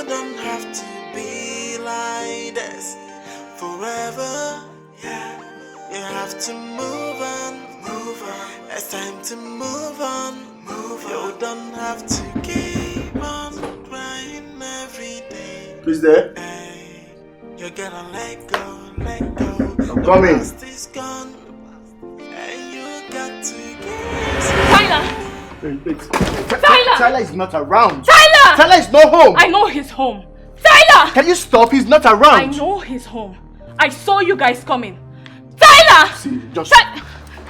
don't have to be like this forever. Yeah, you have to move on, move on. It's time to move on, move on. You don't have to keep on crying every day. Who's there? Hey, you're gonna let go, let go. I'm coming. The past is gone, and you got to give. Tyler! Tyler! Tyler is not around. Tyler! Tyler is not home. I know he's home. Tyler! Can you stop? He's not around. I know he's home. I saw you guys coming. Tyler! See, just...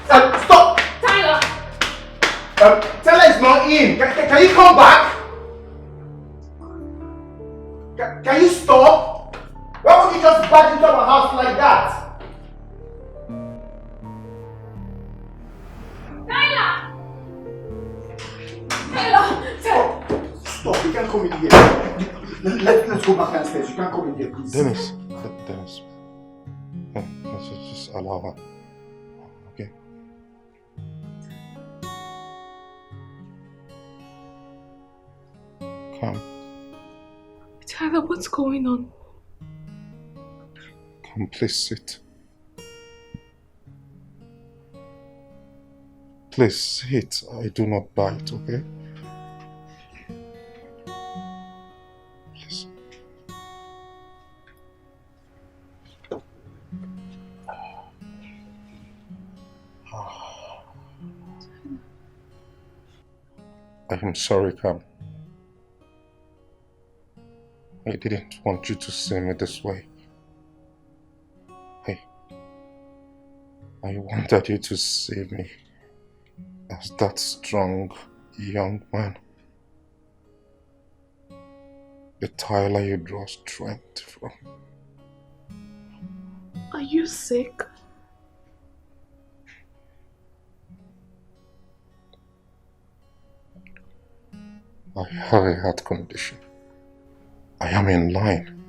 Stop! Tyler! Tyler is not in. Can you come back? Can you stop? Why would you just back into our house like that? Tyler! Stop, you can't come in here. Let's go back downstairs. You can't come in here, please. Dennis. Let's just allow her. Okay? Come. Tyler, what's going on? Come, please sit. Please sit. I do not bite, okay? Please. I am sorry, Cam. I didn't want you to see me this way. I wanted you to see me as that strong young man. The Tyler you draw strength from. Are you sick? I have a heart condition. I am in line,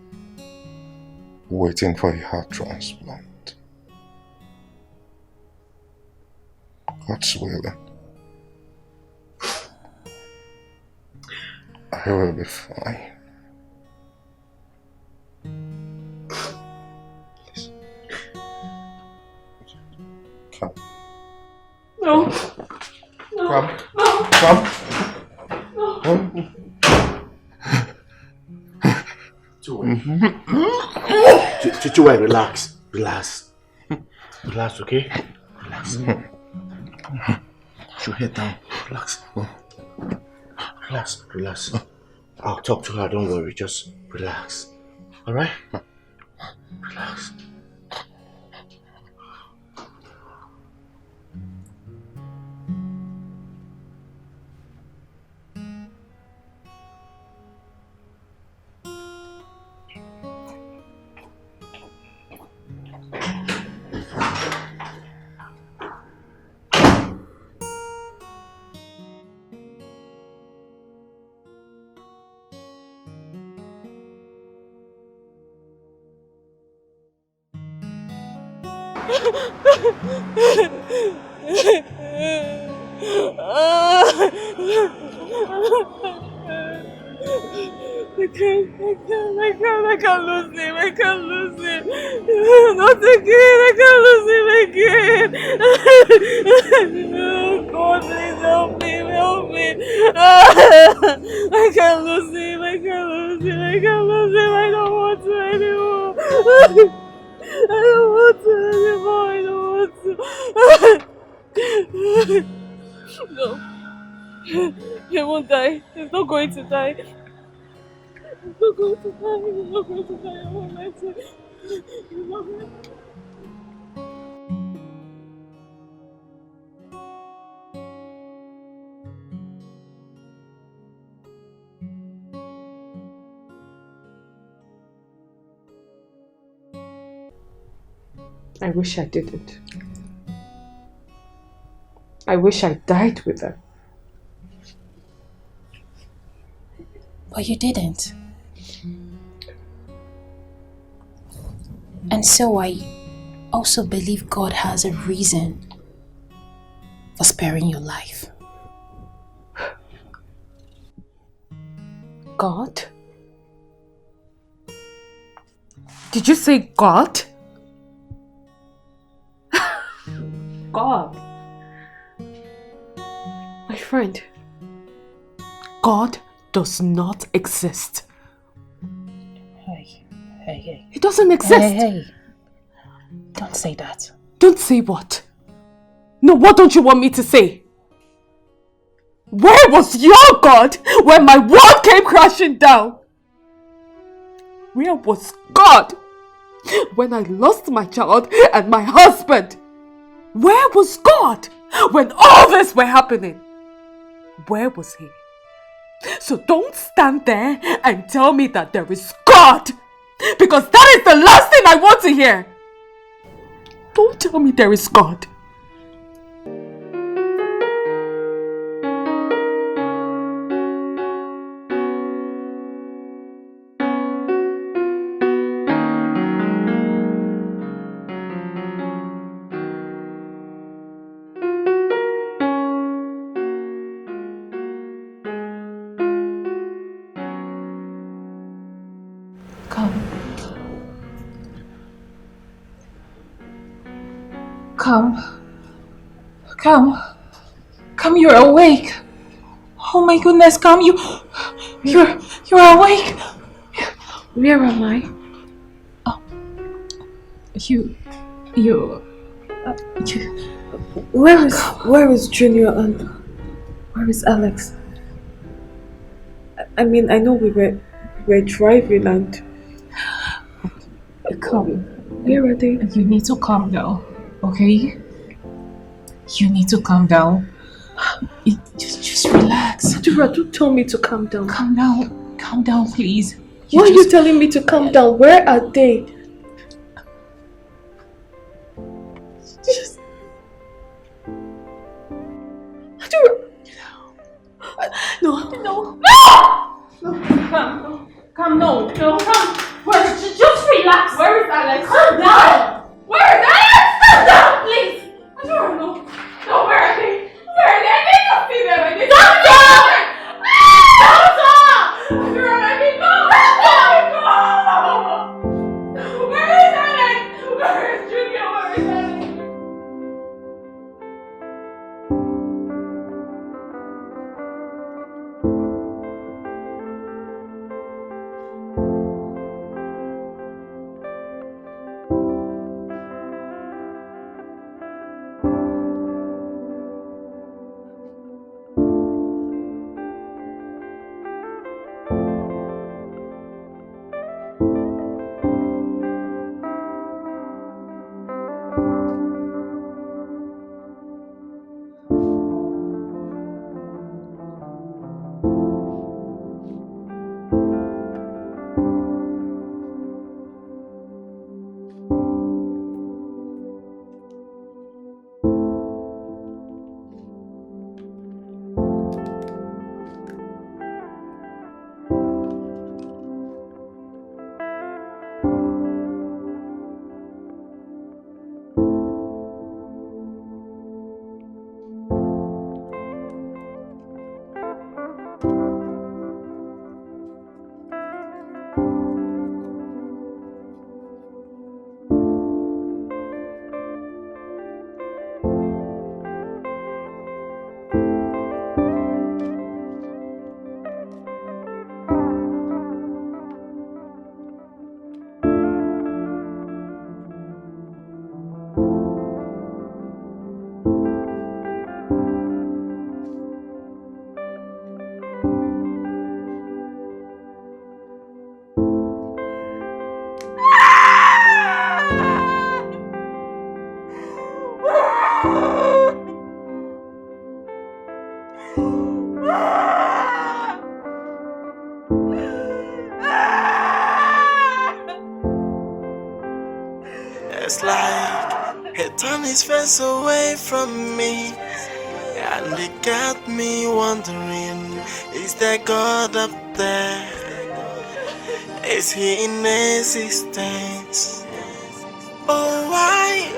waiting for a heart transplant. God's willing, I will be fine. Please. Come. No. Come. No. Come. Chichuwa, relax. Relax, okay? Relax. Put your head down. Relax. I'll talk to her, don't worry. Just relax. Alright? Relax. I can't lose him. Not again, I can't lose him again. Oh God, please help me. I can't lose him. I don't want to anymore. I don't want to. No. He won't die. He's not going to die. He's not going to die. I won't let him. He's not going to die. I wish I didn't. I wish I died with her. But you didn't. And so I also believe God has a reason for sparing your life. God? Did you say God? God. My friend, God does not exist. Hey. He doesn't exist. Hey. Don't say that. Don't say what? No, what don't you want me to say? Where was your God when my world came crashing down? Where was God when I lost my child and my husband? Where was God when all this were happening? Where was he? So don't stand there and tell me that there is God, because that is the last thing I want to hear. Don't tell me there is God. Come, you're awake. Oh my goodness, come, you're awake. Where am I? Oh, you. Where is Junior and where is Alex? I mean, I know we were driving and... Come. Where are they? You need to calm down, okay? You need to calm down. Just relax. Adura, don't tell me to calm down. Calm down, please. Why are you telling me to calm down? Where are they? Just... Adura! No. Come, no. Just relax. Where is Alex? Calm down. Where is Alex? Calm down, please. Adura, no. No, where are they? Where are they? I need to see them. I need to see them. Adura, let me go. Where is Alex? Where is Junior? Where is Alex? It's like he turned his face away from me, and it got me wondering, is there God up there? Is he in existence? Oh, why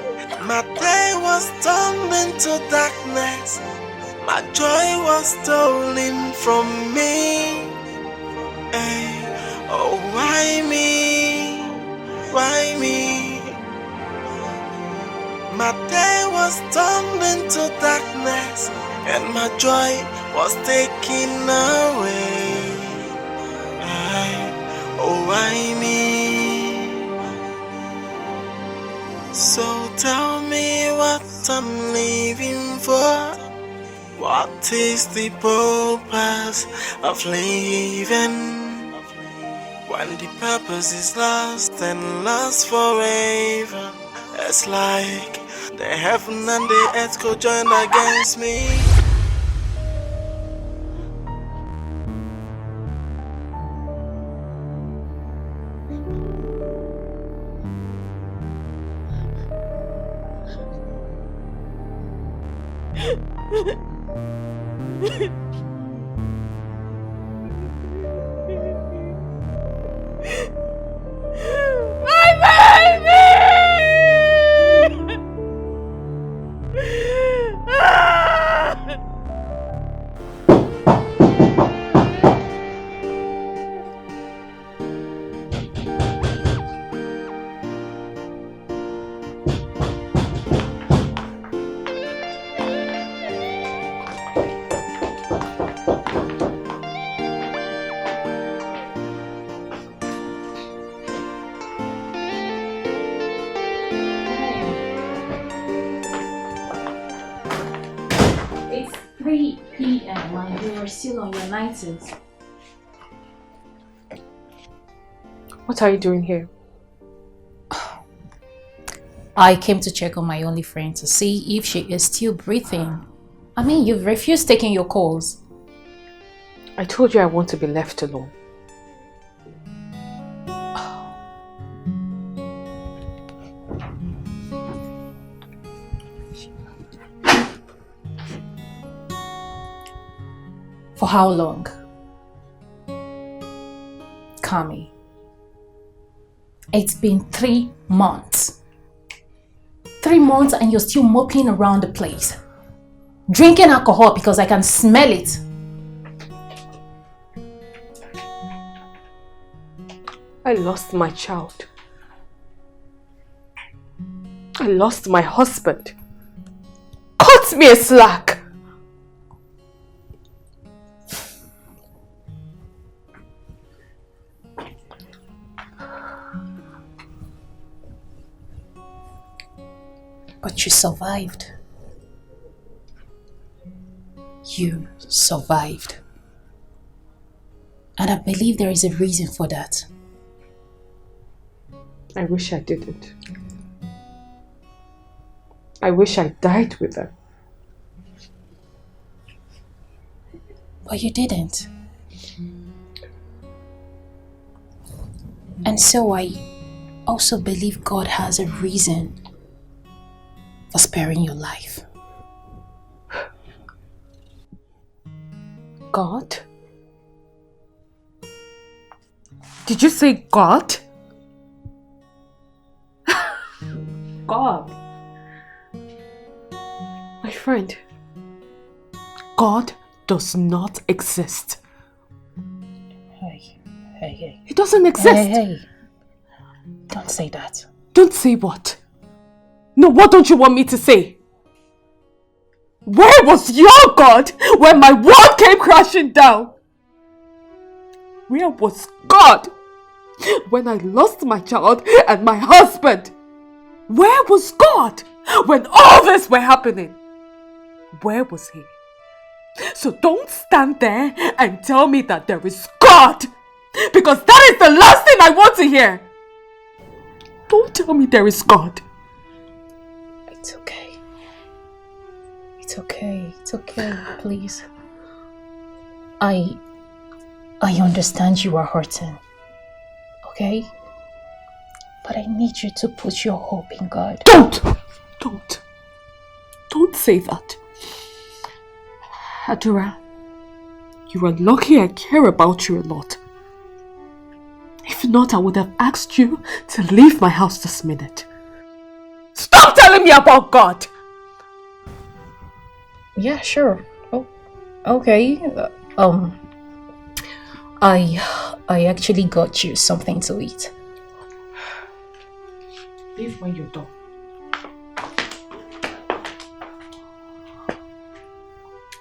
my day was turned into darkness, my joy was stolen from me. Hey, oh, why me? Why me? My day was turned into darkness, and my joy was taken away. Oh, why me? So tell me what I'm living for. What is the purpose of living when the purpose is lost and lost forever? It's like the heaven and the earth could join against me. It's 3 p.m. and you are still on your 90s. What are you doing here? I came to check on my only friend to see if she is still breathing. I mean, you've refused taking your calls. I told you I want to be left alone. For how long? Kami. It's been 3 months. 3 months and you're still moping around the place. Drinking alcohol because I can smell it. I lost my child. I lost my husband. Cut me a slack. But you survived. You survived. And I believe there is a reason for that. I wish I didn't. I wish I died with her. But you didn't. And so I also believe God has a reason for sparing your life. God? Did you say God? God. My friend, God does not exist. Hey. He doesn't exist. Hey. Don't say that. Don't say what? No, what don't you want me to say? Where was your God when my world came crashing down? Where was God when I lost my child and my husband? Where was God when all this were happening? Where was he? So don't stand there and tell me that there is God, because that is the last thing I want to hear. Don't tell me there is God. It's okay. It's okay, please. I understand you are hurting. Okay? But I need you to put your hope in God. Don't say that. Adora, you are lucky I care about you a lot. If not, I would have asked you to leave my house this minute. Stop telling me about God! Yeah, sure. Oh, okay. I actually got you something to eat. Leave when you're done.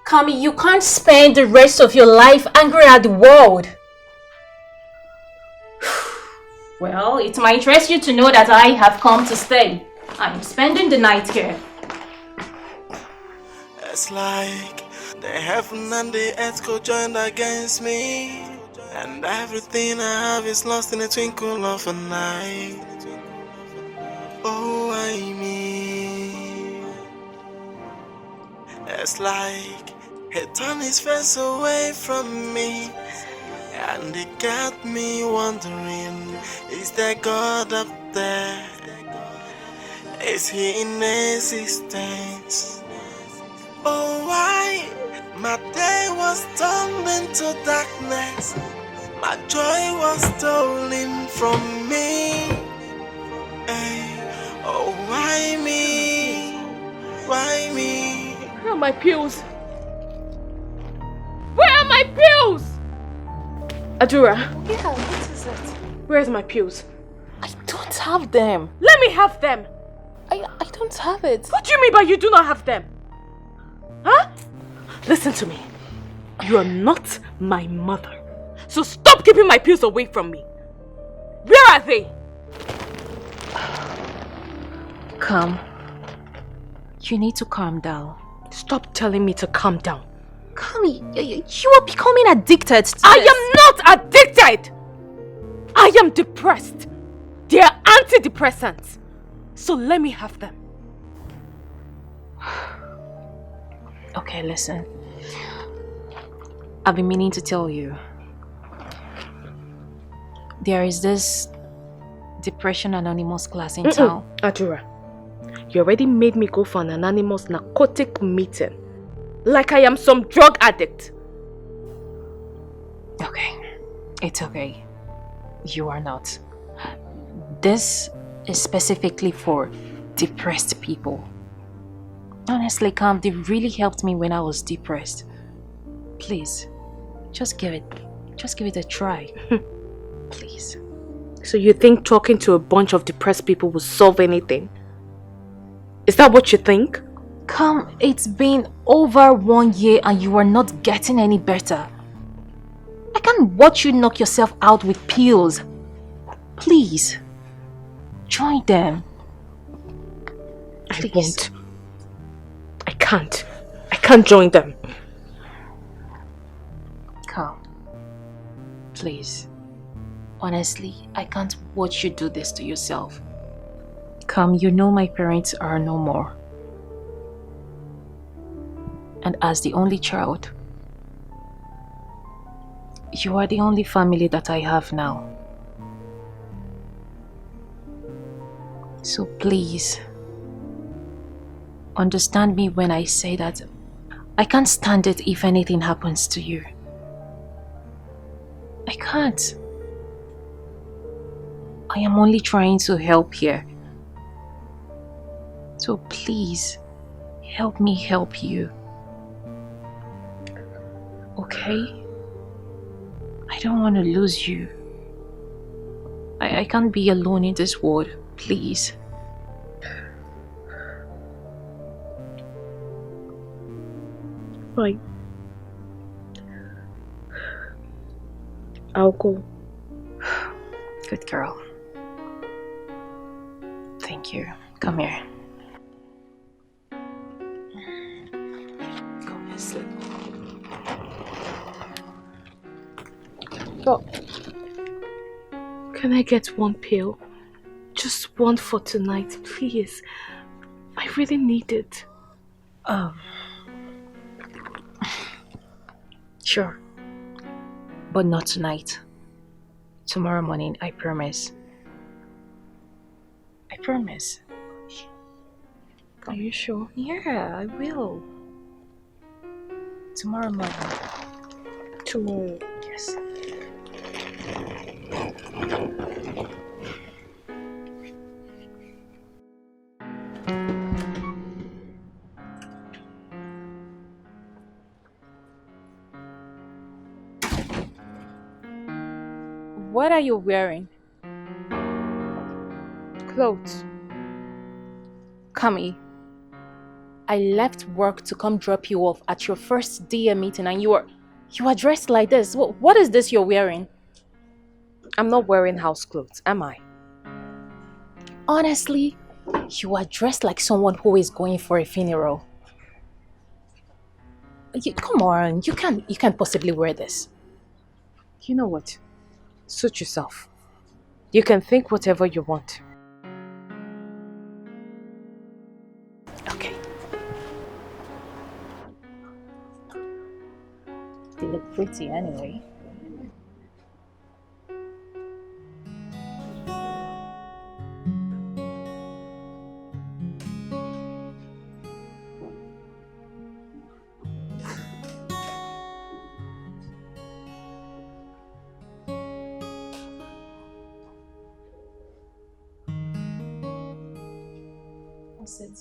Kami, you can't spend the rest of your life angry at the world. Well, it might interest you to know that I have come to stay. I'm spending the night here. It's like the heaven and the earth co-joined against me, and everything I have is lost in a twinkle of an eye. Oh, I mean, it's like he turned his face away from me, and it got me wondering, is there God up there? Is he in existence? Oh, why? My day was turned into darkness. My joy was stolen from me. Hey, oh, why me? Why me? Where are my pills? Where are my pills? Adura. Yeah, what is it? Where's my pills? I don't have them. Let me have them. I don't have it. What do you mean by you do not have them? Huh? Listen to me. You are not my mother. So stop keeping my pills away from me. Where are they? Come. You need to calm down. Stop telling me to calm down. Kami, you are becoming addicted to I this. am not addicted. I am depressed. They are antidepressants. So let me have them. Okay, listen. I've been meaning to tell you. There is this Depression Anonymous class in town. Adura, you already made me go for an anonymous narcotic meeting. Like I am some drug addict. Okay, it's okay. You are not. This is specifically for depressed people. Honestly, Cam, they really helped me when I was depressed. Please, just give it a try. Please. So you think talking to a bunch of depressed people will solve anything? Is that what you think? Come, it's been over 1 year and you are not getting any better. I can't watch you knock yourself out with pills. Please, join them. I won't. I can't. I can't join them. Come, please. Honestly, I can't watch you do this to yourself. Come, you know my parents are no more. And as the only child, you are the only family that I have now. So please, understand me when I say that I can't stand it if anything happens to you. I can't. I am only trying to help here. So please, help me help you. Okay? I don't want to lose you. I can't be alone in this world, please. Fine. I'll go. Good girl. Thank you. Come here. Go and sleep. Oh. Can I get one pill? Just one for tonight, please. I really need it. Sure. But not tonight. Tomorrow morning, I promise. I promise. Are you sure? Yeah, I will. Tomorrow morning. Tomorrow. Yes. What are you wearing? Clothes. Kami, I left work to come drop you off at your first dear meeting and you are dressed like this. What is this you're wearing? I'm not wearing house clothes, am I? Honestly, you are dressed like someone who is going for a funeral. Come on, you can't possibly wear this. You know what? Suit yourself. You can think whatever you want. Okay. You look pretty anyway. Sit.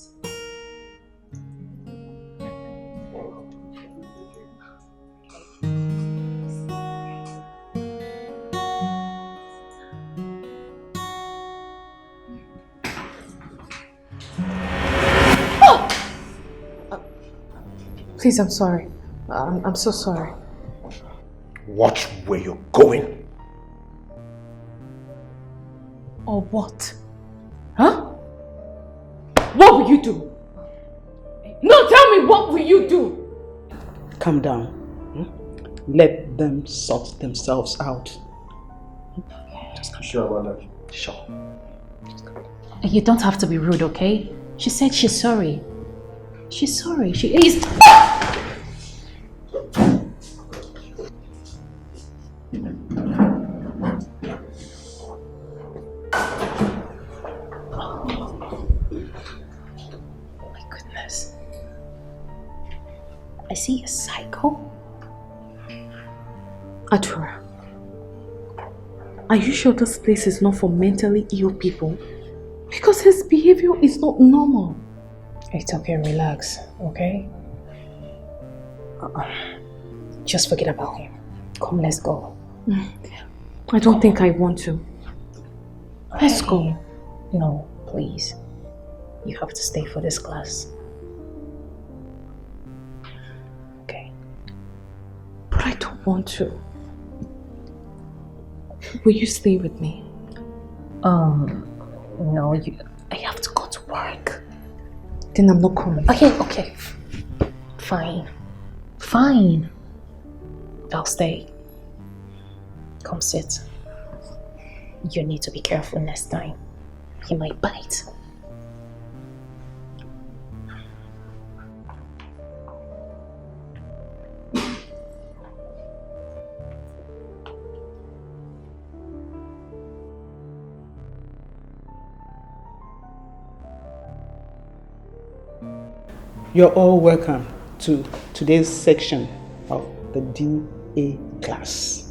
Please, I'm sorry. I'm so sorry. Watch where you're going. Or what? Huh? What will you do? No, tell me, what will you do? Calm down. Let them sort themselves out. Sure about that? Sure. You don't have to be rude, okay? She said she's sorry. She's sorry. She is. Is he a psycho? Audrey, are you sure this place is not for mentally ill people? Because his behavior is not normal. It's okay, relax, okay? Just forget about him. Come, let's go. I don't think I want to. Let's go. No, please. You have to stay for this class. Okay. But I don't want to. Will you stay with me? No, I have to go to work. Then I'm not coming. Okay. Fine. I'll stay. Come sit. You need to be careful next time. He might bite. You're all welcome to today's section of the DA class.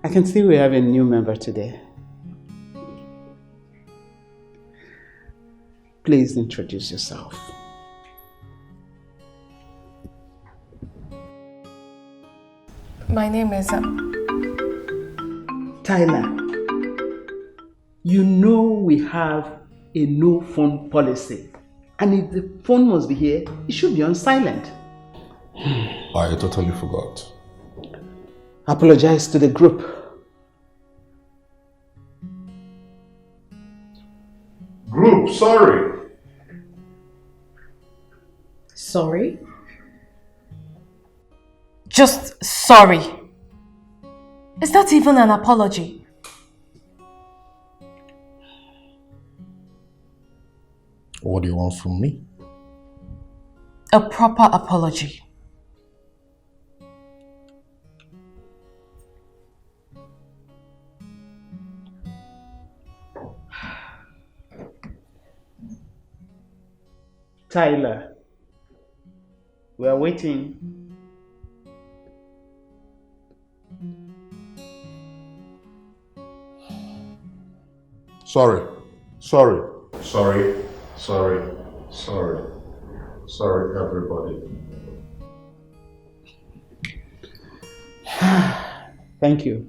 I can see we have a new member today. Please introduce yourself. My name is... Tyler, you know we have a no phone policy. And if the phone must be here, it should be on silent. I totally forgot. Apologize to the group. Group, sorry. Sorry? Just sorry. Is that even an apology? What do you want from me? A proper apology. Tyler, we are waiting. Sorry, everybody. Thank you.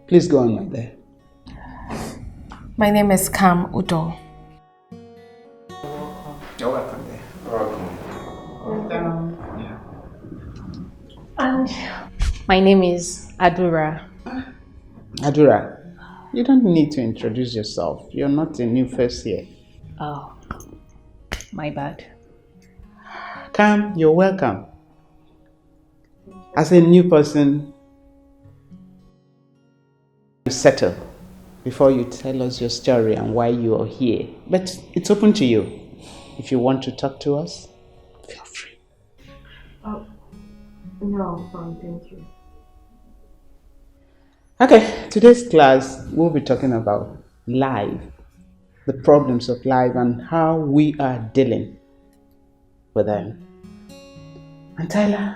Please go on, my dear. My name is Cam Udo. You're welcome there. And my name is Adura. Adura, you don't need to introduce yourself. You're not a new face here. Oh, my bad. Cam, you're welcome. As a new person, you settle before you tell us your story and why you are here. But it's open to you. If you want to talk to us, feel free. Oh, no, thank you. Okay, today's class we'll be talking about life, the problems of life and how we are dealing with them. And Tyler,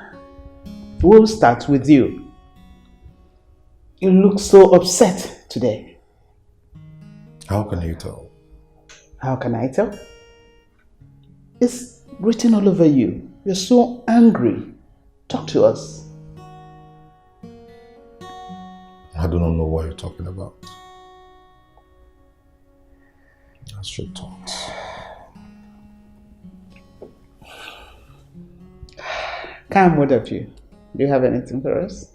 we'll start with you. You look so upset today. How can you tell? How can I tell? It's written all over you. You're so angry. Talk to us. I do not know what you're talking about. That's your thoughts. Cam, what of you? Do you have anything for us?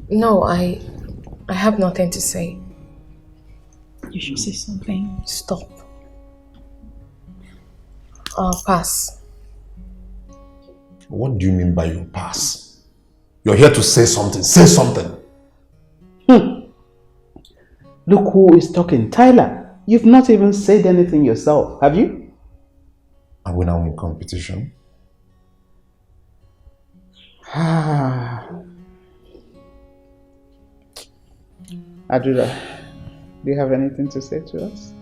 No, I have nothing to say. You should say something. Stop. I'll pass. What do you mean by you pass? You're here to say something. Say something. Look who is talking. Tyler, you've not even said anything yourself, have you? Are we now in competition? Adura, do you have anything to say to us?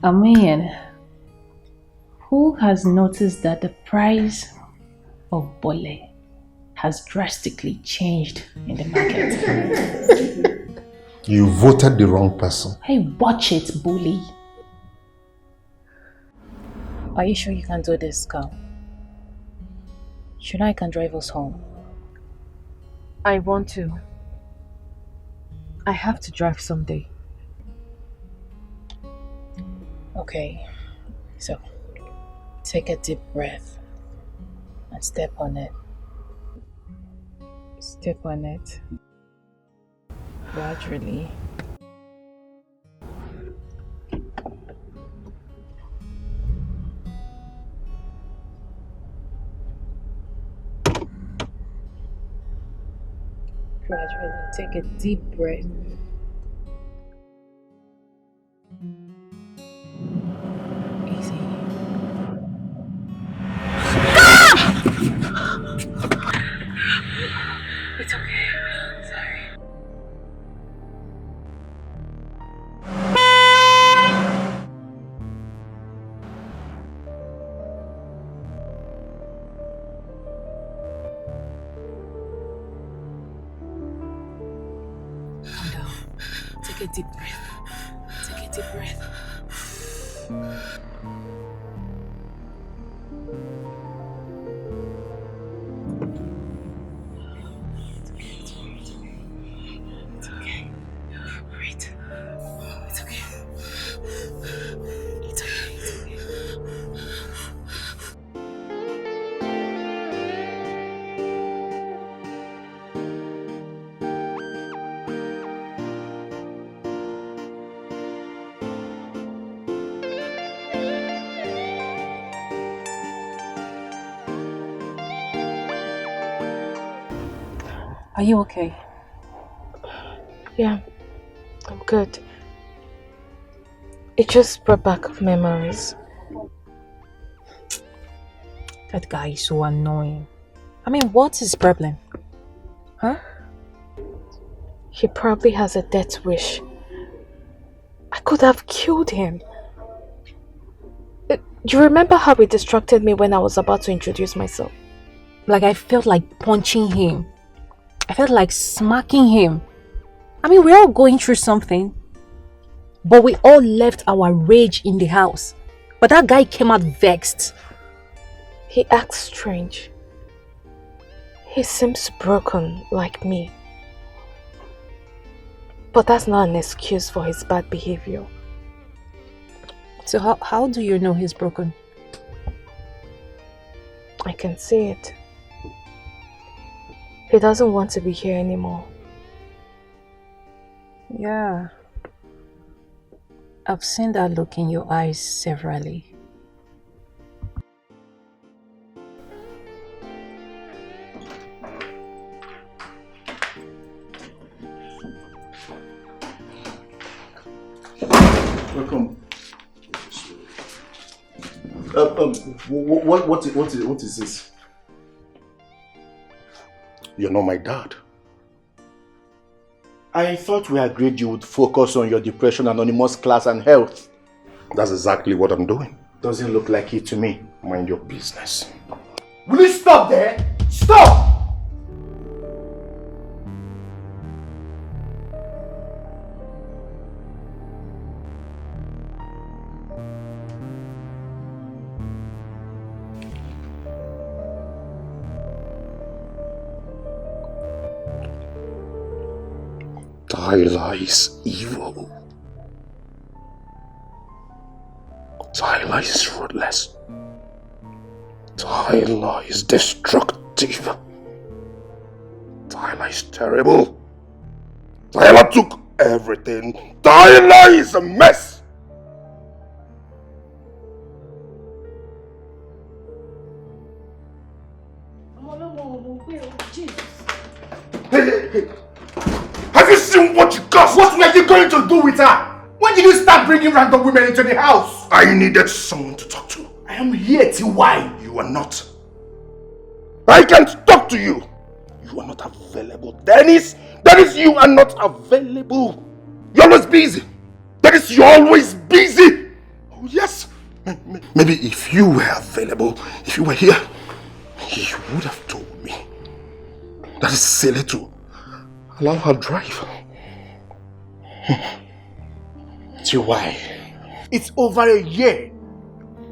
I mean, who has noticed that the price of bole has drastically changed in the market? You voted the wrong person. Hey, watch it, bully. Are you sure you can do this, Carl? Should I can drive us home? I want to. I have to drive someday. Okay, so take a deep breath and step on it. Step on it. Gradually. Gradually take a deep breath. Easy. It's okay. Sorry. Calm down. Take a deep breath. Take a deep breath. It's okay. Breathe. It's okay. It's okay. Are you okay? Yeah, I'm good. It just brought back memories. That guy is so annoying. I mean, what's his problem? Huh? He probably has a death wish. I could have killed him. Do you remember how he distracted me when I was about to introduce myself? Like I felt like punching him. I felt like smacking him. I mean, we're all going through something. But we all left our rage in the house. But that guy came out vexed. He acts strange. He seems broken like me. But that's not an excuse for his bad behavior. So how do you know he's broken? I can see it. He doesn't want to be here anymore. Yeah. I've seen that look in your eyes severally. Welcome. What is this? You're not my dad. I thought we agreed you would focus on your depression, anonymous class and health. That's exactly what I'm doing. Doesn't look like it to me. Mind your business. Will you stop there? Stop! Tyler is evil. Tyler is ruthless. Tyler is destructive. Tyler is terrible. Tyler took everything. Tyler is a mess. Hey. Have you seen what you caused? What were you going to do with her? When did you start bringing random women into the house? I needed someone to talk to. I am here till why? You are not. I can't talk to you. You are not available. Dennis, you are not available. You're always busy. Dennis, you're always busy. Oh yes. Maybe if you were available, if you were here, you would have told me. That is silly to allow her drive. Till why? It's over a year.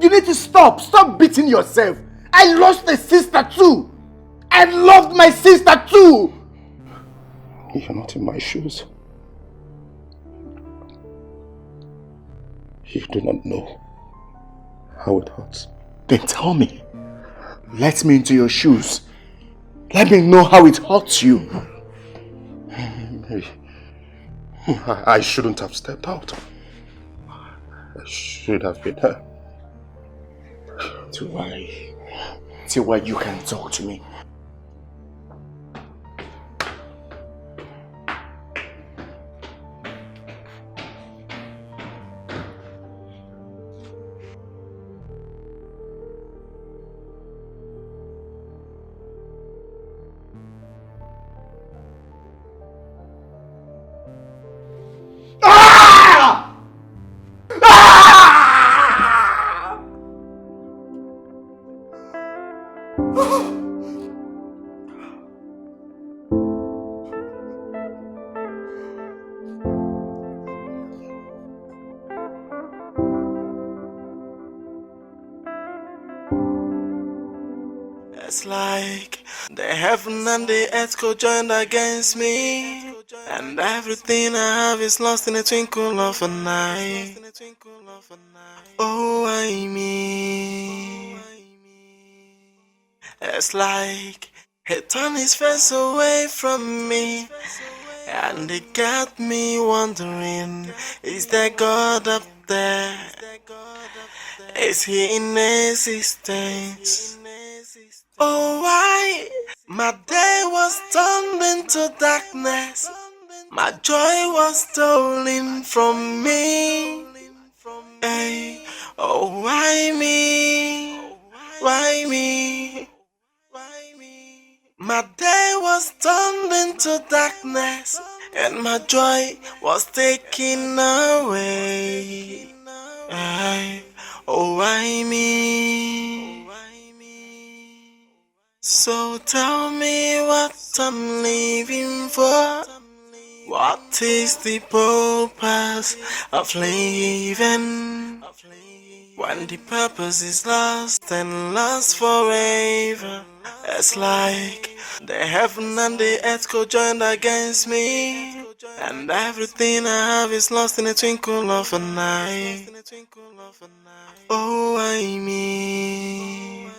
You need to stop. Stop beating yourself. I lost a sister too. I loved my sister too. You're not in my shoes. You do not know how it hurts. Then tell me. Let me into your shoes. Let me know how it hurts you. I shouldn't have stepped out. I should have been there. Till why you can talk to me. It's like the heaven and the earth co-joined against me, and everything I have is lost in a twinkle of an eye. Oh, I mean, it's like he turned his face away from me, and it got me wondering, is there God up there? Is he in existence? Oh, why? My day was turned into darkness. My joy was stolen from me. Hey, oh, why me? Why me? My day was turned into darkness, and my joy was taken away. Hey, oh, why me? So tell me what I'm living for. What is the purpose of living when the purpose is lost and lost forever? It's like the heaven and the earth co-joined against me, and everything I have is lost in a twinkle of an eye. Oh, I mean,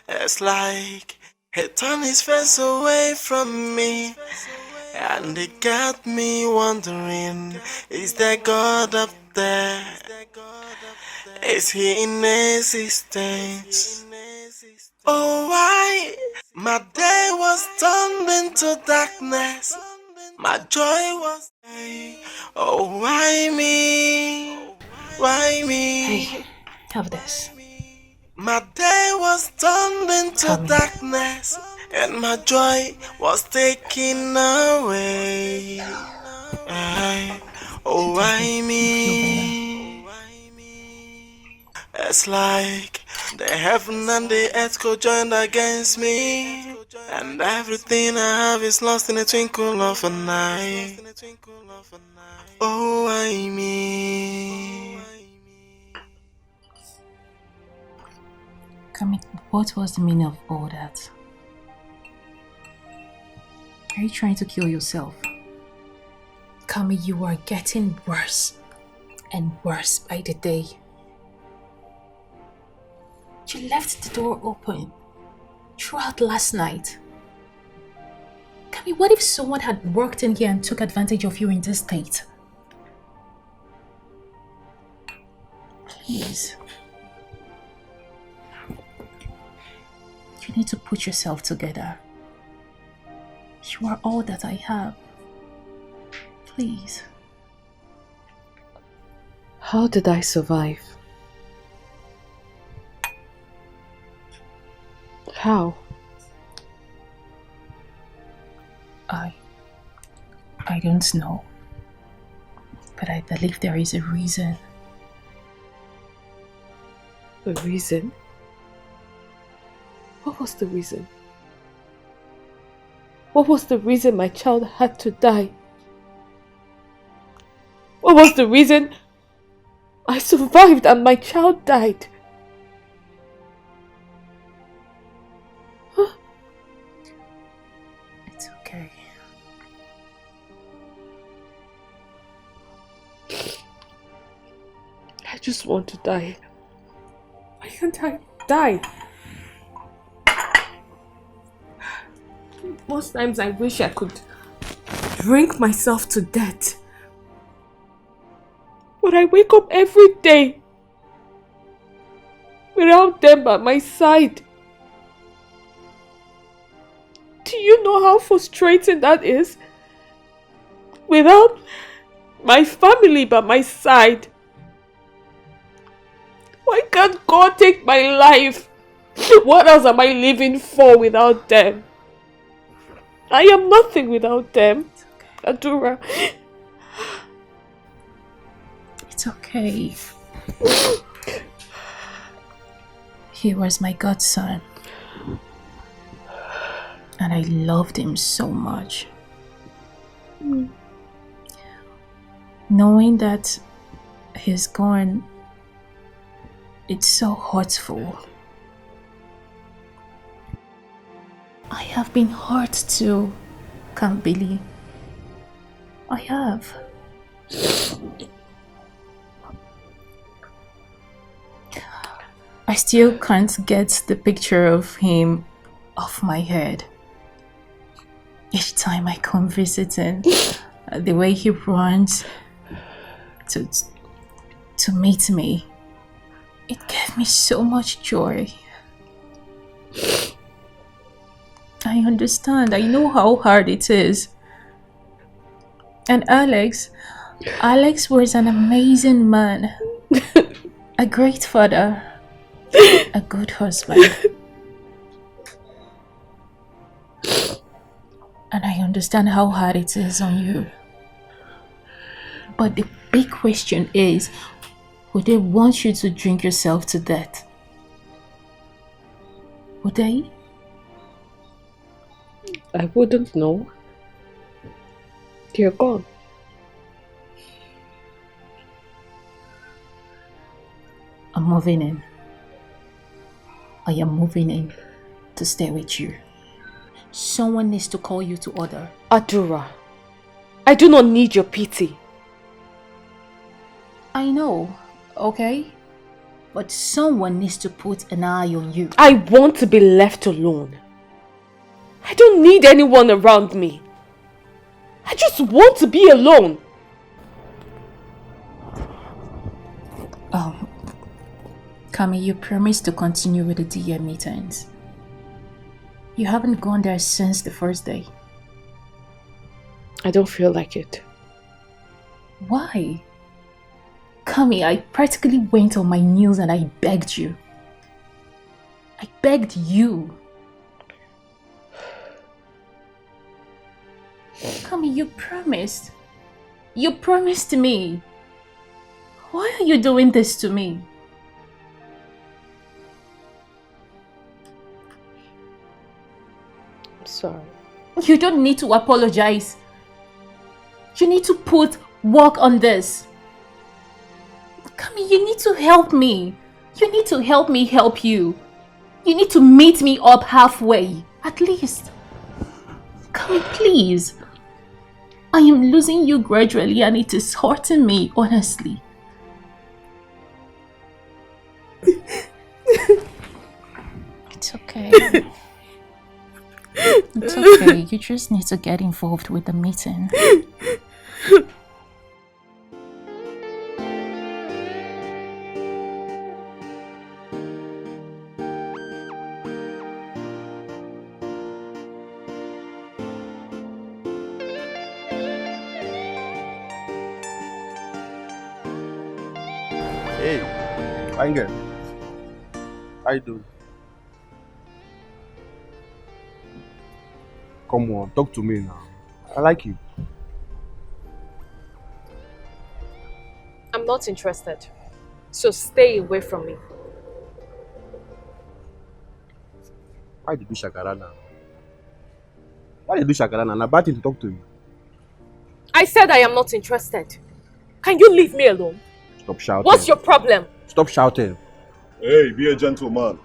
it's like he turned his face away from me, and it got me wondering, is there God up there? Is he in existence? Oh, why? My day was turned into darkness. My joy was day. Oh, why me? Why me? Hey, have this. My day was turned into darkness, and my joy was taken away. Oh, why me? It's like the heaven and the earth co-joined against me, and everything I have is lost in a twinkle of an eye. Oh, I mean. Kami, what was the meaning of all that? Are you trying to kill yourself? Kami, you are getting worse and worse by the day. You left the door open throughout last night. Kami, what if someone had worked in here and took advantage of you in this state? Please. You need to put yourself together. You are all that I have. Please. How did I survive? How? I don't know. But I believe there is a reason. A reason? What was the reason? What was the reason my child had to die? What was the reason I survived and my child died? Huh? It's okay. I just want to die. Why can't I die? Most times I wish I could drink myself to death. But I wake up every day without them by my side. Do you know how frustrating that is? Without my family by my side. Why can't God take my life? What else am I living for without them? I am nothing without them. Adura. It's okay. He was my godson. And I loved him so much. Knowing that he's gone, it's so hurtful. I have been hurt too, Kambili. I have. I still can't get the picture of him off my head. Each time I come visiting, the way he runs to meet me, it gave me so much joy. I understand. I know how hard it is. And Alex was an amazing man, a great father, a good husband. And I understand how hard it is on you. But the big question is, would they want you to drink yourself to death? Would they? I wouldn't know. You're gone. I'm moving in. I am moving in to stay with you. Someone needs to call you to order. Adura, I do not need your pity. I know, okay? But someone needs to put an eye on you. I want to be left alone. I don't need anyone around me. I just want to be alone. Kami, you promised to continue with the DM meetings. You haven't gone there since the first day. I don't feel like it. Why? Kami, I practically went on my knees and I begged you. I begged you. Kami, you promised. You promised me. Why are you doing this to me? I'm sorry. You don't need to apologize. You need to put work on this. Kami, you need to help me. You need to help me help you. You need to meet me up halfway, at least. Kami, please. I am losing you gradually and it is hurting me, honestly. It's okay. It's okay. You just need to get involved with the meeting. Hey, fine girl. How you doing? Come on, talk to me now. I like you. I'm not interested. So stay away from me. Why did you do shakara now? Why did you do shakara now? I'm about to talk to you. I said I am not interested. Can you leave me alone? Stop shouting. What's your problem? Stop shouting. Hey, be a gentleman.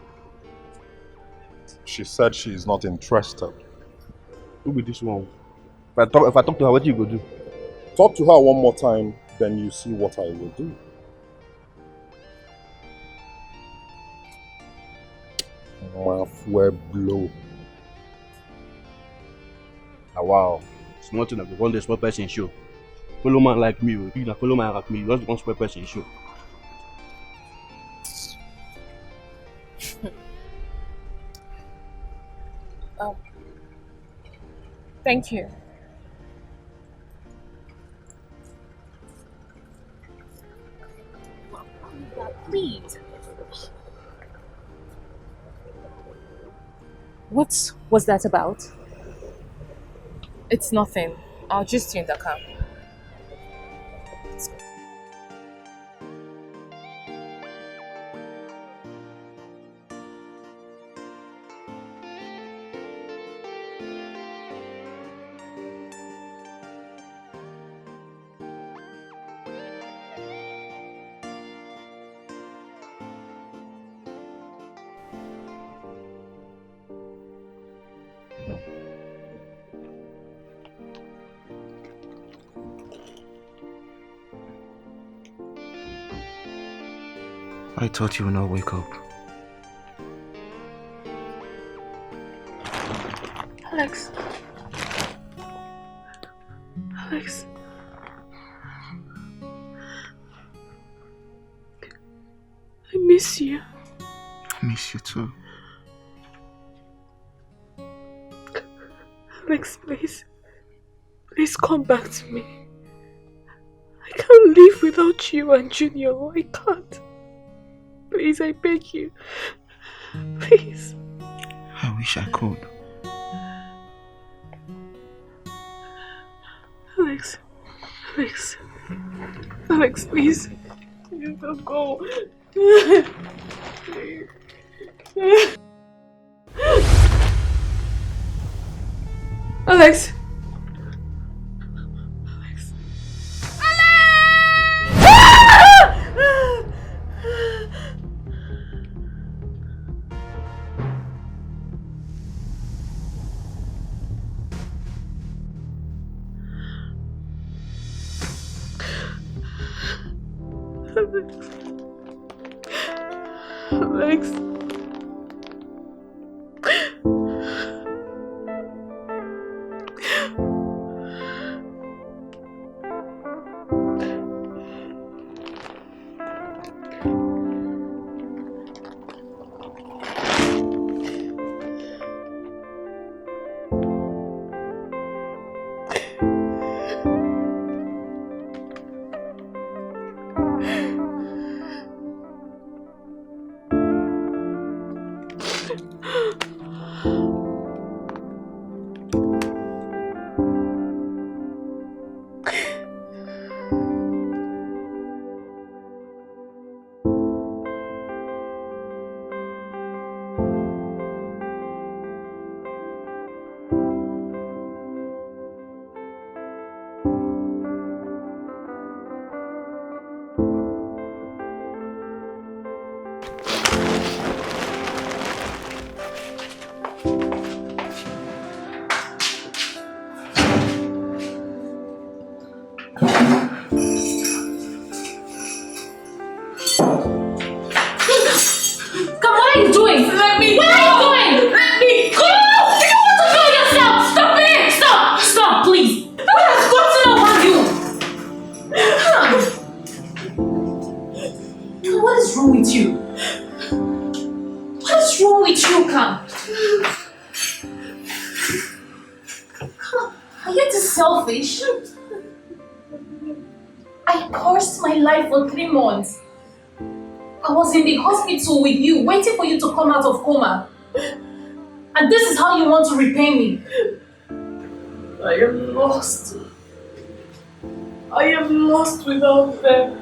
She said she is not interested. Who be this one? If I talk to her, what you go do? Talk to her one more time, then you see what I will do. My fuel blow. Ah, wow. Small thing, I go run the small person show. Follow man like me, you follow man like me, you just one small person show. Thank you. Please. What was that about? It's nothing. I'll just see you in the car. I thought you would not wake up. Alex. Alex. I miss you. I miss you too. Alex, please. Please come back to me. I can't live without you and Junior. I can't. Please, I beg you. Please. I wish I could. Alex. Alex. Alex, please. Please don't go. Please. Alex. Alex. For 3 months. I was in the hospital with you, waiting for you to come out of coma. And this is how you want to repay me? I am lost. I am lost without them.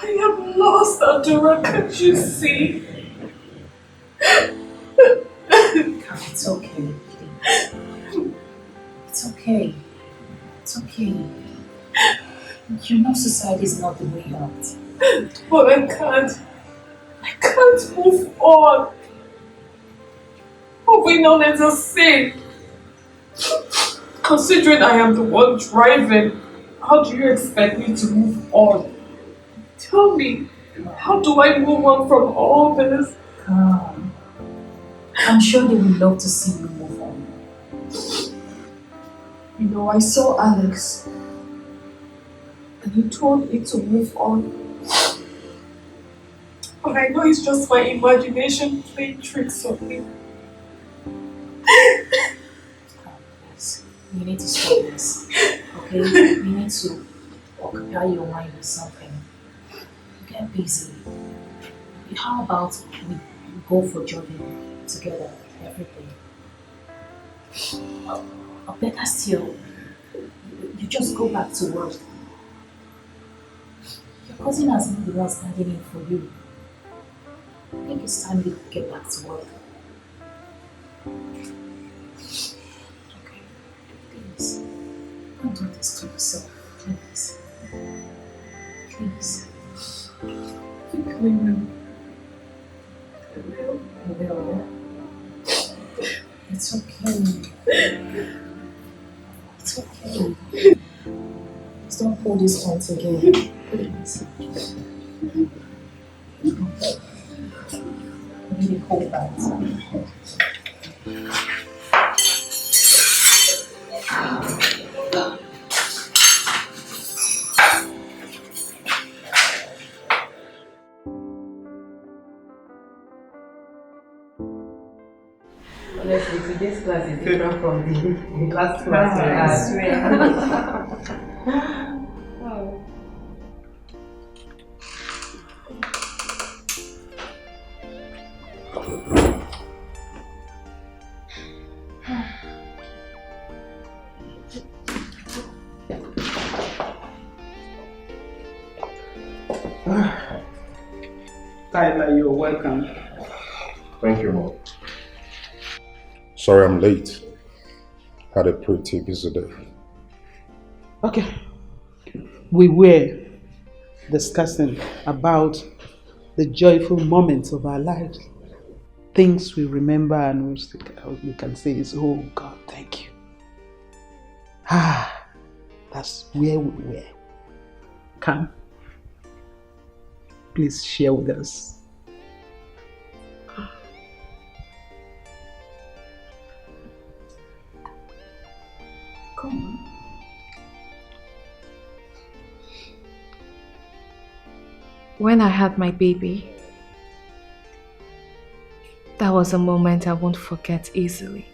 I am lost, Adora, can't you see? It's okay. It's okay. It's okay. You know society is not the way out. But I can't move on. Moving on is a sin. Considering I am the one driving, how do you expect me to move on? Tell me, how do I move on from all this? I'm sure they would love to see you move on. You know, I saw Alex. And he told me to move on. But I know it's just my imagination playing tricks on me. You need to stop this, okay? You need to occupy your mind with something. Get busy. How about we go for jogging together every day? Or better still, you just go back to work. Your cousin has been the one standing in for you. I think it's time you get back to work. Okay, please. Don't do this to yourself, please. Please. Keep coming. I will. It's okay. It's okay. Please don't pull this once again. Please. Really hold that. Honestly, today's class is different from the last class we had. Wow. Tyler, you're welcome. Thank you, Mom. Sorry I'm late. Had a pretty busy day. Okay. We were discussing about the joyful moments of our lives. Things we remember and we can say is, oh God, thank you. That's where we were. Come. Please share with us. Come on. When I had my baby, that was a moment I won't forget easily.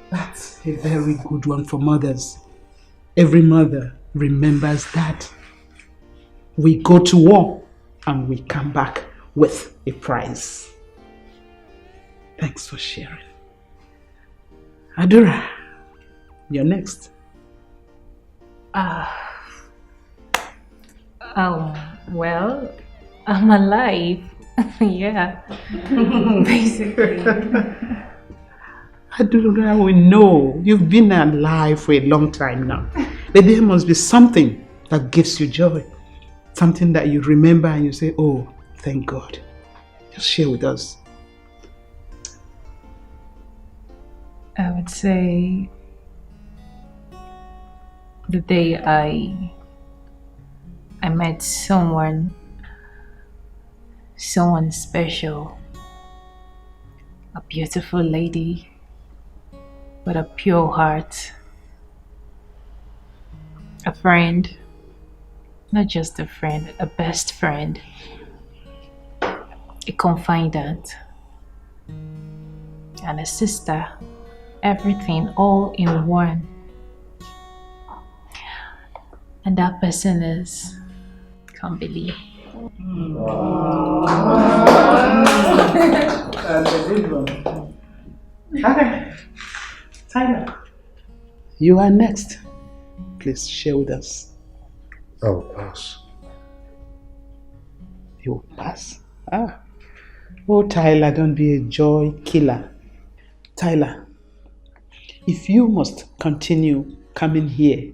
That's a very good one for mothers. Every mother remembers that. We go to war and we come back with a prize. Thanks for sharing. Adora, you're next. Well, I'm alive. Yeah. Basically. Adora, we know you've been alive for a long time now. But there must be something that gives you joy. Something that you remember and you say, oh, thank God. Just share with us. I would say the day I met someone special, a beautiful lady with a pure heart, a friend, not just a friend, a best friend, a confidant, and a sister. Everything all in one. And that person is Kambili. That's a good one. Okay. Tyler, you are next. Please share with us. I'll pass. You will pass? Oh, Tyler, don't be a joy killer. Tyler, if you must continue coming here,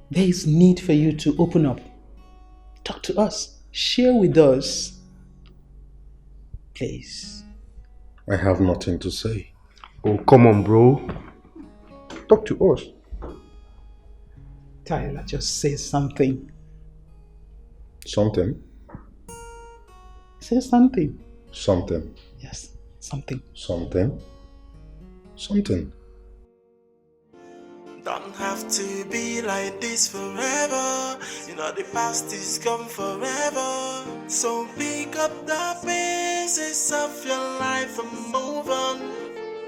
there is need for you to open up. Talk to us. Share with us. Please. I have nothing to say. Oh, come on, bro. Talk to us. Tyler, just say something. Something? Say something. Something. Yes, something. Something? Something. Don't have to be like this forever. You know the past is gone forever. So pick up the pieces of your life and move on.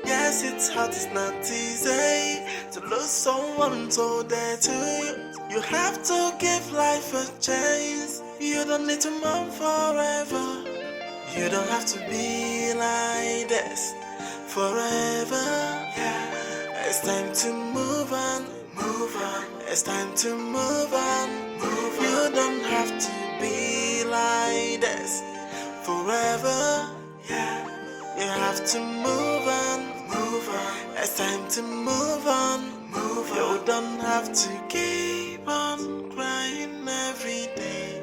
Yes, it's hard, it's not easy to lose someone so dear to you. You have to give life a chance. You don't need to mourn forever. You don't have to be like this forever. Yeah. It's time to move on, move on. It's time to move on, move on. You don't have to be like this forever. Yeah, you have to move on, move on. It's time to move on, move on. You don't have to keep on crying every day.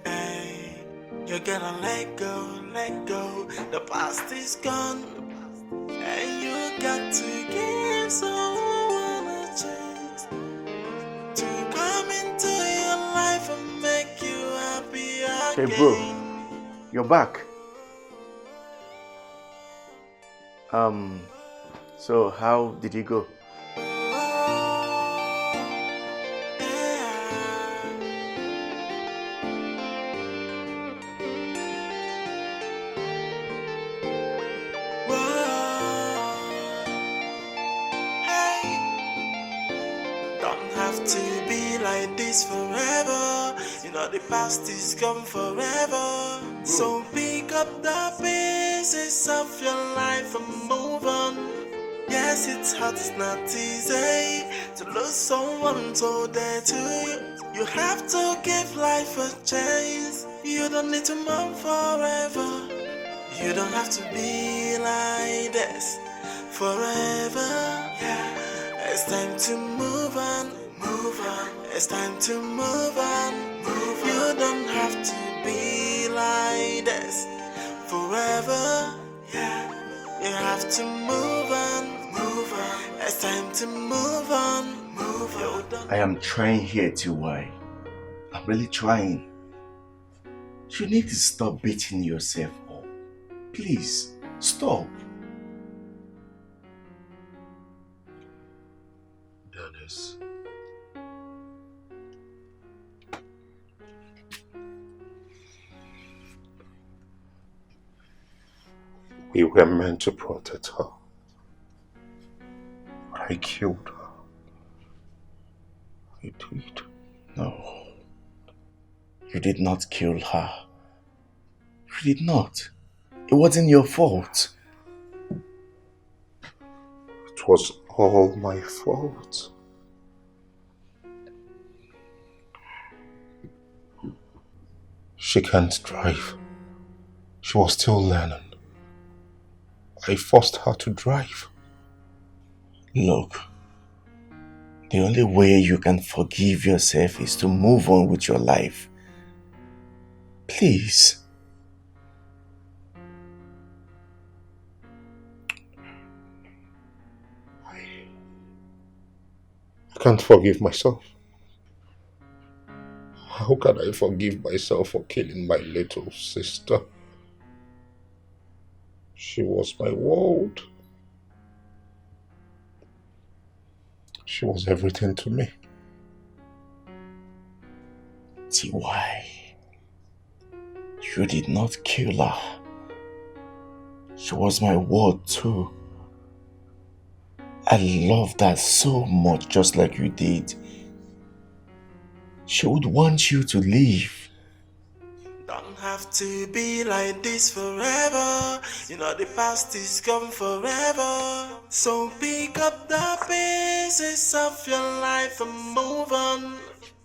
Hey, you gotta let go, let go. The past is gone. And you got to give someone a chance to come into your life and make you happy again. Hey bro, you're back. So how did you go? To be like this forever. You know the past is gone forever. So pick up the pieces of your life and move on. Yes, it's hard, it's not easy to lose someone so dear to you. You have to give life a chance. You don't need to mourn forever. You don't have to be like this forever. Yeah, it's time to move on, move on. It's time to move on, move on. You don't have to be like this forever. Yeah, you have to move on, move move on. It's time to move on, move on. I am trying here, T.Y. I'm really trying. You need to stop beating yourself up. Please, stop. Dennis. We were meant to protect her. I killed her. I did. No. You did not kill her. You did not. It wasn't your fault. It was all my fault. She can't drive. She was still learning. I forced her to drive. Look, the only way you can forgive yourself is to move on with your life. Please. I can't forgive myself. How can I forgive myself for killing my little sister? She was my world. She was everything to me. T.Y., you did not kill her. She was my world too. I loved her so much, just like you did. She would want you to leave. Don't have to be like this forever. You know the past is gone forever. So pick up the pieces of your life and move on.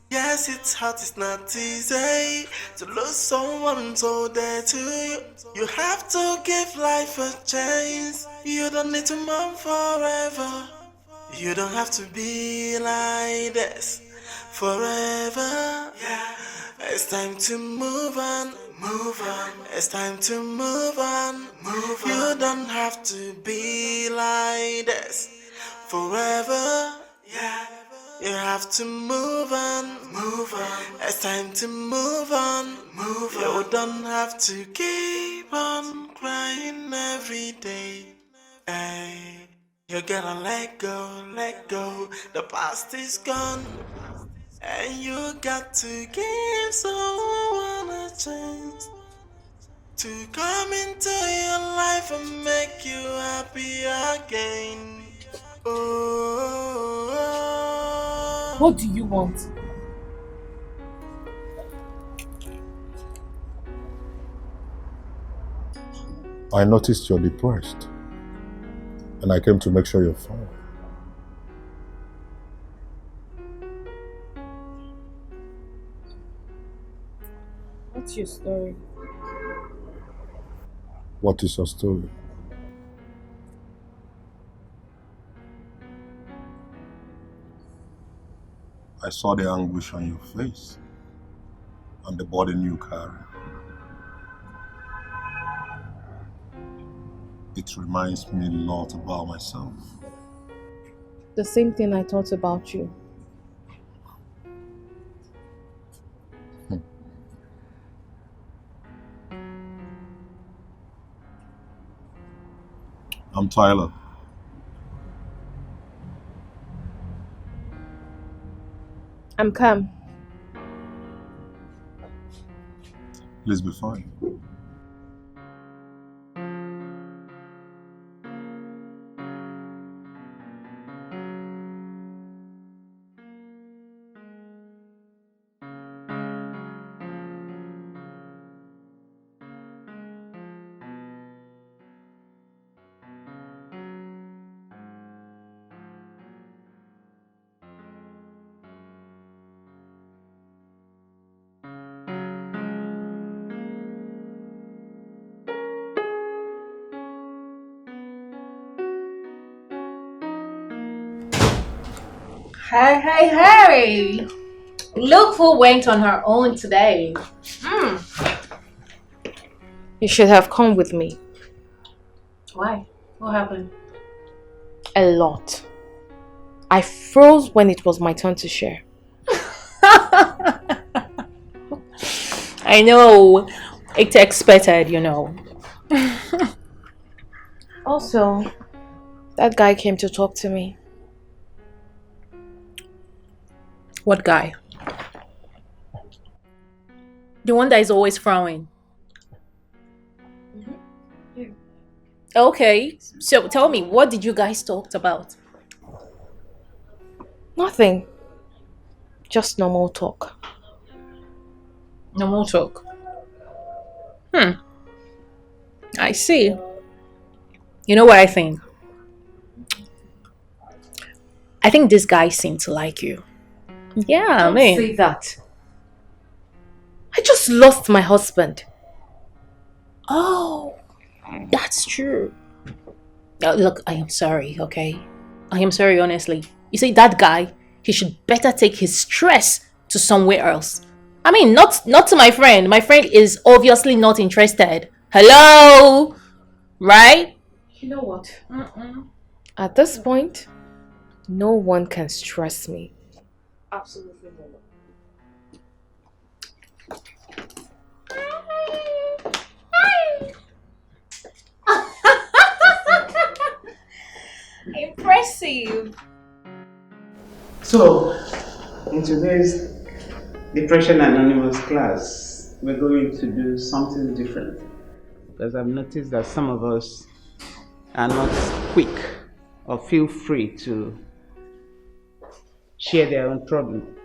Yes, it's hard, it's not easy to lose someone so dear to you. You have to give life a chance. You don't need to mourn forever. You don't have to be like this forever. Yeah. It's time to move on, move on. It's time to move on, move on. You don't have to be like this forever. Yeah. You have to move on, move on. It's time to move on, move on. You don't have to keep on crying every day. Hey, you gotta let go, let go. The past is gone. And you got to give someone a chance to come into your life and make you happy again. Oh. What do you want? I noticed you're depressed, and I came to make sure you're fine. What's your story? What is your story? I saw the anguish on your face and the burden you carry. It reminds me a lot about myself. The same thing I thought about you. I'm Tyler. I'm Cam. Please be fine. Hey! Look who went on her own today. You should have come with me. Why? What happened? A lot. I froze when it was my turn to share. I know. It's expected, you know. Also, that guy came to talk to me. What guy? The one that is always frowning. Okay, so tell me, what did you guys talk about? Nothing. Just normal talk. Normal talk. I see. You know what I think? I think this guy seemed to like you. Yeah, Don't say that. I just lost my husband. Oh, that's true. Look, I am sorry, okay? I am sorry, honestly. You see, that guy, he should better take his stress to somewhere else. I mean, not to my friend. My friend is obviously not interested. Hello? Right? You know what? At this point, no one can stress me. Absolutely no one. Impressive. So, in today's Depression Anonymous class, we're going to do something different. Because I've noticed that some of us are not quick or feel free to share their own problem.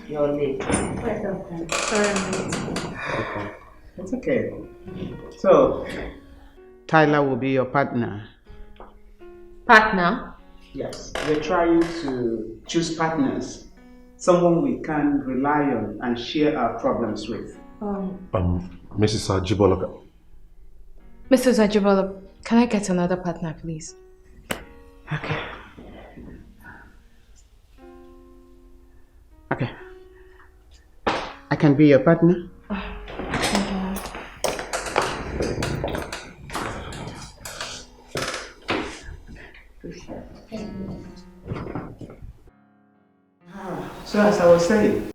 You're late. It's okay. So, Tyler will be your partner. Partner? Yes. We're trying to choose partners. Someone we can rely on and share our problems with. Mrs. Ajibologa. Mrs. Ajibola, can I get another partner, please? Okay. Okay. I can be your partner. So as I was saying,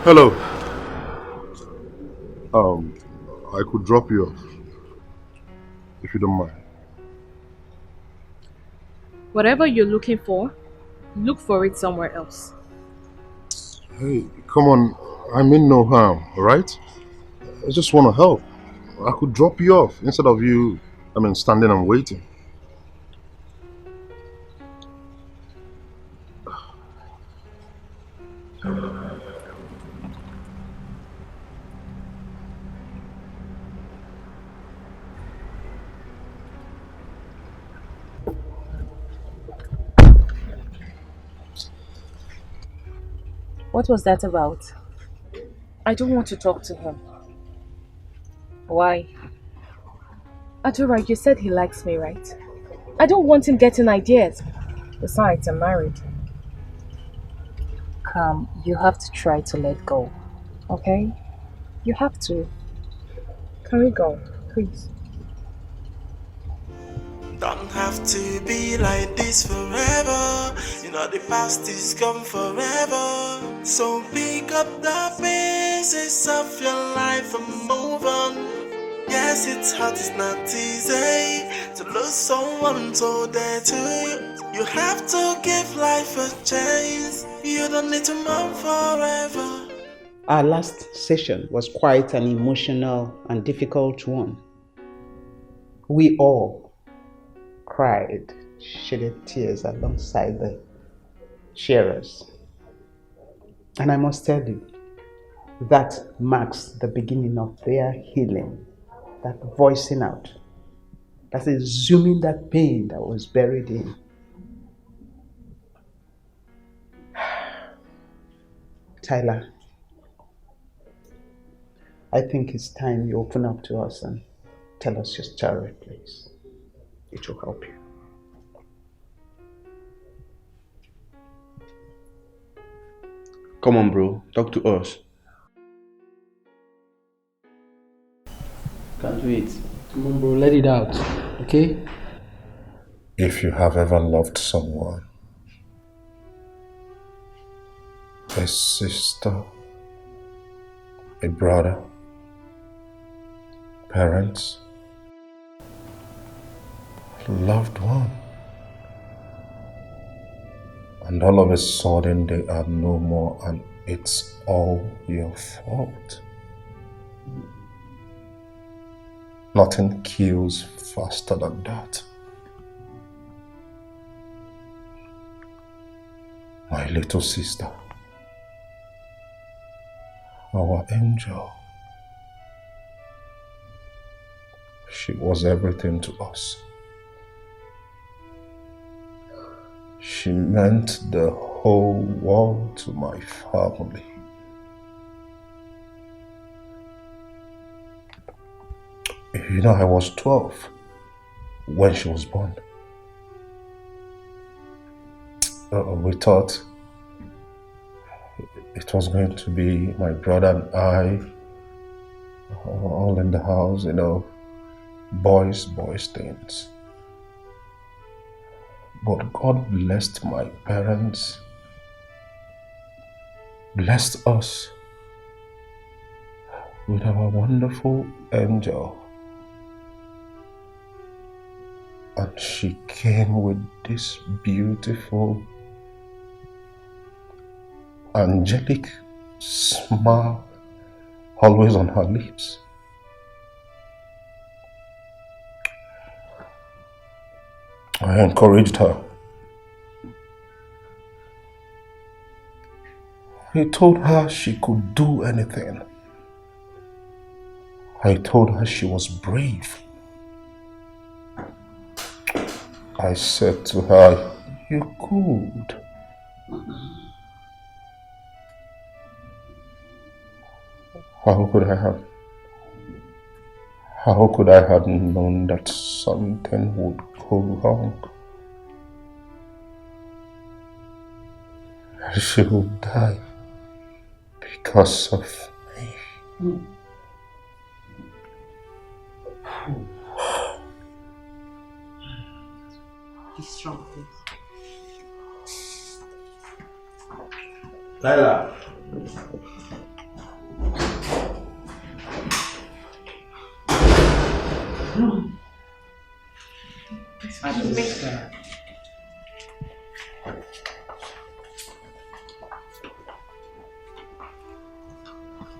Hello. I could drop you off, if you don't mind. Whatever you're looking for, look for it somewhere else. Hey, come on. I mean no harm, alright? I just want to help. I could drop you off instead of you, standing and waiting. What was that about? I don't want to talk to him. Why? Audrey, you said he likes me, right? I don't want him getting ideas. Besides, I'm married. Come, you have to try to let go. Okay? You have to. Can we go, please? Don't have to be like this forever. You know the past is gone forever. So pick up the pieces of your life and move on. Yes, it's hard, it's not easy to lose someone so dear to you. You have to give life a chance. You don't need to mourn forever. our last session was quite an emotional and difficult one. We all cried, shedded tears alongside the sharers. And I must tell you, that marks the beginning of their healing, that voicing out, that exhuming that pain that was buried in. Tyler, I think it's time you open up to us and tell us your story, please. It will help you. Come on, bro. Talk to us. Can't wait. Come on, bro. Let it out. Okay? If you have ever loved someone, a sister, a brother, parents, loved one, and all of a sudden they are no more and it's all your fault. Nothing kills faster than that. My little sister, our angel. She was everything to us. She meant the whole world to my family. You know, I was 12 when she was born. We thought it was going to be my brother and I, all in the house, you know, boys things. But God blessed my parents, blessed us with our wonderful angel. And she came with this beautiful, angelic smile always on her lips. I encouraged her. I told her she could do anything. I told her she was brave. I said to her, you could. How could I have known that something would go wrong? She would die because of me. Be strong, please. Lila.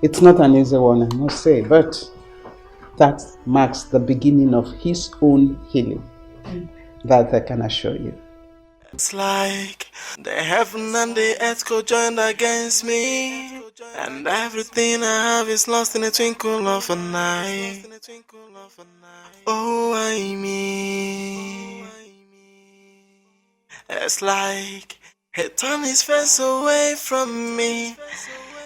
It's not an easy one, I must say, but that marks the beginning of his own healing. That I can assure you. It's like the heaven and the earth co-joined against me, and everything I have is lost in a twinkle of an eye. Oh, I mean, it's like he turned his face away from me,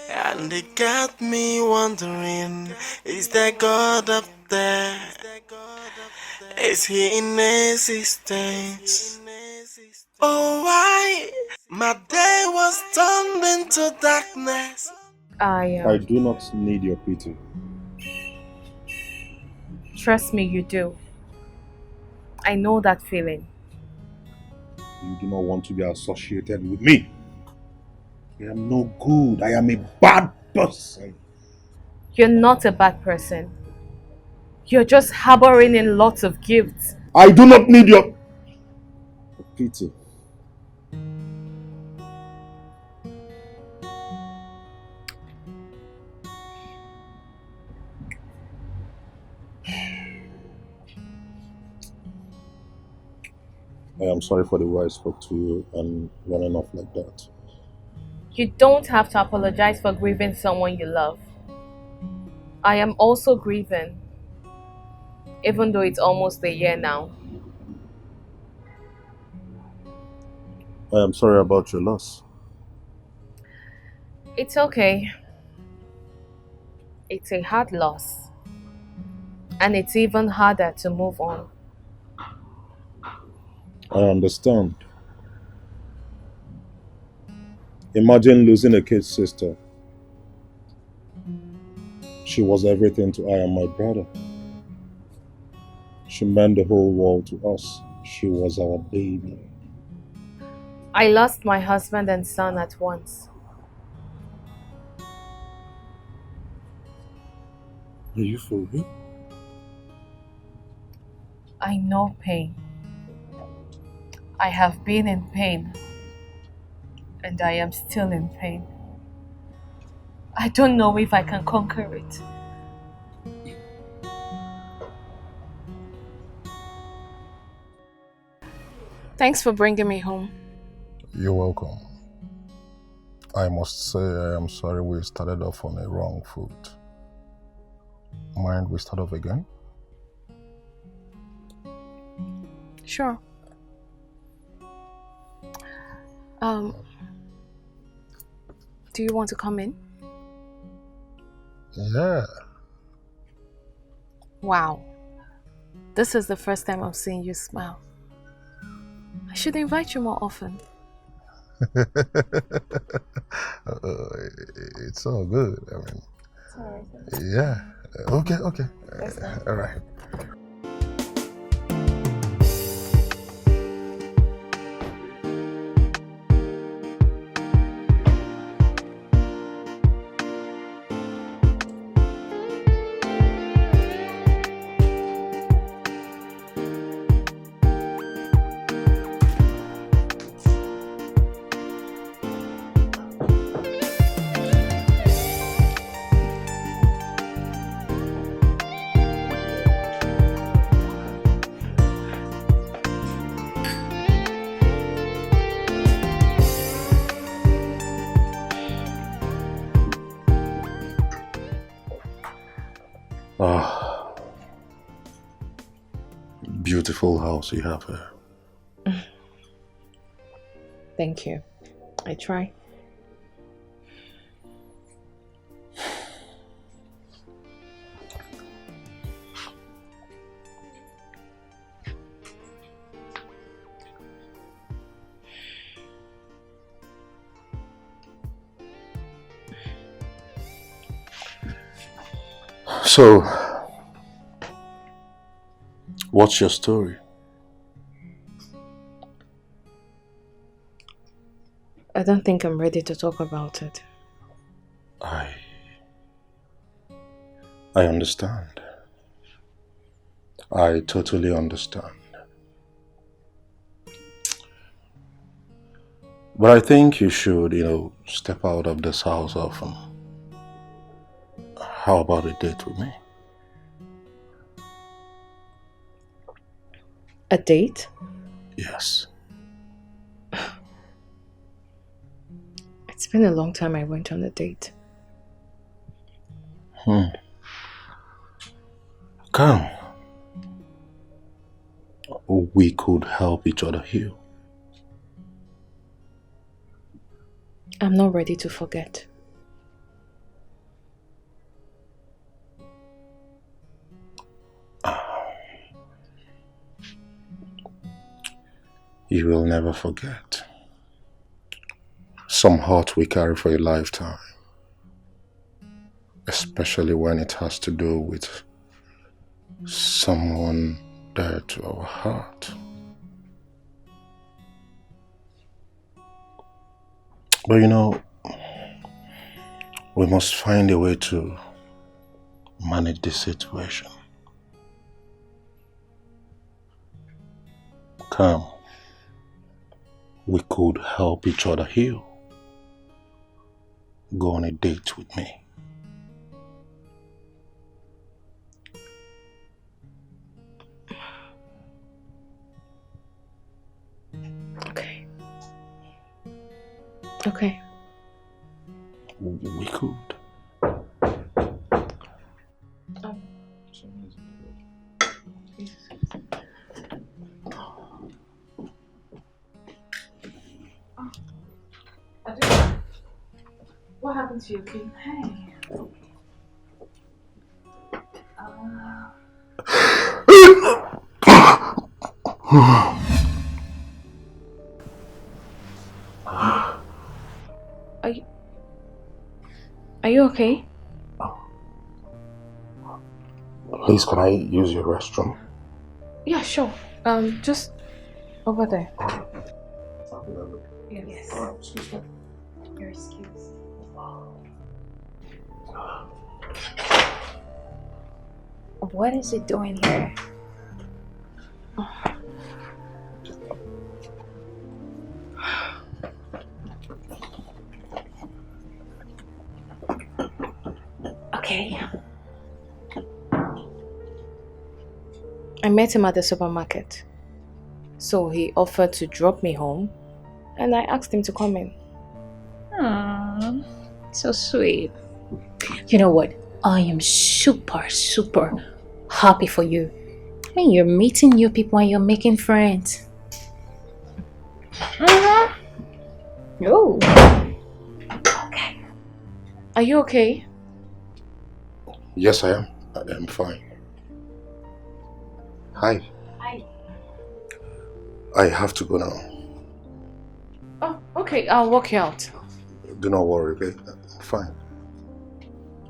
and it got me wondering, is there God up there? Is he in existence? Oh, why? My day was turned into darkness. I do not need your pity. Trust me, you do. I know that feeling. You do not want to be associated with me. I am no good. I am a bad person. You're not a bad person. You're just harboring in lots of guilt. I do not need your pity. I am sorry for the way I spoke to you and running off like that. You don't have to apologize for grieving someone you love. I am also grieving, even though it's almost a year now. I am sorry about your loss. It's okay. It's a hard loss. And it's even harder to move on. I understand. Imagine losing a kid sister. She was everything to I and my brother. She meant the whole world to us. She was our baby. I lost my husband and son at once. Are you for real? I know pain. I have been in pain. And I am still in pain. I don't know if I can conquer it. Thanks for bringing me home. You're welcome. I must say I am sorry we started off on a wrong foot. Mind we start off again? Sure. Do you want to come in? Yeah. Wow. This is the first time I'm seeing you smile. I should invite you more often. It's all good. I mean, It's alright. yeah. Okay. All right. Ah, beautiful house you have here. Thank you. I try. So, what's your story? I don't think I'm ready to talk about it. I understand. I totally understand. But I think you should, step out of this house often. How about a date with me? A date? Yes. It's been a long time I went on a date. Come. We could help each other heal. I'm not ready to forget. You will never forget. Some hurt we carry for a lifetime. Especially when it has to do with someone dear to our heart. But we must find a way to manage this situation. Come. We could help each other heal. Go on a date with me. Okay. We could. What happened to your key? Hey. Are you okay? Please, can I use your restroom? Yeah, sure. Just over there. Yes. Excuse me. You're excused. What is it doing here? Okay. I met him at the supermarket. So he offered to drop me home and I asked him to come in. So sweet. You know what? I am super happy for you. I mean, you're meeting new people and you're making friends. Oh. Okay. Are you okay? Yes, I am. I am fine. Hi. Hi. I have to go now. Oh, okay. I'll walk you out. Do not worry, okay? I'm fine.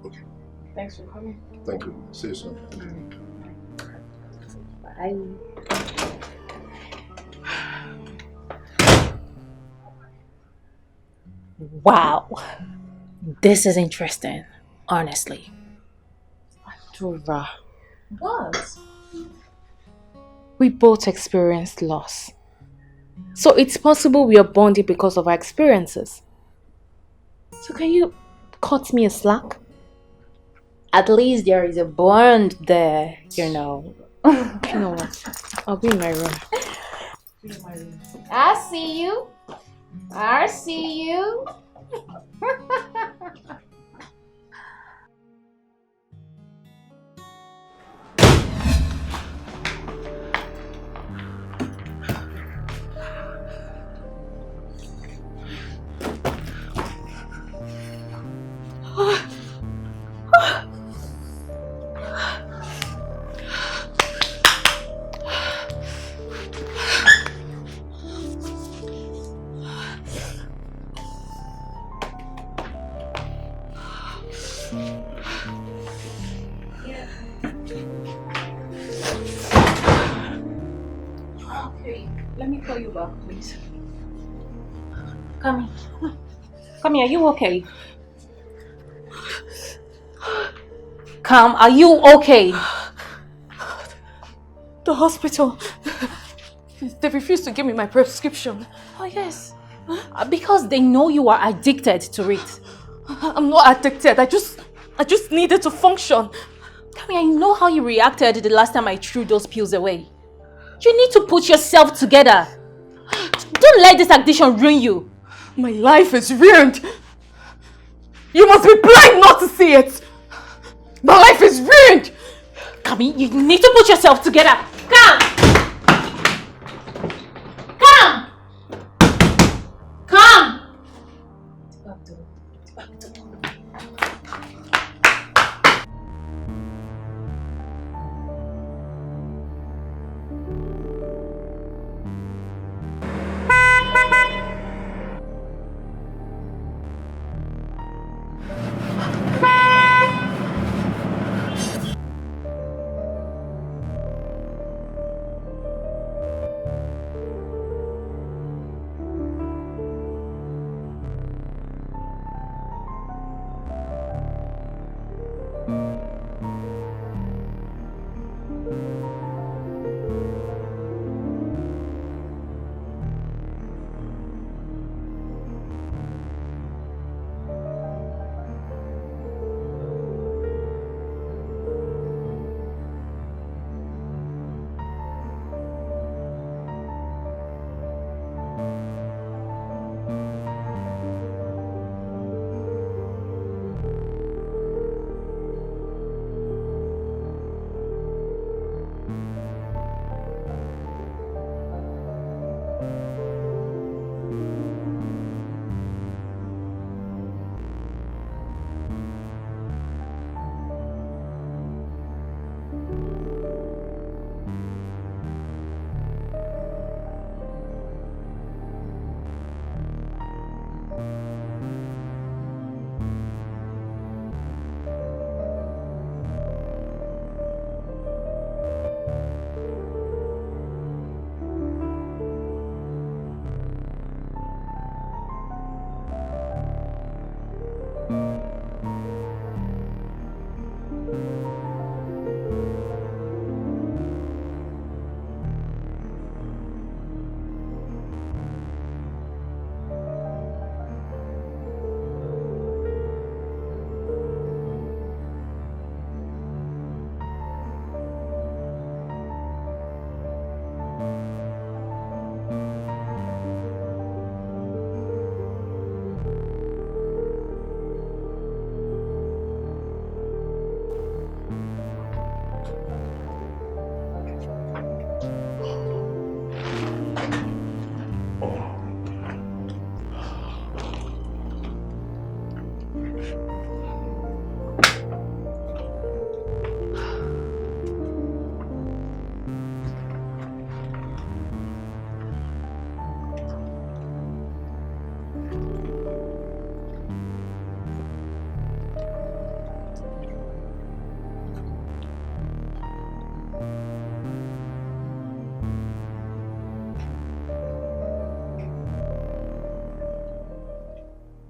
Okay. Thanks for coming. Thank you. See you soon. Bye. Wow. This is interesting, honestly. Dora. What? We both experienced loss. So it's possible we are bonding because of our experiences. So can you cut me a slack? At least there is a bond there, you know. You know what? I'll be in my room. I see you. I see you. Let me call you back, please. Come here. Come here, are you okay? Come, are you okay? The hospital. They refused to give me my prescription. Oh yes. Because they know you are addicted to it. I'm not addicted. I just needed to function. Come here, I know how you reacted the last time I threw those pills away. You need to put yourself together. Don't let this addiction ruin you. My life is ruined. You must be blind not to see it. My life is ruined. Kami, you need to put yourself together. Come! Come! Come!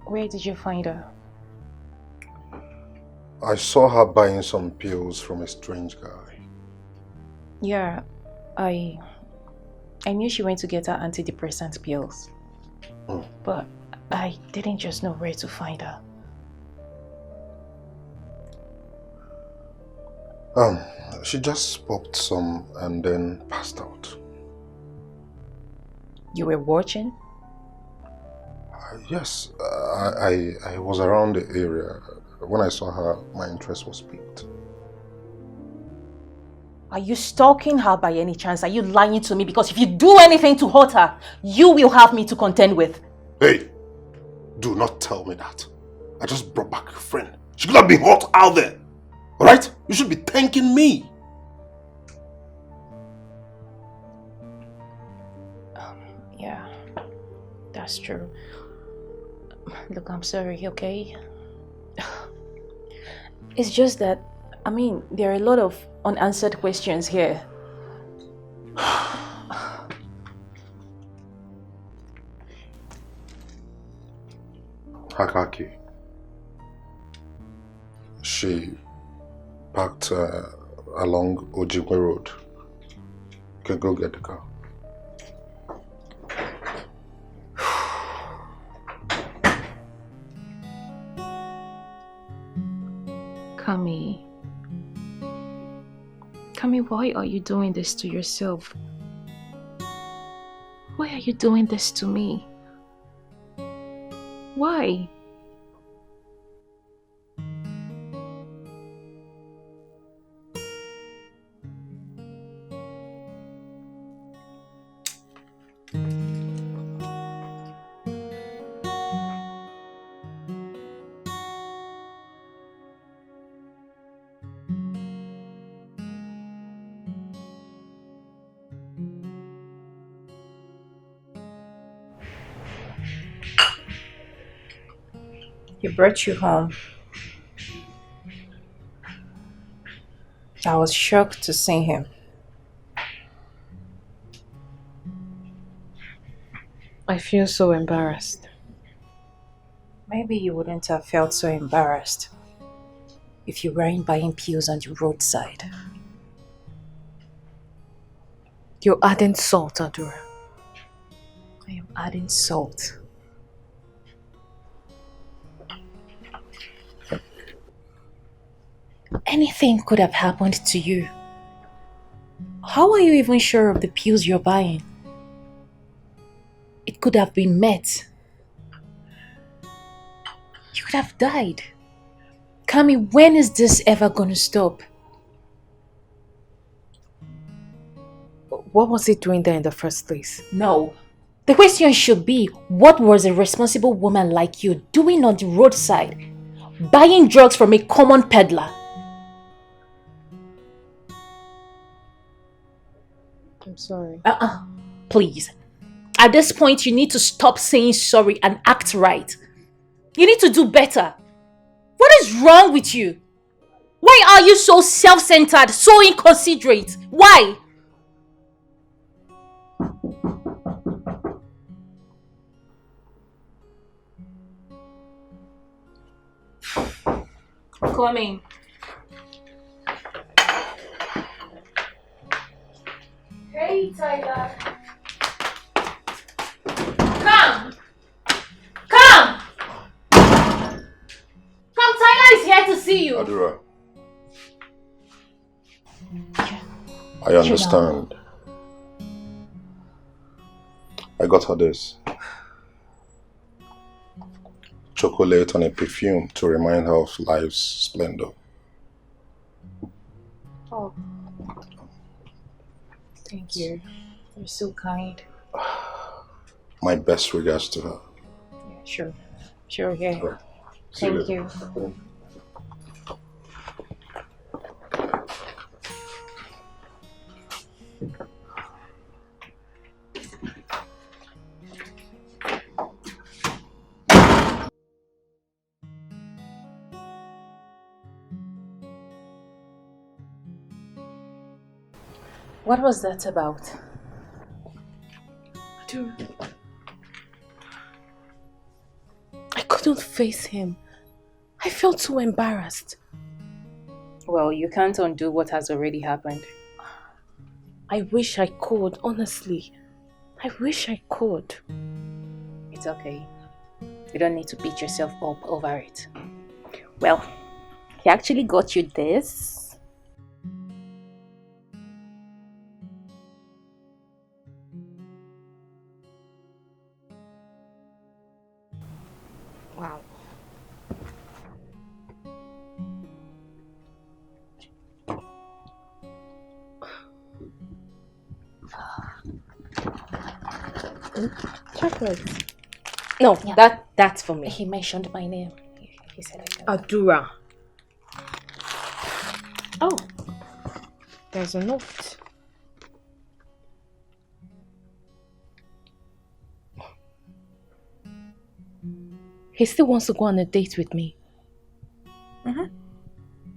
Where did you find her? I saw her buying some pills from a strange guy. Yeah, I knew she went to get her antidepressant pills. But I didn't just know where to find her. She just popped some and then passed out. You were watching? Yes, I was around the area. When I saw her, my interest was piqued. Are you stalking her by any chance? Are you lying to me? Because if you do anything to hurt her, you will have me to contend with. Hey, do not tell me that. I just brought back a friend. She could have been hot out there. Alright? You should be thanking me. Yeah, that's true. Look, I'm sorry, okay? It's just that, I mean, there are a lot of unanswered questions here. Hakaki. She parked along Ojibwe Road. You can go get the car. Kami, why are you doing this to yourself? Why are you doing this to me? Why? He brought you home. I was shocked to see him. I feel so embarrassed. Maybe you wouldn't have felt so embarrassed if you weren't buying pills on the roadside. You're adding salt, Audrey. I am adding salt. Anything could have happened to you. How are you even sure of the pills you're buying? It could have been met. You could have died. Kami, when is this ever gonna stop? What was he doing there in the first place? No. The question should be, what was a responsible woman like you doing on the roadside? Buying drugs from a common peddler? I'm sorry. Please. At this point, you need to stop saying sorry and act right. You need to do better. What is wrong with you? Why are you so self-centered, so inconsiderate? Why? Coming. Hey, Tyler. Come! Come! Come, Tyler is here to see you. Adura. I understand. I got her this. Chocolate and a perfume to remind her of life's splendor. Oh. Thank you. You're so kind. My best regards to her. Yeah, sure. Sure, yeah. Right. Thank you. What was that about? I couldn't face him. I felt so embarrassed. Well, you can't undo what has already happened. I wish I could, honestly. I wish I could. It's okay. You don't need to beat yourself up over it. Well, he actually got you this. Wow. Chocolate. No, Yeah. that's for me. He mentioned my name. He said I can. Adura. Oh, there's a note. He still wants to go on a date with me.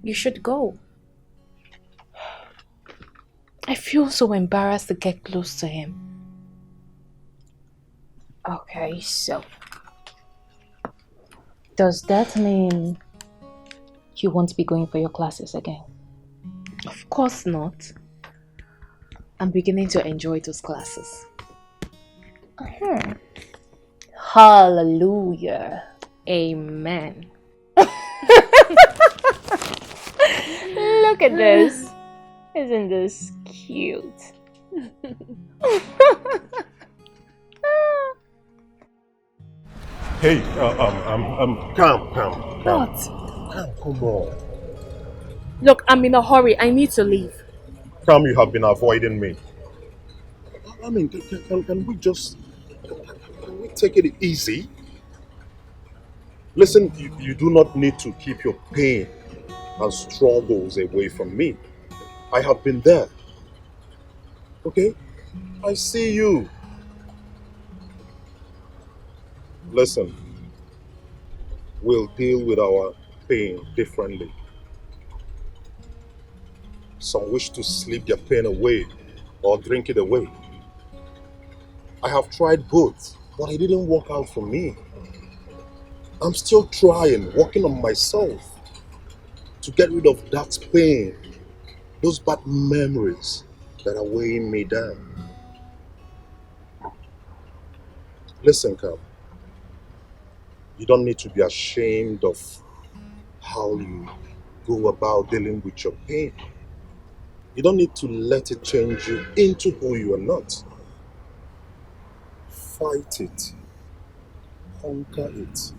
You should go. I feel so embarrassed to get close to him. Okay, so does that mean you won't be going for your classes again? Of course not. I'm beginning to enjoy those classes. Hallelujah. Amen. Look at this. Isn't this cute? Hey, calm. What? Come on. Look, I'm in a hurry. I need to leave. Calm, you have been avoiding me. I mean, can we just... Can we take it easy? Listen, you do not need to keep your pain and struggles away from me. I have been there. Okay? I see you. Listen, we'll deal with our pain differently. Some wish to sleep their pain away or drink it away. I have tried both, but it didn't work out for me. I'm still trying, working on myself to get rid of that pain, those bad memories that are weighing me down. Listen, Cam, you don't need to be ashamed of how you go about dealing with your pain. You don't need to let it change you into who you are not. Fight it. Conquer it.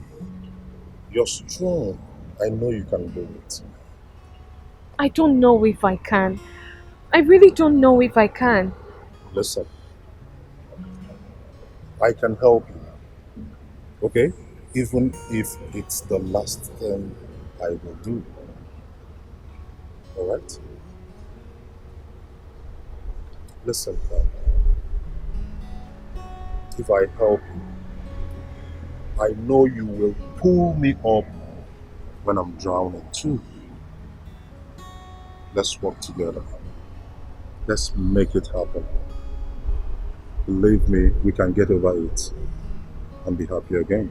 You're strong. I know you can do it. I don't know if I can. I really don't know if I can. Listen, I can help you. Okay? Even if it's the last thing I will do. Alright? Listen, Pam. If I help you, I know you will pull me up when I'm drowning too. Let's work together. Let's make it happen. Believe me, we can get over it and be happy again.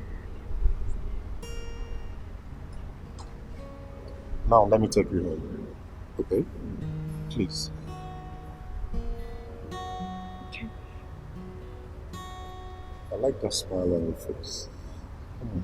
Now let me take you home. Okay? Please. Okay. I like that smile on your face. Come on.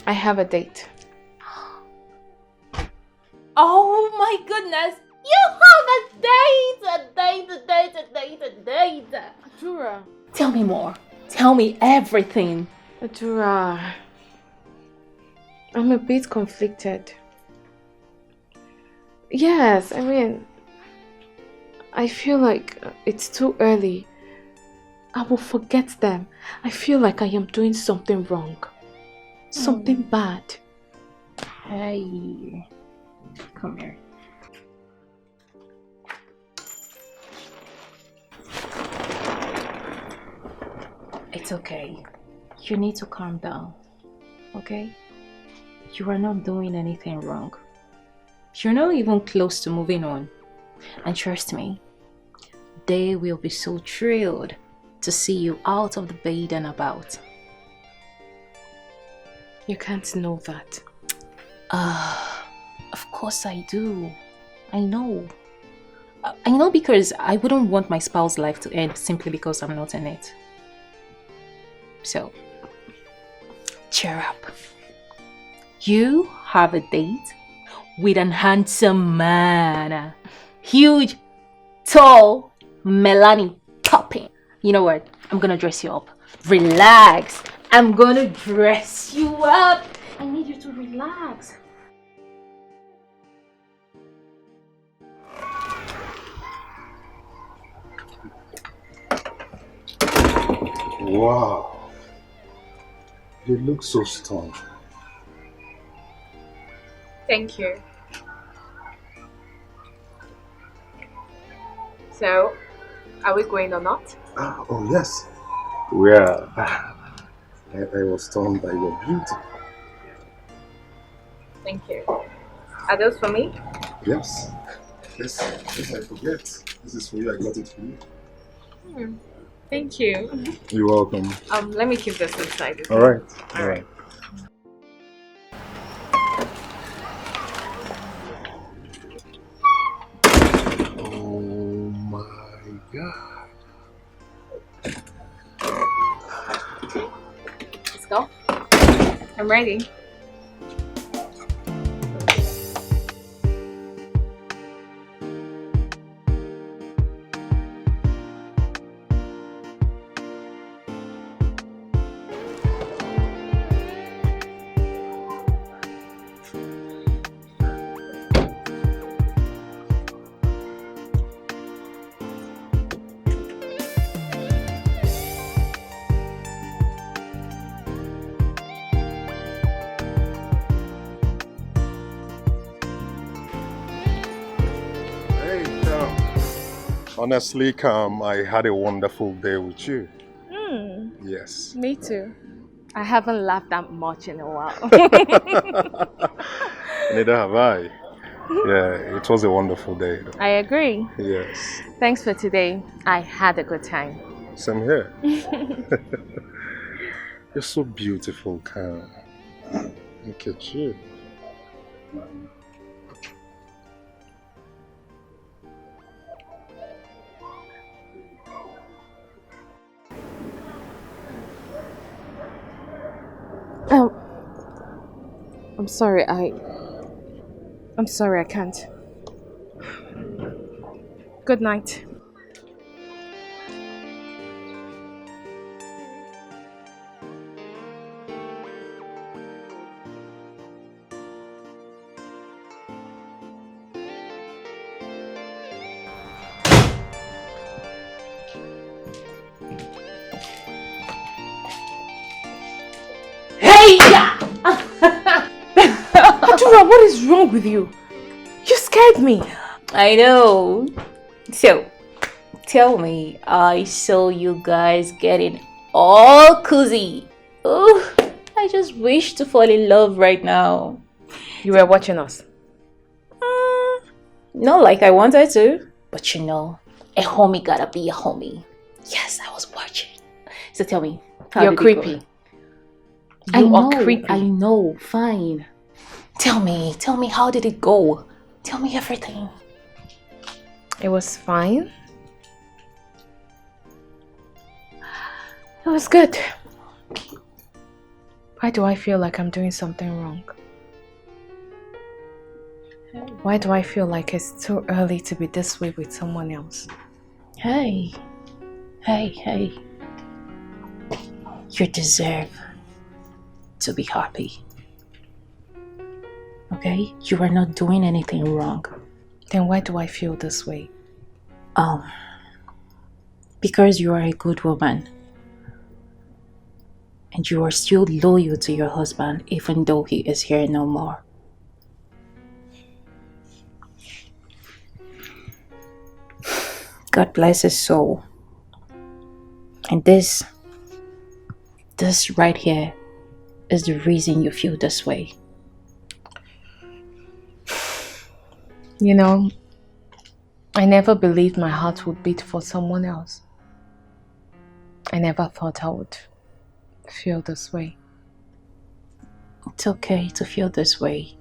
I have a date. my goodness! You have a date! Adura. Tell me more. Tell me everything. Adura. I'm a bit conflicted. Yes, I mean, I feel like it's too early. I will forget them. I feel like I am doing something wrong. Something bad. Hey. Come here. It's okay. You need to calm down. Okay? You are not doing anything wrong. You're not even close to moving on. And trust me, they will be so thrilled to see you out of the bed and about. You can't know that. Of course I do. I know. I know because I wouldn't want my spouse's life to end simply because I'm not in it. So, cheer up. You have a date with an handsome man. Huge, tall, Melanie topping. You know what? I'm gonna dress you up. Relax. I'm gonna dress you up. I need you to relax. Wow. You look so stunning. Thank you. So, are we going or not? Oh, yes. We are. I was stunned by your beauty. Thank you. Are those for me? Yes. Yes, I forget. This is for you. I got it for you. Thank you. You're welcome. Let me keep this inside. All right. All right. Oh my God. Let's go. I'm ready. Honestly, I had a wonderful day with you. Yes. Me too. I haven't laughed that much in a while. Neither have I. Yeah, it was a wonderful day. I agree. Yes. Thanks for today. I had a good time. Same here. You're so beautiful, Cam. Look at you. I'm sorry, I can't. Good night. Adura, what is wrong with you? You scared me. I know. So, tell me, I saw you guys getting all cozy. Oh, I just wish to fall in love right now. You were watching us? Not like I wanted to, but you know, a homie gotta be a homie. Yes, I was watching. So tell me, how You're did creepy. It go? You are creepy. I know, fine. Tell me, how did it go? Tell me everything. It was fine. It was good. Why do I feel like I'm doing something wrong? Why do I feel like it's too early to be this way with someone else? Hey. You deserve to be happy. Okay? You are not doing anything wrong. Then why do I feel this way? Because you are a good woman. And you are still loyal to your husband even though he is here no more. God bless his soul. And this right here is the reason you feel this way. You know, I never believed my heart would beat for someone else. I never thought I would feel this way. It's okay to feel this way.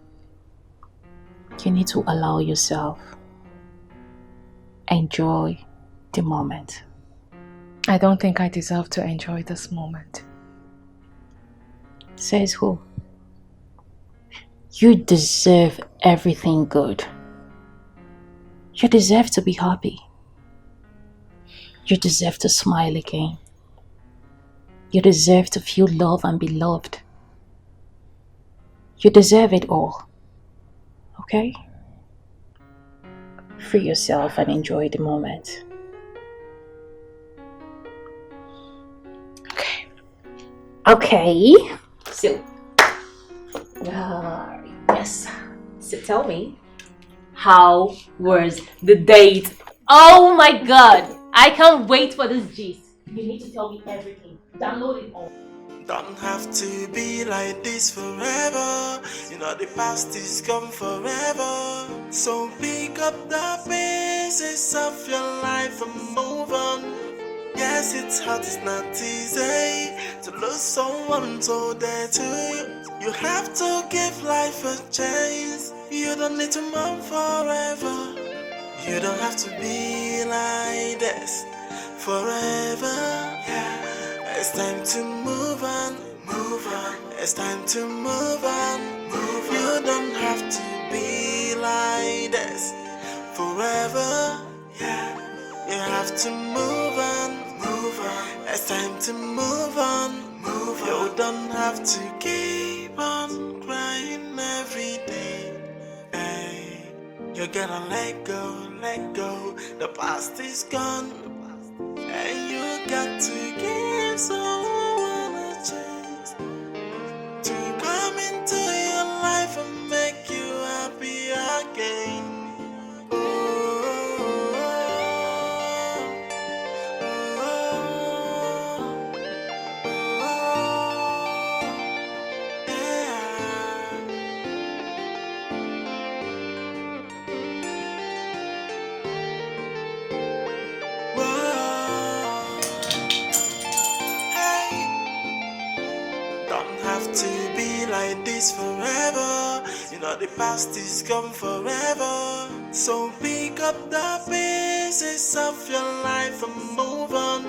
You need to allow yourself. Enjoy the moment. I don't think I deserve to enjoy this moment. Says who? You deserve everything good. You deserve to be happy. You deserve to smile again. You deserve to feel love and be loved. You deserve it all. Okay? Free yourself and enjoy the moment. Okay. So, yes. So tell me, how was the date? Oh my god! I can't wait for this gist. You need to tell me everything. Download it all. Don't have to be like this forever. You know the past is gone forever. So pick up the pieces of your life and move on. Yes, it's hard, it's not easy to lose someone so dear to you. You have to give life a chance. You don't need to mourn forever. You don't have to be like this forever. Yeah, it's time to move on, move on. It's time to move on, move on. You don't have to be like this forever. Yeah, you have to move on, move on. It's time to move on, move on. You don't have to keep on crying every day. Hey, you gotta let go, let go. The past is gone, and you got to give someone a chance to come into your life and make you happy again. To be like this forever. You know the past is gone forever. So pick up the pieces of your life and move on.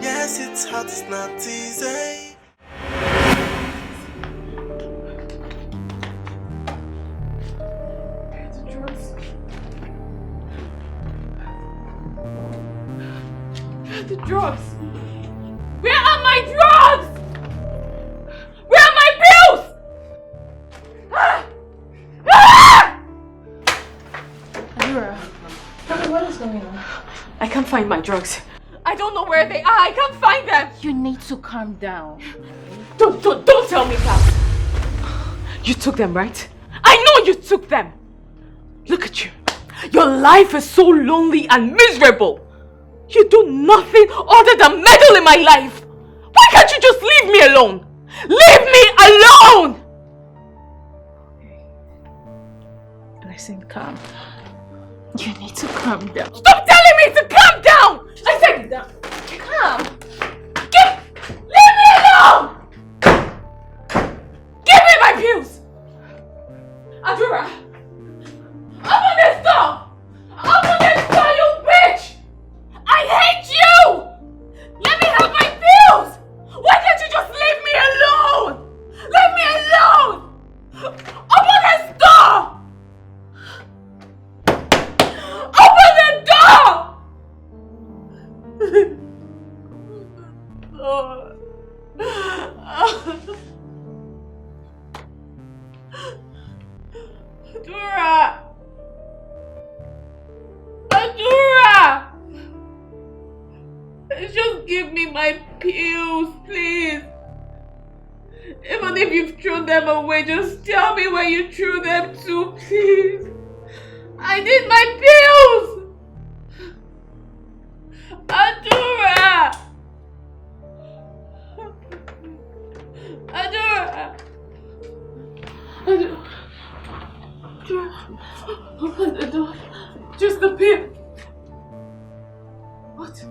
Yes, it's hard, it's not easy. The drugs! Where are my drugs? Where are my bills? Adura, what is going on? I can't find my drugs. I don't know where they are. I can't find them. You need to calm down. Don't tell me that. You took them, right? I know you took them. Look at you. Your life is so lonely and miserable. You do nothing other than meddle in my life. Why can't you just leave me alone? Leave me alone! Listen, calm. You need to calm down. Stop telling me to calm down! I said down. Calm. Leave me alone! Give me my pills! Adura! Open this door! Open this door, you bitch! I hate you! Let me have my pills! Why can't you just leave me alone? Leave me alone! Open this door! Oh. Adora! Adora! Just give me my pills, please. Even if you've thrown them away, just tell me where you threw them to, please. I need my pills! Adora! Adora! Adora! Just the pill. What?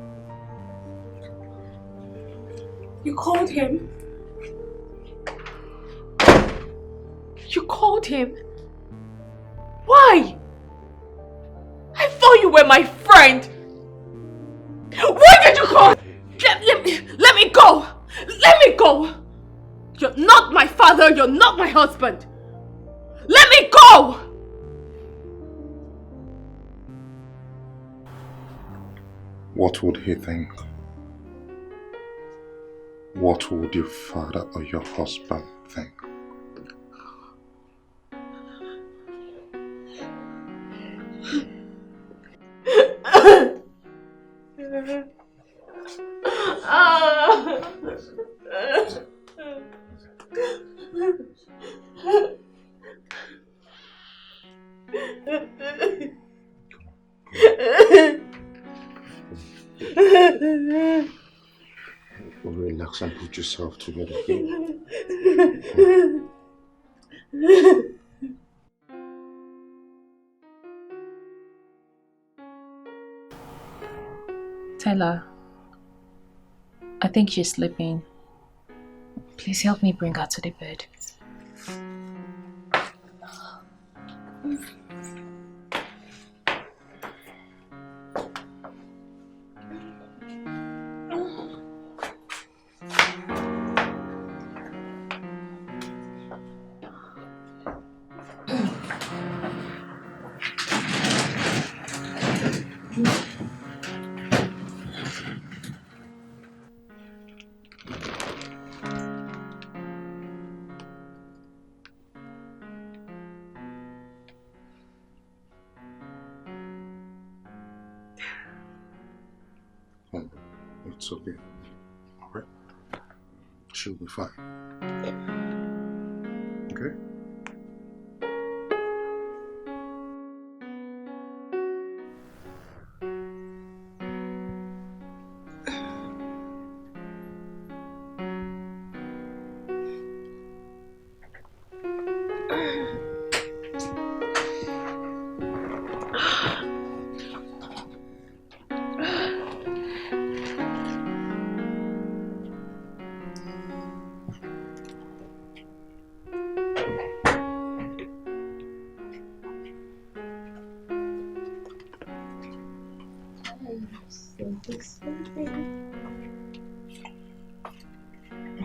You called him? You called him? Why? I thought you were my friend. Why did you call? Let me go. Let me go. You're not my father. You're not my husband. Let me go. What would he think? What would your father or your husband think? Relax and put yourself together. Tyler, I think she's sleeping. Please help me bring her to the bed. It's okay. Alright? She'll be fine. Okay?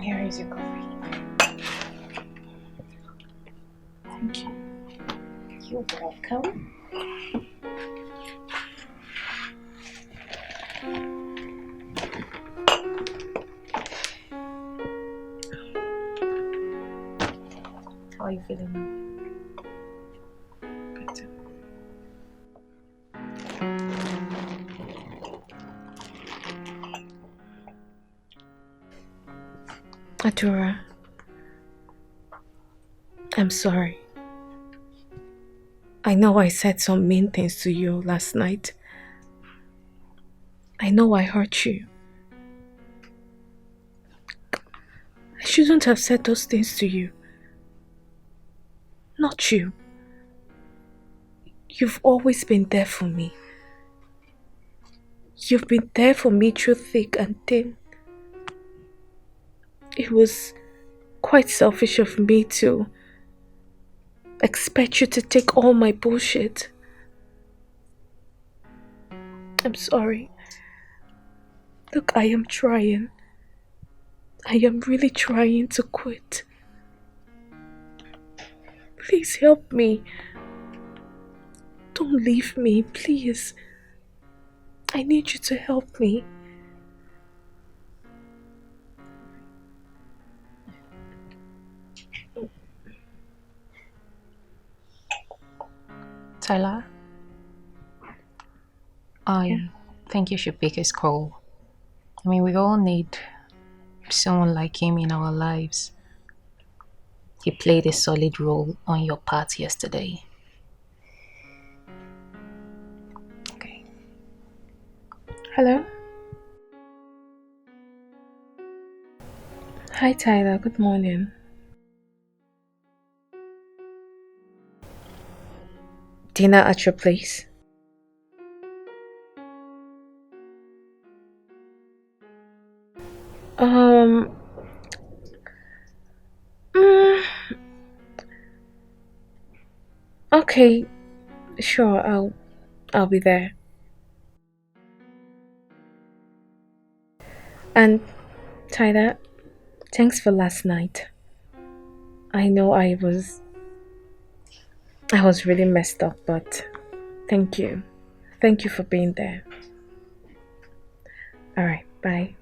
Here is your coffee. Thank you. You're welcome. How are you feeling now? Better. Adora, I'm sorry. I know I said some mean things to you last night. I know I hurt you. I shouldn't have said those things to you. Not you. You've always been there for me. You've been there for me through thick and thin. It was quite selfish of me to expect you to take all my bullshit. I'm sorry. Look, I am trying. I am really trying to quit. Please help me. Don't leave me, please. I need you to help me. Tyler, I think you should pick his call. I mean, we all need someone like him in our lives. He played a solid role on your part yesterday. Okay. Hello? Hi Tyler, good morning. Dinner at your place? Um, mm, okay, sure, I'll be there. And Tyler, thanks for last night. I know I was really messed up, but thank you. Thank you for being there. Alright, bye.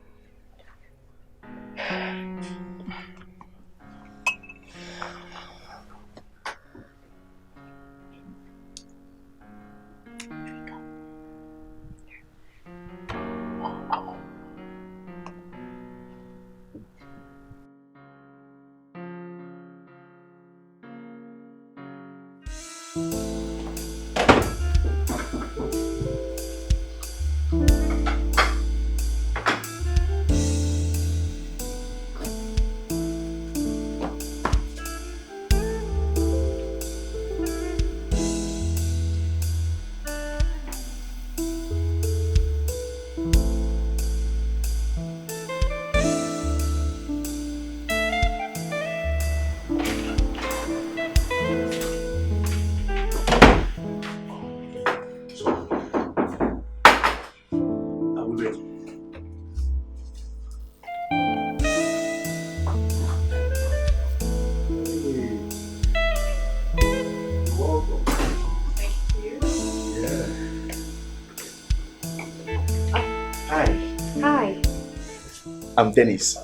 I'm Dennis.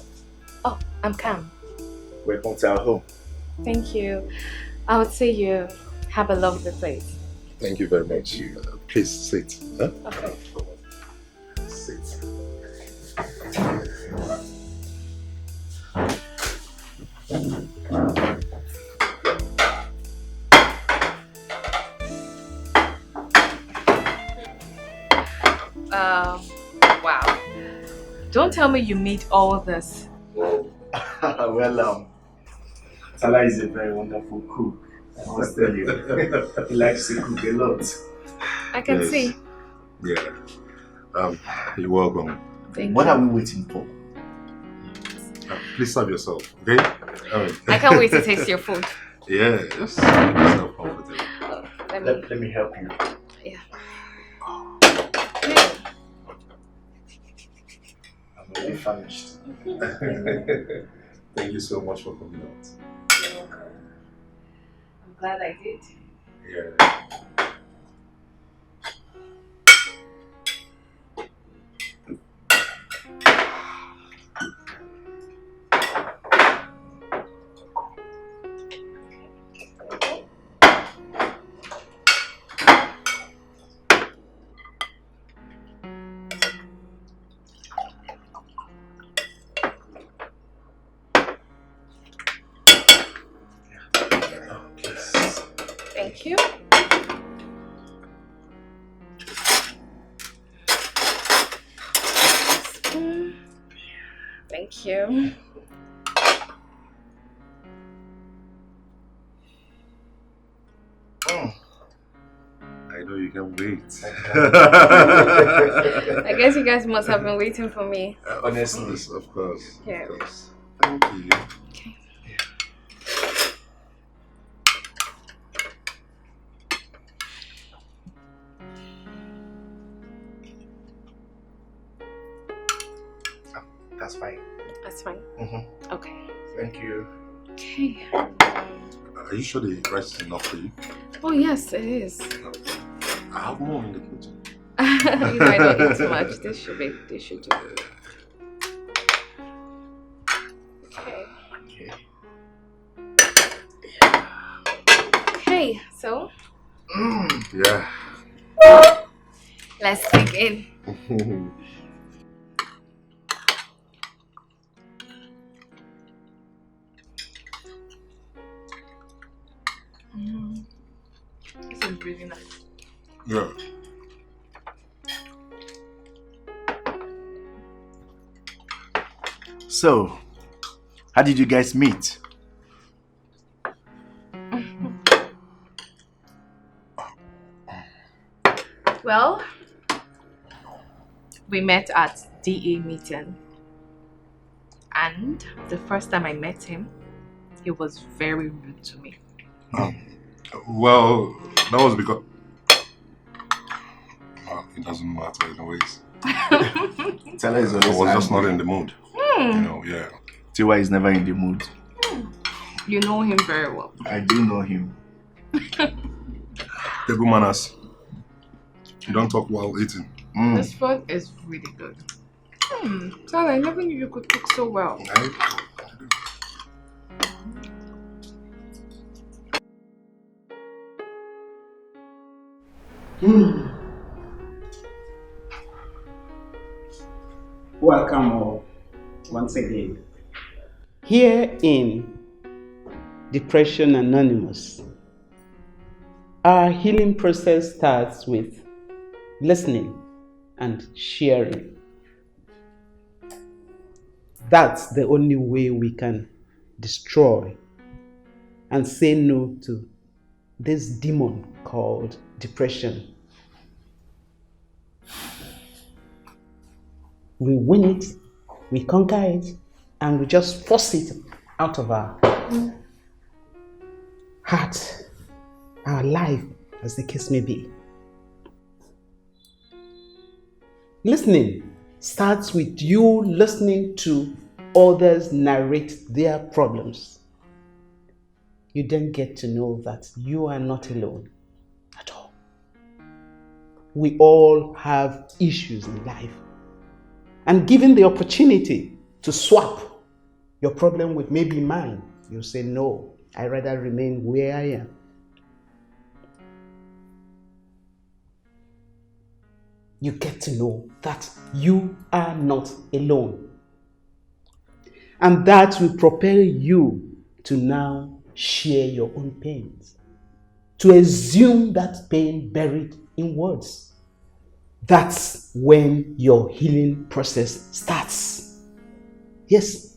Oh, I'm Cam. Welcome to our home. Thank you. I would say you have a lovely place. Thank you very much. Please sit. Huh? Okay. Sit. Wow. Don't tell me you made all this. Well, Salah is a very wonderful cook. I must tell you. He likes to cook a lot. I can see. Yeah. You're welcome. What are we waiting for? Please serve yourself, okay? I can't wait to taste your food. Yeah, just make yourself comfortable. Let me help you. Yeah. I'm already famished. Thank you so much for coming out. You're welcome. I'm glad I did. Yeah. Thank you. Thank you. I know you can wait. I guess you guys must have been waiting for me. Honestly. Of course. Yeah. Of course. Thank you. Okay. That's fine. That's fine. Okay. Thank you. Okay. Are you sure the rice is enough for you? Oh yes, it is. I have more in the kitchen. You might not eat too much. This should do. Okay. Okay, so Yeah. Let's begin. This is really nice. Yeah. So, how did you guys meet? Well, we met at DA meeting. And the first time I met him, he was very rude to me. Well, that was because... it doesn't matter anyways. Tella is I always was just angry. not in the mood. You know, yeah. Tiwa is never in the mood. You know him very well. I do know him. Table manners. You don't talk while eating. This food is really good. Tala, I never knew you could cook so well. Welcome all once again. Here in Depression Anonymous, our healing process starts with listening and sharing. That's the only way we can destroy and say no to this demon called depression. We win it, we conquer it, and we just force it out of our heart, our life, as the case may be. Listening starts with you listening to others narrate their problems. You then get to know that you are not alone at all. We all have issues in life. And given the opportunity to swap your problem with maybe mine, you say, no, I'd rather remain where I am. You get to know that you are not alone. And that will propel you to now share your own pains, to assume that pain buried in words. That's when your healing process starts. Yes.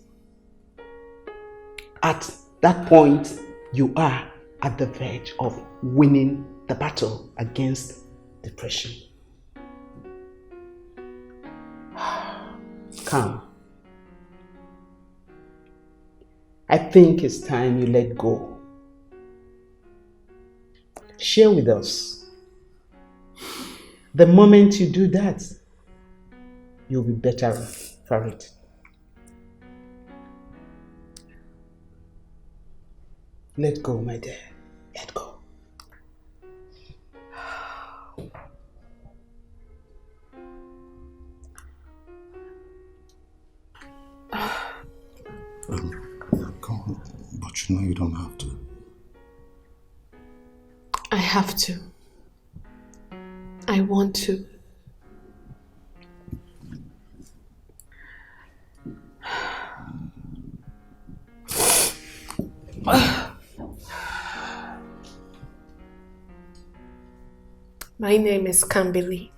At that point, you are at the verge of winning the battle against depression. Calm. I think it's time you let go. Share with us. The moment you do that, you'll be better for it. Let go, my dear. Let go. Come on. But you know you don't have to. I have to. I want to. My name is Kambili.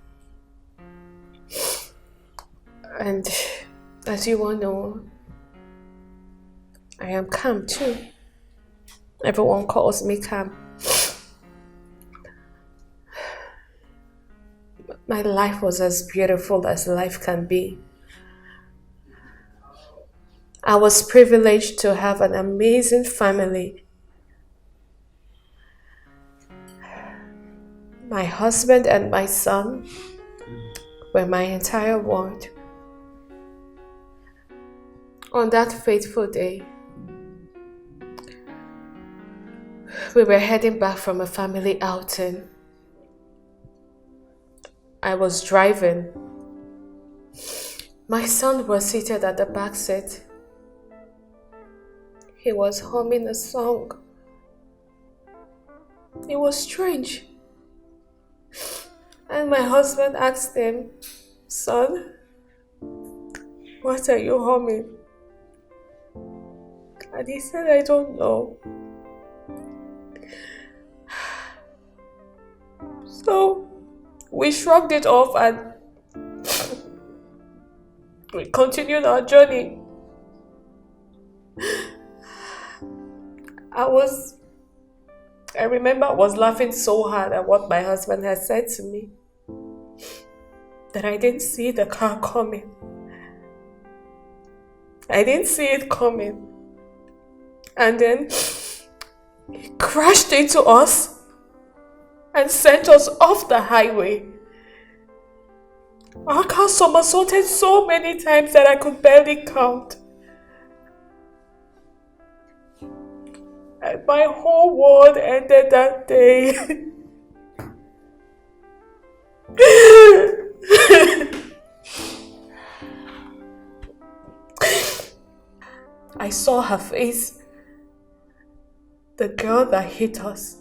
And as you all know, I am Cam too. Everyone calls me Cam. My life was as beautiful as life can be. I was privileged to have an amazing family. My husband and my son were my entire world. On that fateful day, we were heading back from a family outing. I was driving. My son was seated at the back seat. He was humming a song. It was strange. And my husband asked him, "Son, what are you humming?" And he said, "I don't know." So we shrugged it off and we continued our journey. I remember I was laughing so hard at what my husband had said to me that I didn't see the car coming. I didn't see it coming. And then he crashed into us and sent us off the highway. Our car somersaulted so many times that I could barely count. And my whole world ended that day. I saw her face, the girl that hit us,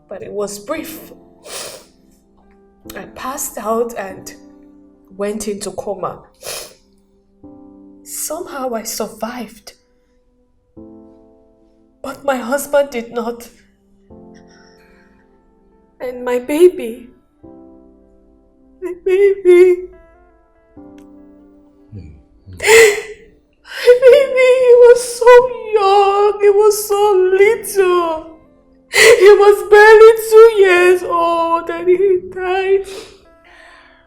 but it was brief. I passed out and went into coma. Somehow I survived. But my husband did not. And my baby, my baby, he was so young, he was so little. He was barely 2 years old and he died.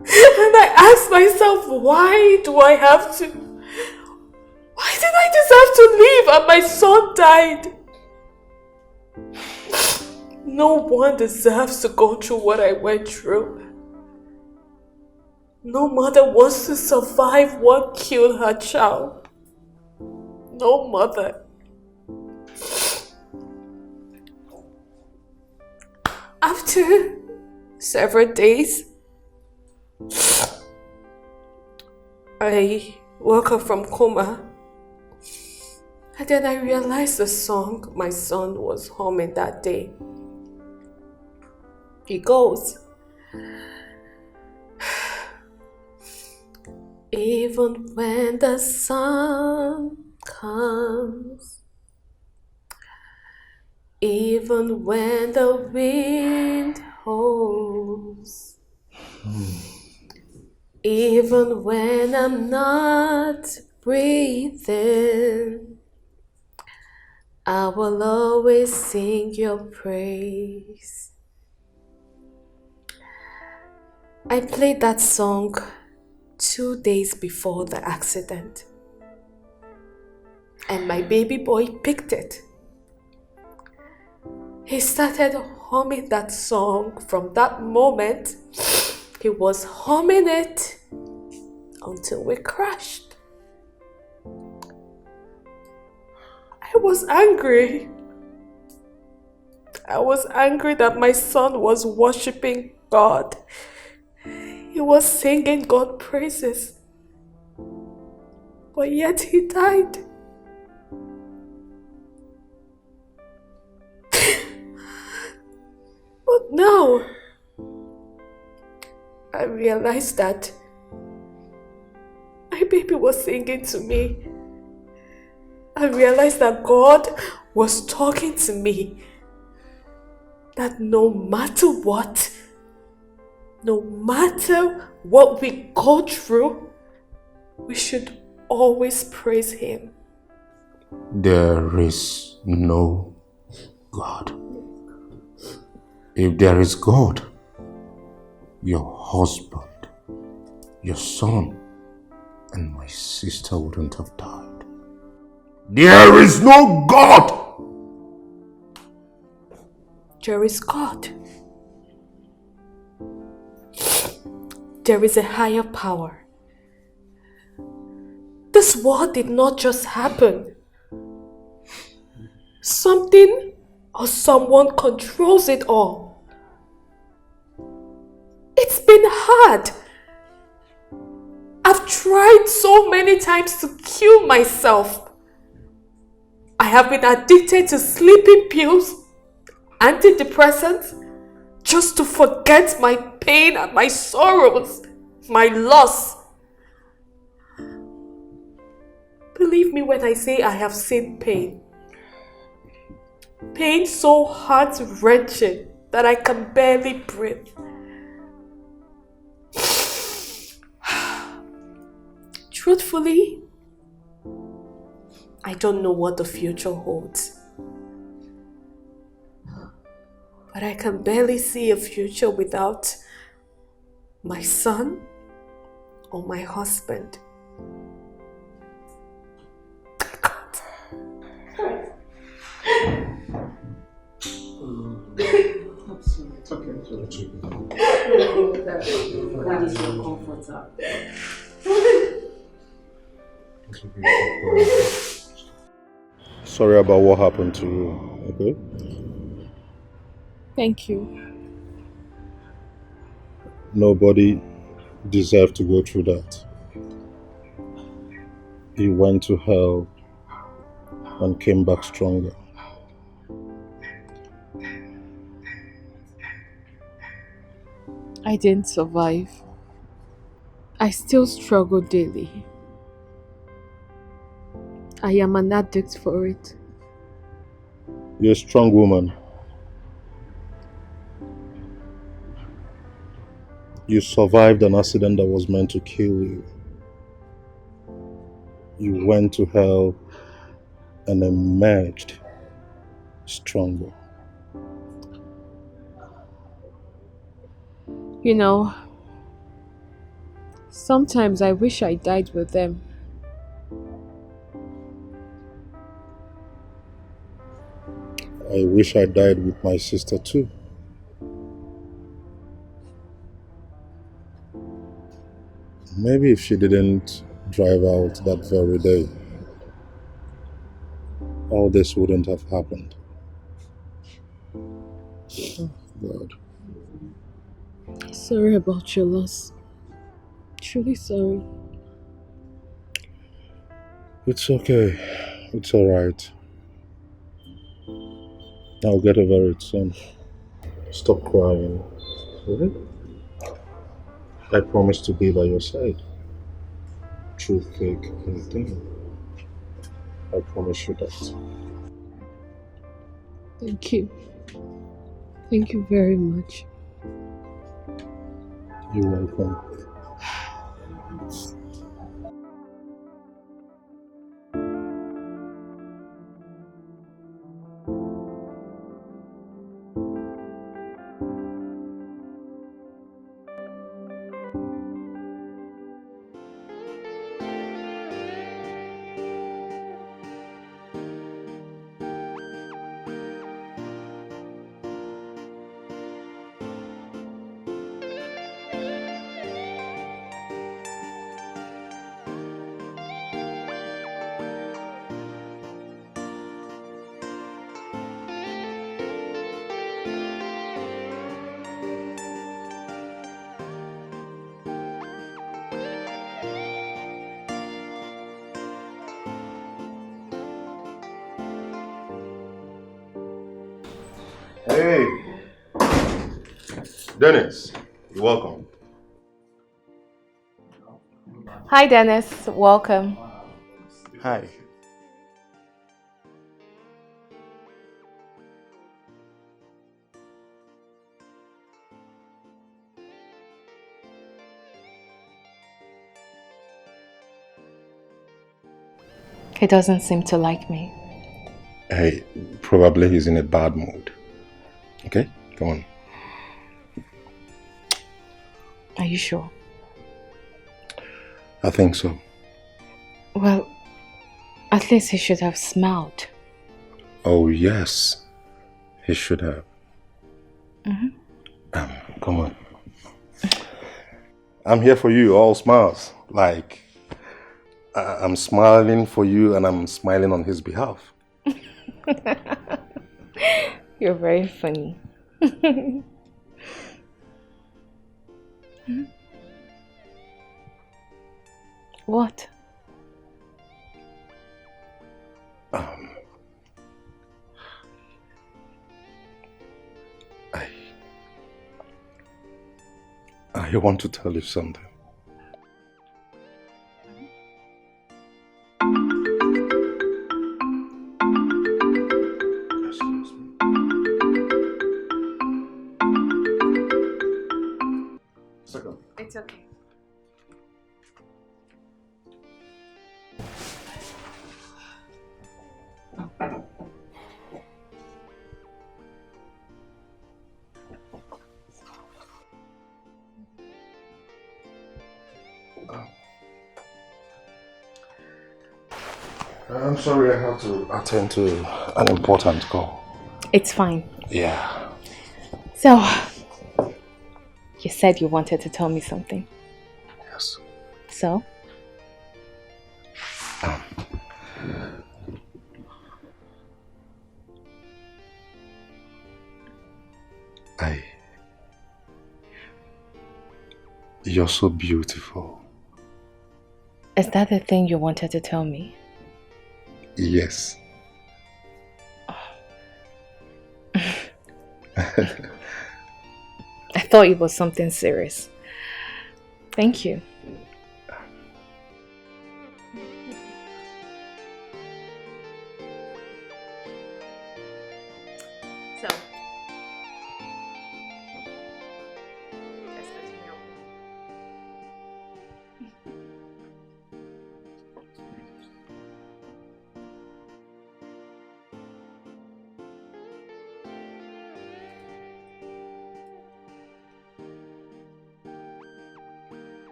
And I asked myself, why did I just have to leave and my son died? No one deserves to go through what I went through. No mother wants to survive what killed her child. No mother. After several days, I woke up from coma. And then I realized the song my son was humming that day. It goes, even when the sun comes, even when the wind holds, even when I'm not breathing, I will always sing your praise. I played that song 2 days before the accident, and my baby boy picked it. He started humming that song from that moment. He was humming it until we crashed. I was angry. I was angry that my son was worshiping God. He was singing God praises. But yet he died. But now, I realized that my baby was singing to me. I realized that God was talking to me. That no matter what we go through, we should always praise Him. There is no God. If there is God, your husband, your son, and my sister wouldn't have died. There is no God! There is God. There is a higher power. This war did not just happen. Something or someone controls it all. It's been hard. I've tried so many times to kill myself. I have been addicted to sleeping pills, antidepressants, just to forget my pain and my sorrows, my loss. Believe me when I say I have seen pain. Pain so heart-wrenching that I can barely breathe. Truthfully, I don't know what the future holds. But I can barely see a future without my son or my husband. It's okay. That is your comforter. Sorry about what happened to you, okay? Thank you. Nobody deserved to go through that. He went to hell and came back stronger. I didn't survive. I still struggle daily. I am an addict for it. You're a strong woman. You survived an accident that was meant to kill you. You went to hell and emerged stronger. You know, sometimes I wish I died with them. I wish I died with my sister too. Maybe if she didn't drive out that very day, all this wouldn't have happened. Oh, God. Sorry about your loss. Truly sorry. It's okay. It's alright. I'll get over it soon. Stop crying. Okay? I promise to be by your side. Through thick and thin. I promise you that. Thank you. Thank you very much. You're welcome. Hey, Dennis, you're welcome. Hi, Dennis. Welcome. Hi. He doesn't seem to like me. Hey, probably he's in a bad mood. Okay, come on. Are you sure? I think so. Well, at least he should have smiled. Oh, yes. He should have. Mm-hmm. Come on. I'm here for you, all smiles. Like, I'm smiling for you and I'm smiling on his behalf. You're very funny. What? I want to tell you something. It's okay. I'm sorry, I have to attend to an important call. It's fine. Yeah. So, you said you wanted to tell me something. Yes. So? You're so beautiful. Is that the thing you wanted to tell me? Yes. I thought it was something serious. Thank you. So, let's continue.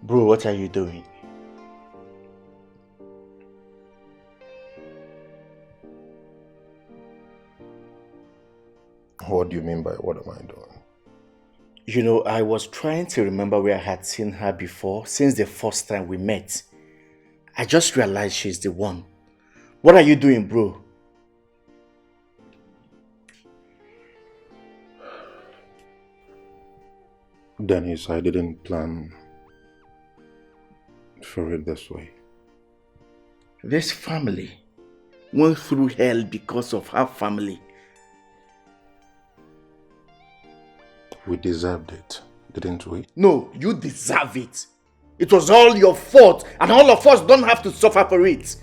Bro, what are you doing? What do you mean by what am I doing? You know, I was trying to remember where I had seen her before since the first time we met. I just realized she's the one. What are you doing, bro? Dennis, I didn't plan for it this way. This family went through hell because of her family. We deserved it, didn't we? No, you deserve it. It was all your fault, and all of us don't have to suffer for it.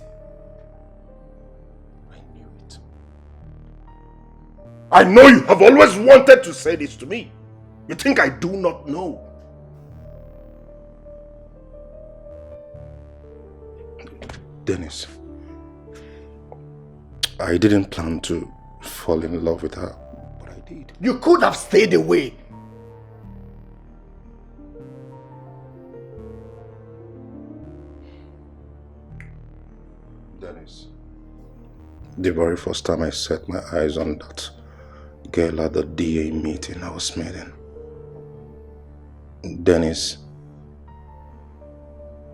I know you have always wanted to say this to me. You think I do not know? Dennis, I didn't plan to fall in love with her, but I did. You could have stayed away. Dennis, the very first time I set my eyes on that girl at the DA meeting I was meeting, Dennis,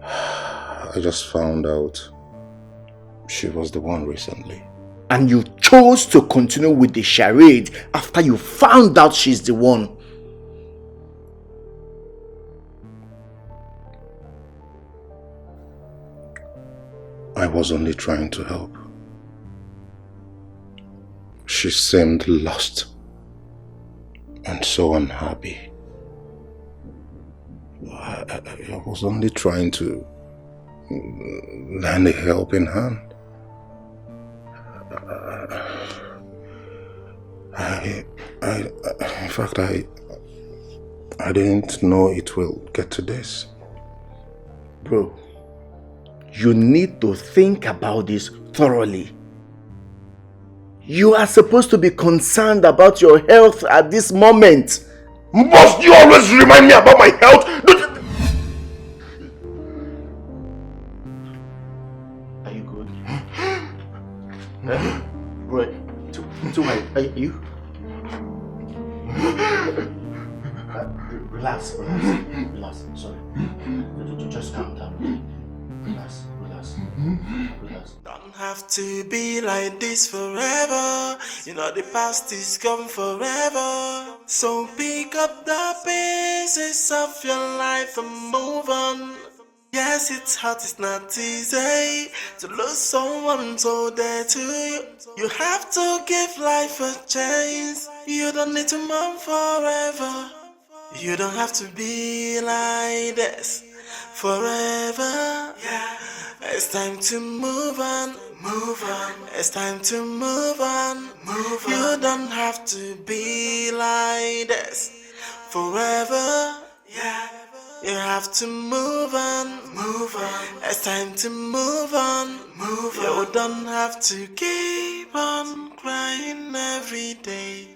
I just found out she was the one recently. And you chose to continue with the charade after you found out she's the one. I was only trying to help. She seemed lost and so unhappy. I was only trying to lend a helping hand. In fact, I didn't know it will get to this. Bro, you need to think about this thoroughly. You are supposed to be concerned about your health at this moment. Must you always remind me about my health? Are you good? Huh? Right. Are you? Relax. Sorry. Just calm down. Don't have to be like this forever. You know the past is gone forever. So pick up the pieces of your life and move on. Yes, it's hard, it's not easy to lose someone so dear to you. You have to give life a chance. You don't need to mourn forever. You don't have to be like this forever. Yeah. It's time to move on, move on. It's time to move on, move on. You don't have to be like this forever. Yeah. You have to move on, move on. It's time to move on, move on. You don't have to keep on crying every day.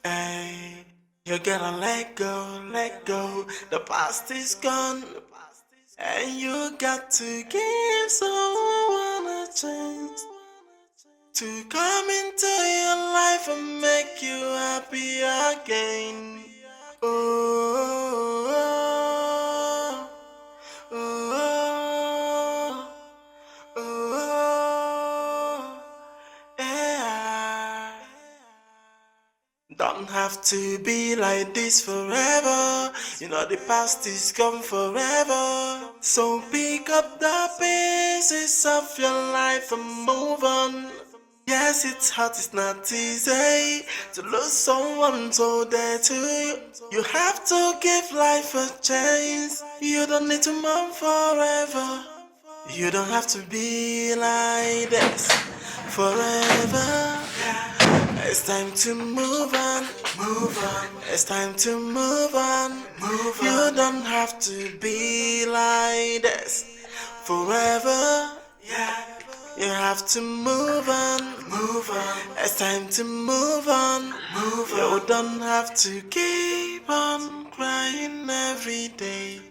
Hey, you gotta let go. The past is gone. And you got to give someone a chance to come into your life and make you happy again. Oh, oh, oh, oh, yeah. Don't have to be like this forever. You know the past is gone forever. So pick up the pieces of your life and move on. Yes, it's hard, it's not easy to lose someone so dear to you. You have to give life a chance. You don't need to mourn forever. You don't have to be like this forever. It's time to move on, move on. It's time to move on, move on. You don't have to be like this forever. Yeah. You have to move on, move on. It's time to move on, move on. You don't have to keep on crying every day.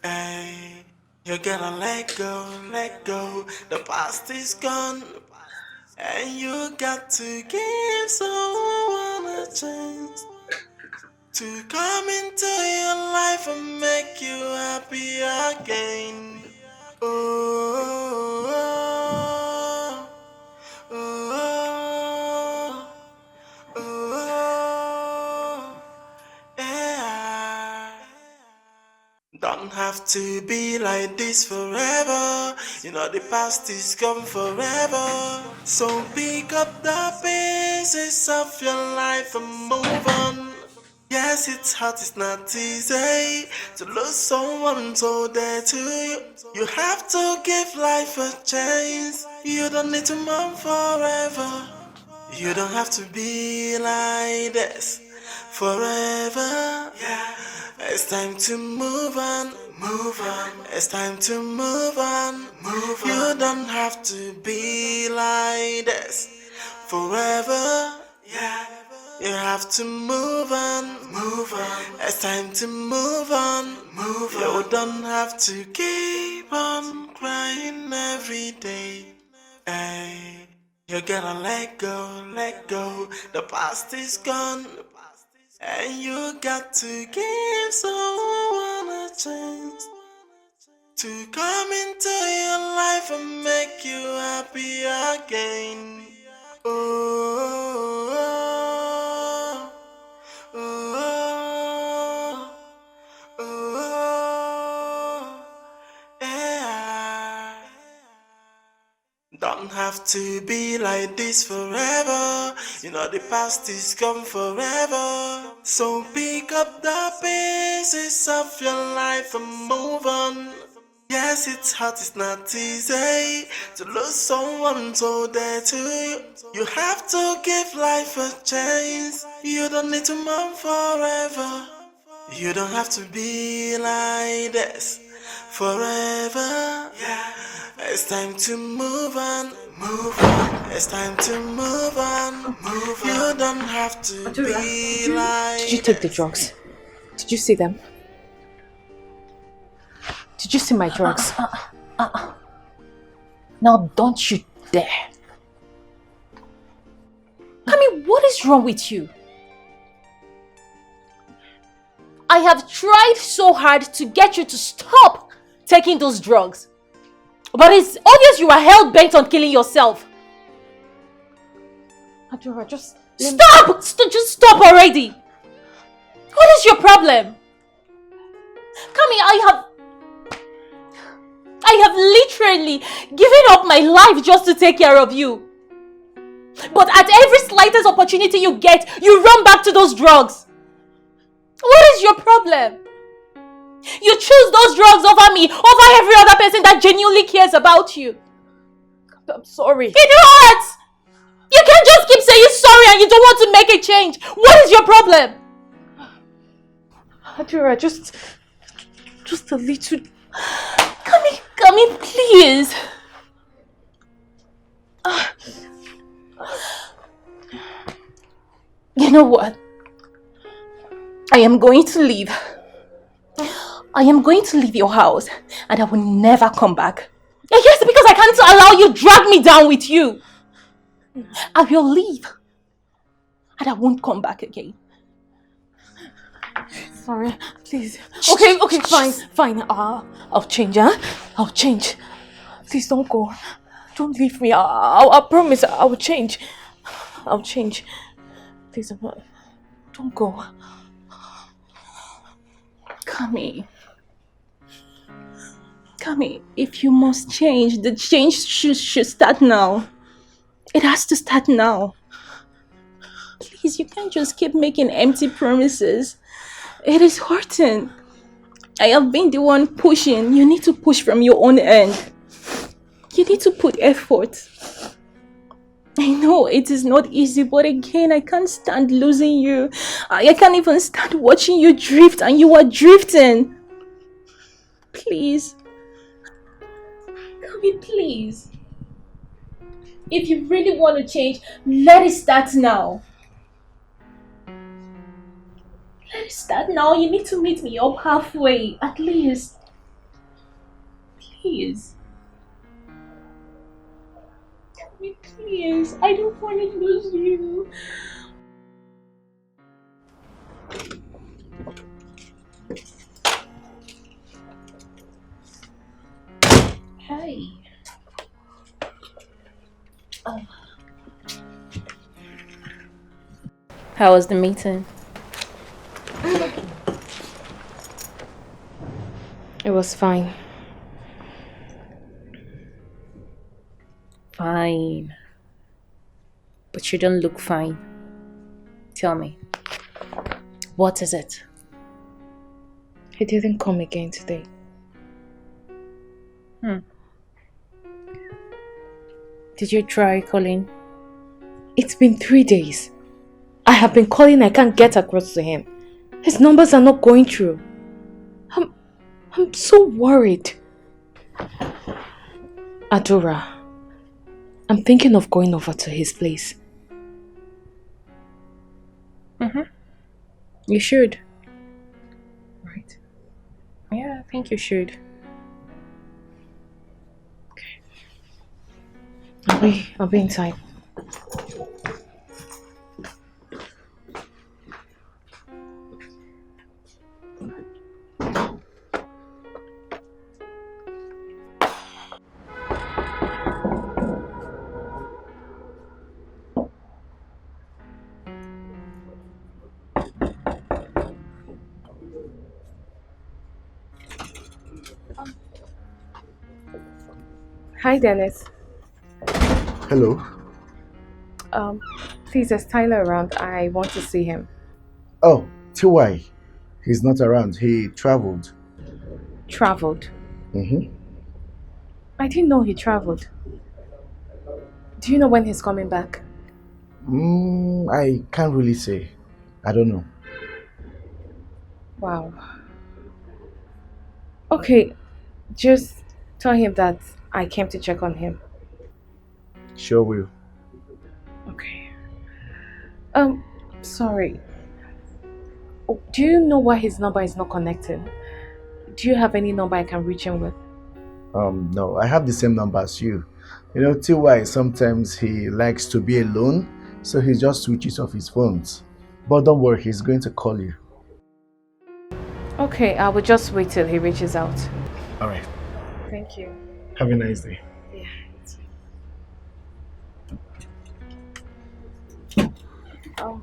Hey, you gotta let go. The past is gone. And you got to give someone a chance to come into your life and make you happy again. Oh, oh, oh, oh, yeah. Don't have to be like this forever. You know the past is gone forever. So pick up the pieces of your life and move on. Yes, it's hard, it's not easy to lose someone so dear to you. You have to give life a chance. You don't need to mourn forever. You don't have to be like this forever. Yeah. It's time to move on, move on. It's time to move on, move on. You don't have to be like this forever. Yeah. You have to move on, move on. It's time to move on, move on. You don't have to keep on crying every day. Hey, you gotta let go. The past is gone. And you got to give someone a chance to come into your life and make you happy again. Oh, oh, oh, oh, yeah. Don't have to be like this forever. You know the past is gone forever. So pick up the pieces of your life and move on. Yes, it's hard, it's not easy to lose someone so dear to you. You have to give life a chance. You don't need to mourn forever. You don't have to be like this forever. Yeah. It's time to move on, move on. It's time to move on, move on. You don't have to be like. Did you take the drugs? Did you see them? Did you see my drugs? Now don't you dare. Kami, what is wrong with you? I have tried so hard to get you to stop taking those drugs. But it's obvious you are hell-bent on killing yourself. Adora, just... Stop! Just stop already! What is your problem? Kami, I have literally given up my life just to take care of you. But at every slightest opportunity you get, you run back to those drugs. What is your problem? You choose those drugs over me, over every other person that genuinely cares about you. I'm sorry. It hurts! You can't just keep saying sorry and you don't want to make a change. What is your problem? Adora, just a little... Come in, please. You know what? I am going to leave. I am going to leave your house and I will never come back. Yes, because I can't allow you drag me down with you. I will leave and I won't come back again. Sorry, please. Okay, fine. I'll change, huh? I'll change. Please don't go. Don't leave me. I promise I will change. I'll change. Please, don't go. Kami, if you must change, the change should start now. It has to start now. Please, you can't just keep making empty promises. It is hurting. I have been the one pushing. You need to push from your own end. You need to put effort. I know it is not easy, but again, I can't stand losing you. I can't even stand watching you drift, and you are drifting. Please. Kami, please. If you really want to change, let it start now. Let it start now. You need to meet me up halfway, at least. Please. Kami, please. I don't want to lose you. Hi. How was the meeting? It was fine. Fine. But you don't look fine. Tell me. What is it? He didn't come again today. Did you try calling? It's been 3 days. I have been calling, I can't get across to him. His numbers are not going through. I'm so worried. Adora, I'm thinking of going over to his place. You should. Right? Yeah, I think you should. Okay. I'll be inside. Hi, Dennis. Hello. Please, is Tyler around? I want to see him. Oh, TY. He's not around. He traveled. Traveled? Mm-hmm. I didn't know he traveled. Do you know when he's coming back? I can't really say. I don't know. Wow. Okay, just tell him that I came to check on him. Sure will. Okay. Sorry. Do you know why his number is not connecting? Do you have any number I can reach him with? No, I have the same number as you. You know, TY, sometimes he likes to be alone, so he just switches off his phones. But don't worry, he's going to call you. Okay, I will just wait till he reaches out. Alright. Thank you. Have a nice day. Yeah. Oh.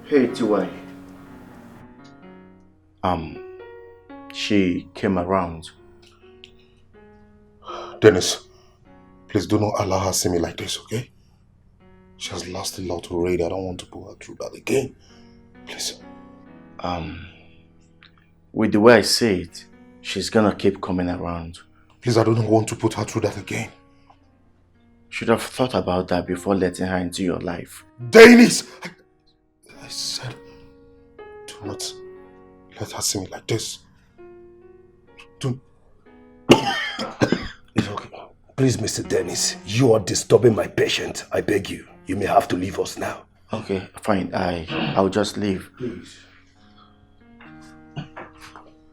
Hey, T.Y. She came around. Dennis, please do not allow her see me like this, okay? She has lost a lot already. I don't want to put her through that again. Please. With the way I say it, she's gonna keep coming around. Please, I don't want to put her through that again. Should have thought about that before letting her into your life. Dennis! I said, do not let her see me like this. Don't. It's okay. Please, Mr. Dennis, you are disturbing my patient. I beg you. You may have to leave us now. Okay, fine. I'll just leave. Please.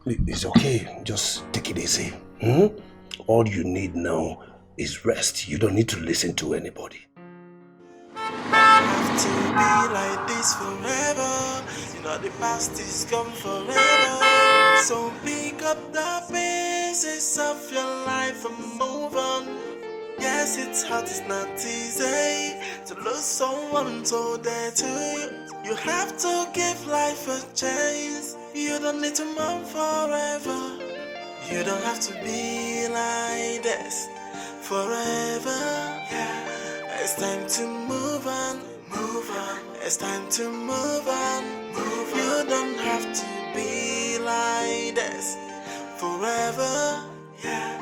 It's okay. Just take it easy. All you need now is rest. You don't need to listen to anybody. Have to be like this forever. You know the past is gone forever. So pick up the pieces of your life and move on. Yes, it's hard, it's not easy to lose someone so dear to you. You have to give life a chance. You don't need to mourn forever. You don't have to be like this forever. Yeah. It's time to move on, move on. It's time to move on, move on. You don't have to be like this forever. Yeah.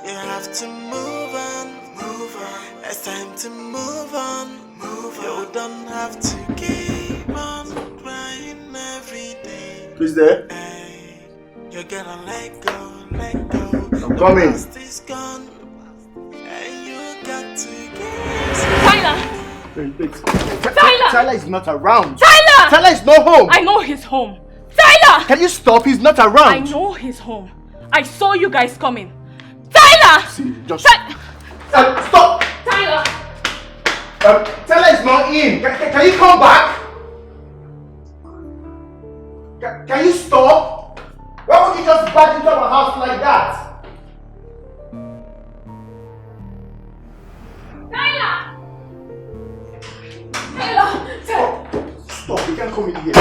You have to move on, move on. It's time to move on, move on. You don't have to keep on crying every day. Who's there? Hey, you gotta let go, let go. I'm coming. The past is gone, and you got to get. Tyler! Wait. Tyler! Tyler is not around. Tyler! Tyler is not home. I know he's home. Tyler! Can you stop? He's not around. I know he's home. I saw you guys coming. Tyler! See, just stop! Tyler! Tyler is not in. Can you come back? Can you stop? Why would you just back into our house like that? Tyler! Tyler! Stop, you can't come in here.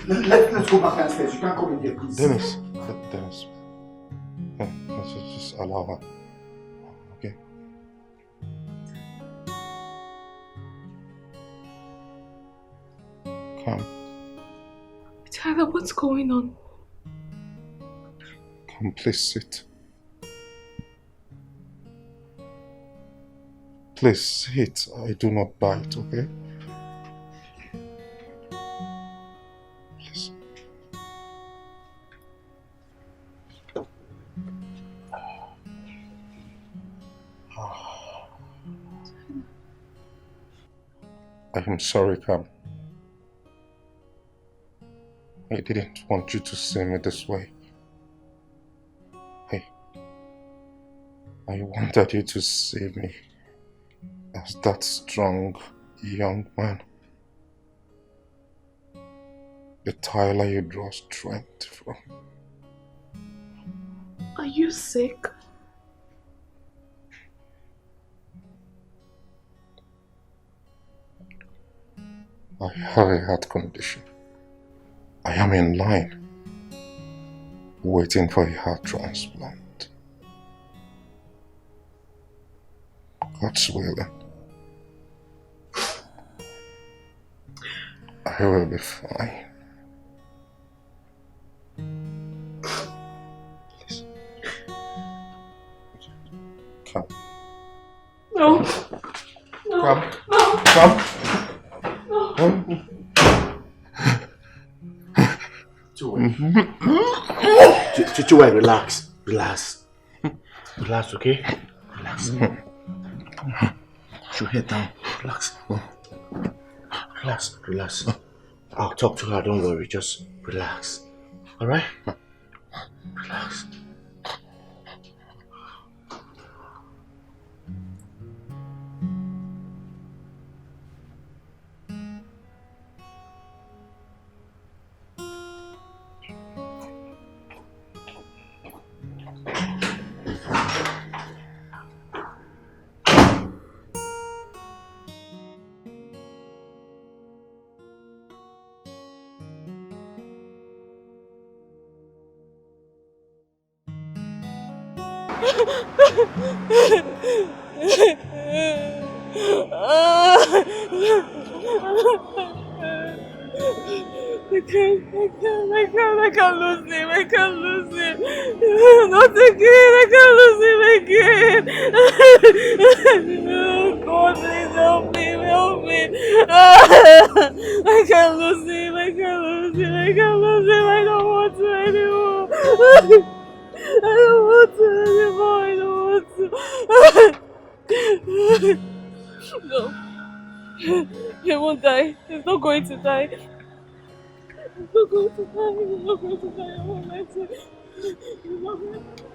Let's go back downstairs. You can't come in here, please. Dennis. Let's just allow her. Okay? Come. Tyler, what's going on? Come, please sit. Please sit. I do not bite, okay? Please. I am sorry, Cam. I didn't want you to see me this way. I wanted you to see me as that strong young man The Tyler you draw strength from. Are you sick? I have a heart condition. I am in line, waiting for a heart transplant. God's willing, I will be fine. Please. Come. No. No. Come. No. Come. No. Come. Chichiwe, relax. Relax. Relax, okay? Relax. Put your head down. Relax. Relax. Relax. I'll talk to her, don't worry. Just relax. Alright? Relax. I can't lose him. I can't lose him. Not again. I can't lose him again. Oh God, please help me. Help me. I can't lose him. I can't lose him. I can't lose him. I don't want to anymore. I don't want to anymore. I don't want to. No. He won't die. He's not going to die. He's not going to die. He's not going to die. I won't let him. He's not going to die.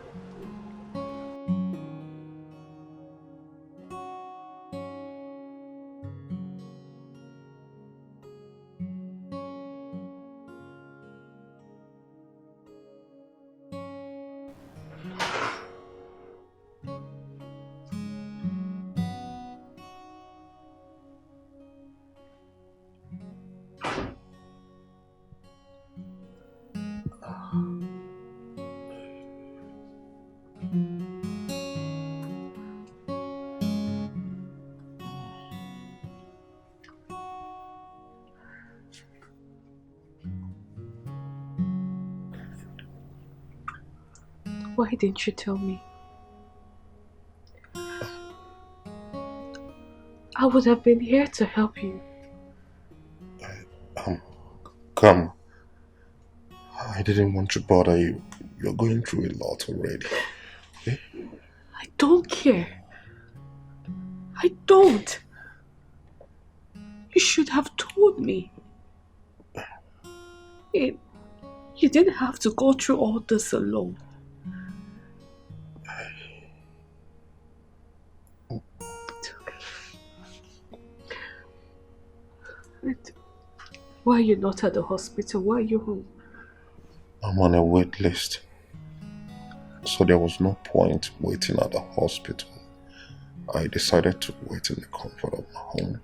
Why didn't you tell me? I would have been here to help you. Come. I didn't want to bother you. You're going through a lot already. Okay? I don't care. I don't. You should have told me. You didn't have to go through all this alone. Why are you not at the hospital? Why are you home? I'm on a wait list. So there was no point waiting at the hospital. I decided to wait in the comfort of my home.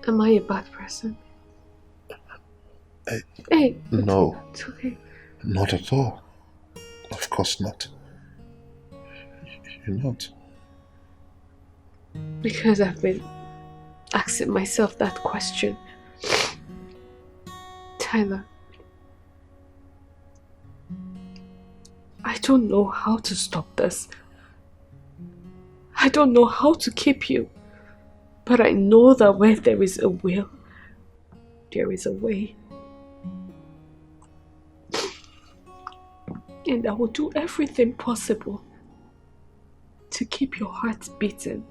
Am I a bad person? Hey. No. It's okay. Not at all. Of course not. You're not. Because I've been asking myself that question. Tyler, I don't know how to stop this. I don't know how to keep you. But I know that where there is a will, there is a way. And I will do everything possible to keep your heart beating.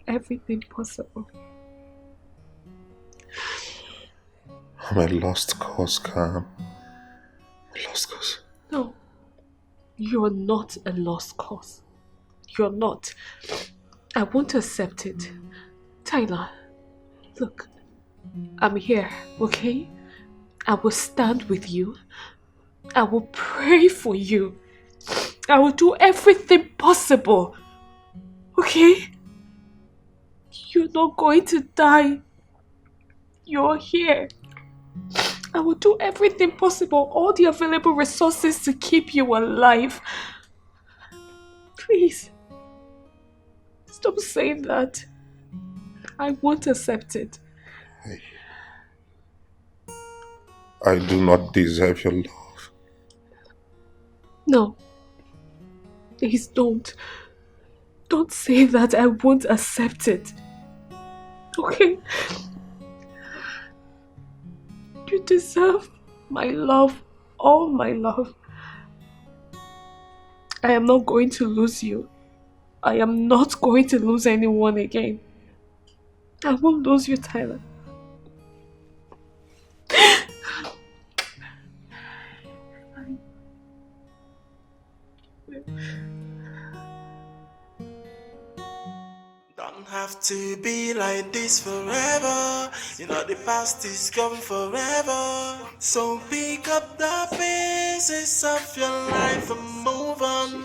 Everything possible. I'm a lost cause, Cam. A lost cause. No, you're not a lost cause. You're not. I won't accept it. Tyler, look, I'm here, okay? I will stand with you. I will pray for you. I will do everything possible. Okay? You're not going to die. You're here. I will do everything possible, all the available resources to keep you alive. Please. Stop saying that. I won't accept it. Hey. I do not deserve your love. No. Please don't. Don't say that. I won't accept it. Okay? You deserve my love. All my love. I am not going to lose you. I am not going to lose anyone again. I won't lose you, Tyler. Don't have to be like this forever. You know the past is gone forever. So pick up the pieces of your life and move on.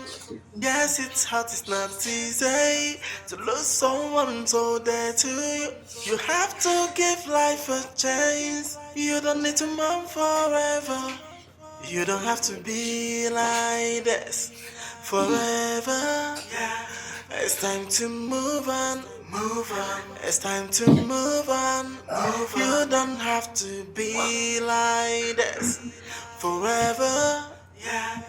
Yes, it's hard, it's not easy to lose someone so dear to you. You have to give life a chance. You don't need to mourn forever. You don't have to be like this forever. Yeah. It's time to move on, move on. It's time to move on, move on. You don't have to be like this forever. Yeah.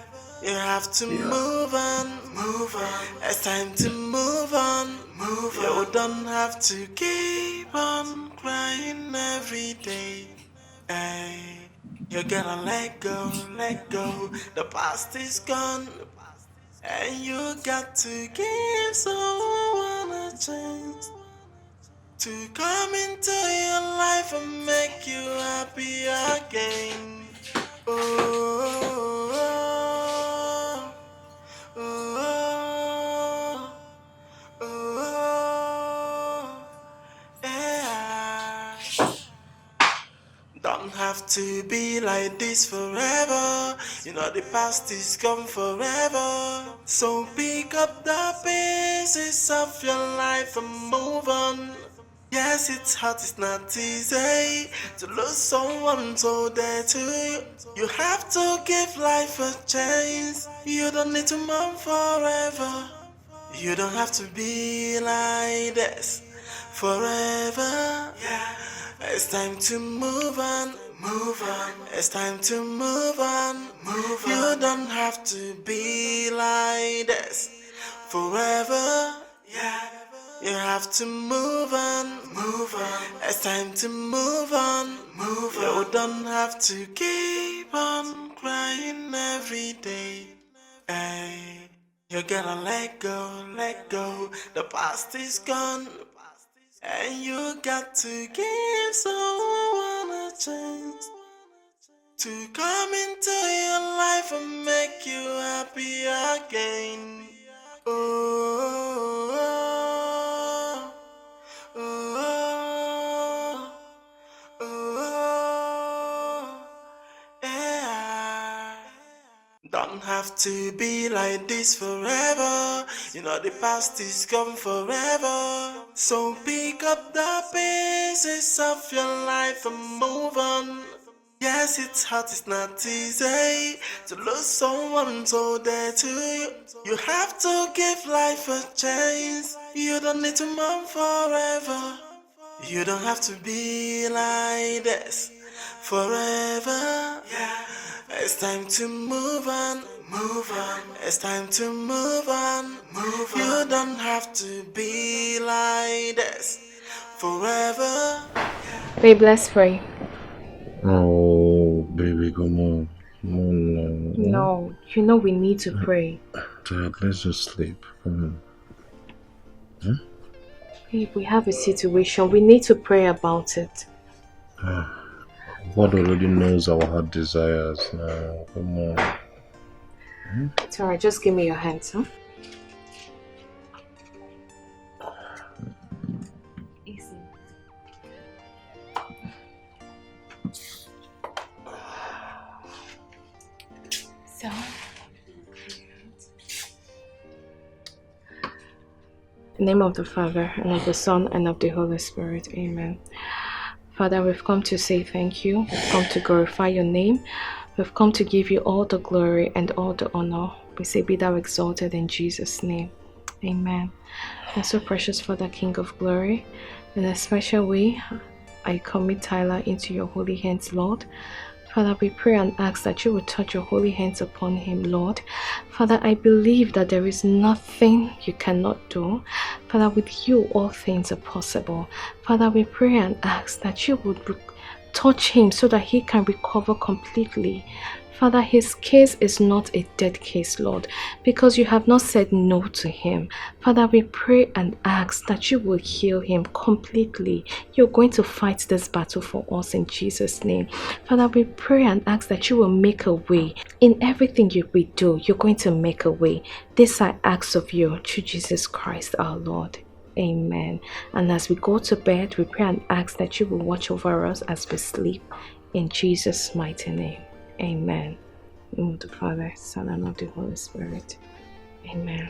You have to move on, move on. It's time to move on, move on. You don't have to keep on crying every day. Hey, you gotta let go, let go. The past is gone. And you got to give someone a chance to come into your life and make you happy again. Oh, oh, oh, oh, oh, yeah. Don't have to be like this forever. You know the past is gone forever. So pick up the pieces of your life and move on. Yes, it's hard, it's not easy to lose someone so dear to you. You have to give life a chance. You don't need to mourn forever. You don't have to be like this forever. Yeah. It's time to move on, move on. It's time to move on, move on. You don't have to be like this forever. Yeah. You have to move on, move on. It's time to move on, move on. You don't have to keep on crying every day. Hey, you gotta let go, let go. The past is gone. And you got to give someone a chance to come into your life and make you happy again. Oh, oh, oh, oh, yeah. Don't have to be like this forever. You know the past is gone forever. So pick up the pieces of your life and move on. Yes, it's hard, it's not easy to lose someone so dear to you. You have to give life a chance. You don't need to mourn forever. You don't have to be like this forever. Yeah. It's time to move on, move on. It's time to move on, move on. You don't have to be like this forever. Babe, let's pray. Oh, baby, come on. Come on. No, you know we need to pray. Dad, let's just sleep. Come on. Babe, we have a situation. We need to pray about it. God already knows our heart desires now. Come on. It's alright, just give me your hands, huh? So, in the name of the Father, and of the Son, and of the Holy Spirit. Amen. Father, we've come to say thank you. We've come to glorify your name. We've come to give you all the glory and all the honor. We say, be thou exalted in Jesus' name. Amen. And so precious Father, King of glory, in a special way, I commit Tyler into your holy hands, Lord. Father, we pray and ask that you will touch your holy hands upon him, Lord. Father, I believe that there is nothing you cannot do. Father, with you all things are possible. Father, we pray and ask that you would touch him so that he can recover completely. Father, his case is not a dead case, Lord, because you have not said no to him. Father, we pray and ask that you will heal him completely. You're going to fight this battle for us in Jesus' name. Father, we pray and ask that you will make a way. In everything we do, you're going to make a way. This I ask of you through Jesus Christ our Lord. Amen. And as we go to bed, we pray and ask that you will watch over us as we sleep. In Jesus' mighty name. Amen. In the name of the Father, Son, and of the Holy Spirit. Amen.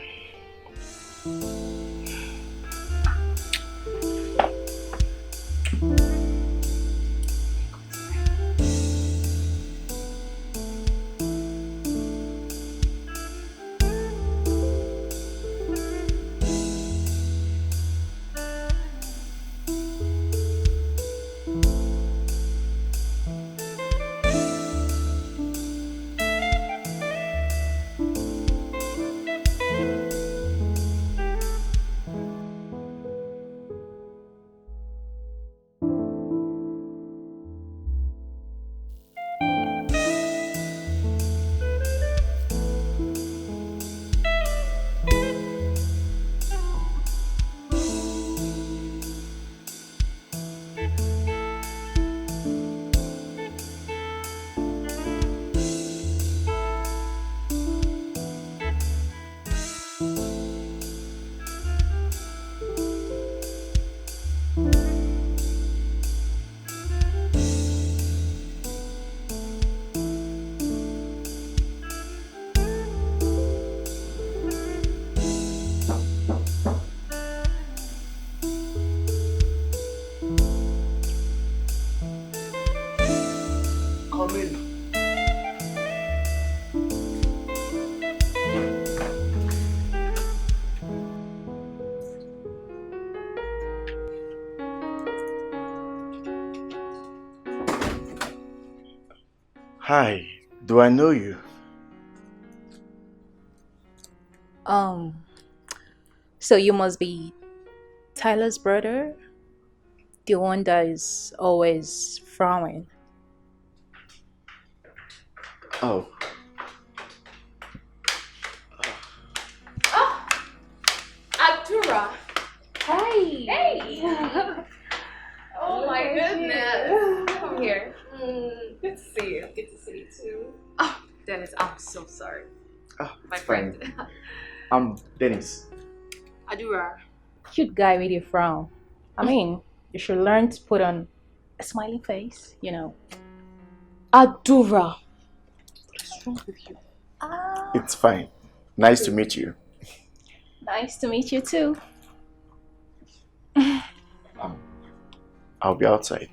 Hi, do I know you? So you must be Tyler's brother? The one that is always frowning. Oh. Abdura! Hey! Hey! Oh my goodness! Come here. Good to see you. Good to see you too. Oh, Dennis, I'm so sorry. My friend. I'm Dennis. Adura. Cute guy with a frown. I mean, you should learn to put on a smiling face, you know. Adura. What is wrong with you? It's fine. Nice to meet you. Nice to meet you too. I'll be outside.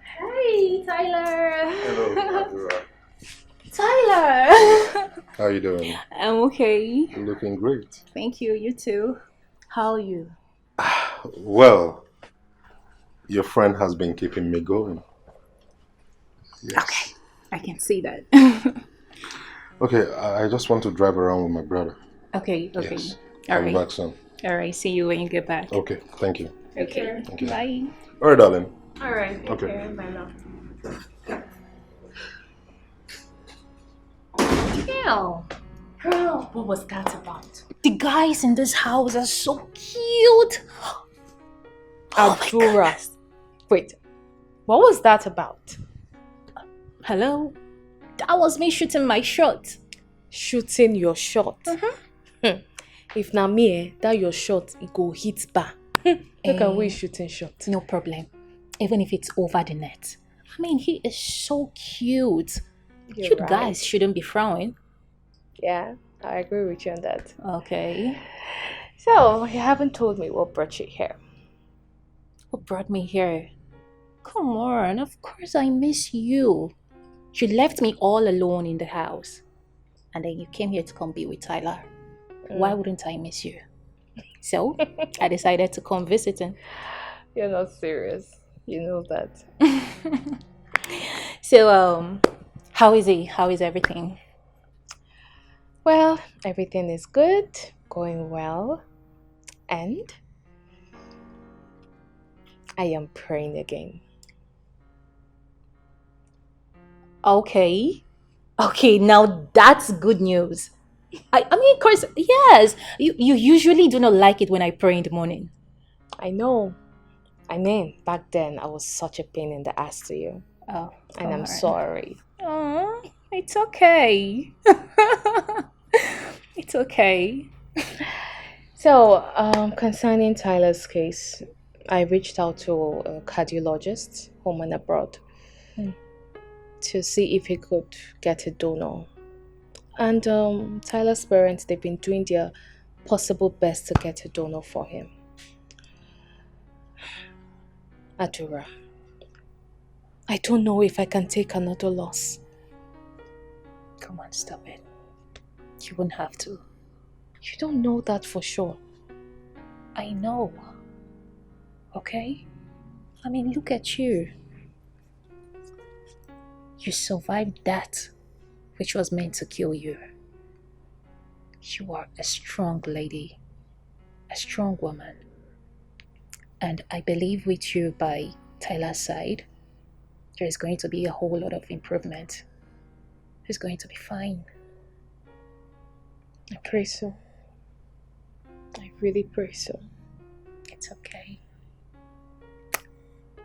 Hey, Tyler. Hello, Audrey. Tyler. How you doing? I'm okay. You're looking great. Thank you. You too. How are you? Well, your friend has been keeping me going. Yes. Okay, I can see that. Okay, I just want to drive around with my brother. Okay. Yes. All I'll be right. back soon. All right. See you when you get back. Okay, thank you. Okay. Thank you. Bye. All right, darling. All right. Okay. Bye now. Girl, what was that about? The guys in this house are so cute. Abdura. Wait, what was that about? Hello? That was me shooting my shot. Shooting your shot. If na me, that your shot, it go hit bar. Look at we shooting shot. No problem. Even if it's over the net. I mean, he is so cute. You're Cute guys shouldn't be frowning. Yeah, I agree with you on that. Okay. So, you haven't told me what brought you here. What brought me here? Come on, of course I miss you. You left me all alone in the house. And then you came here to come be with Tyler. Why wouldn't I miss you? So, I decided to come visiting. You're not serious. You know that. So, how is he? How is everything? Well, everything is good, going well, and I am praying again. Okay. Okay, now that's good news. I mean, of course, yes. You usually do not like it when I pray in the morning. I know. I mean, back then I was such a pain in the ass to you. Oh, and I'm sorry. Oh, it's okay. It's okay. So, concerning Tyler's case, I reached out to a cardiologist, home and abroad, to see if he could get a donor. And Tyler's parents, they've been doing their possible best to get a donor for him. Adura, I don't know if I can take another loss. Come on, stop it. You won't have to. You don't know that for sure. I know. Okay? I mean, look at you. You survived that which was meant to kill you. You are a strong lady, a strong woman. And I believe with you by Tyler's side, there is going to be a whole lot of improvement. He's going to be fine. I pray so. I really pray so. It's okay.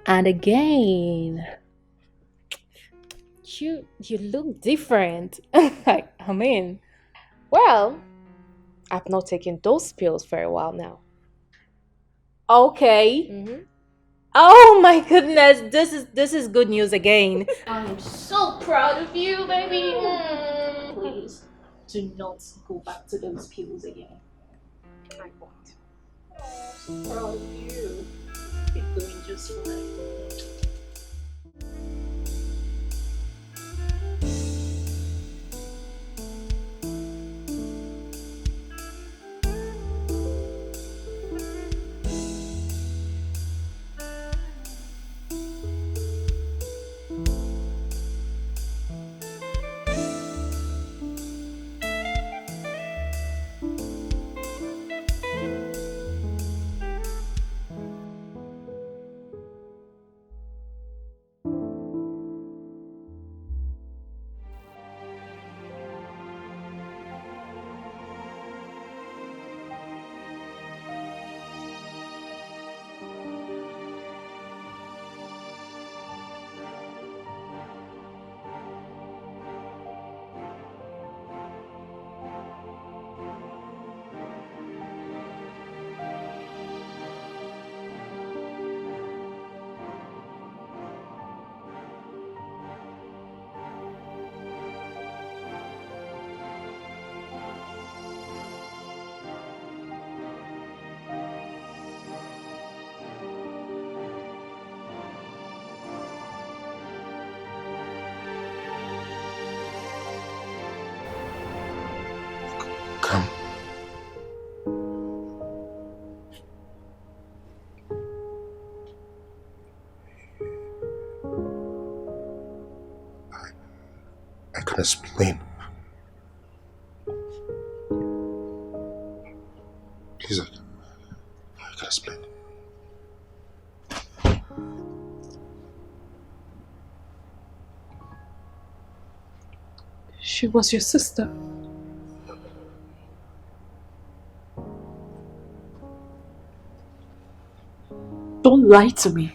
And again, you look different. I mean, well, I've not taken those pills for a while now. Okay. Oh my goodness, this is good news again. I'm so proud of you, baby. Please do not go back to those pills again. I won't. Oh, so proud of you. You're doing just fine. Come. I can explain. Please, I can explain. She was your sister. Don't lie to me.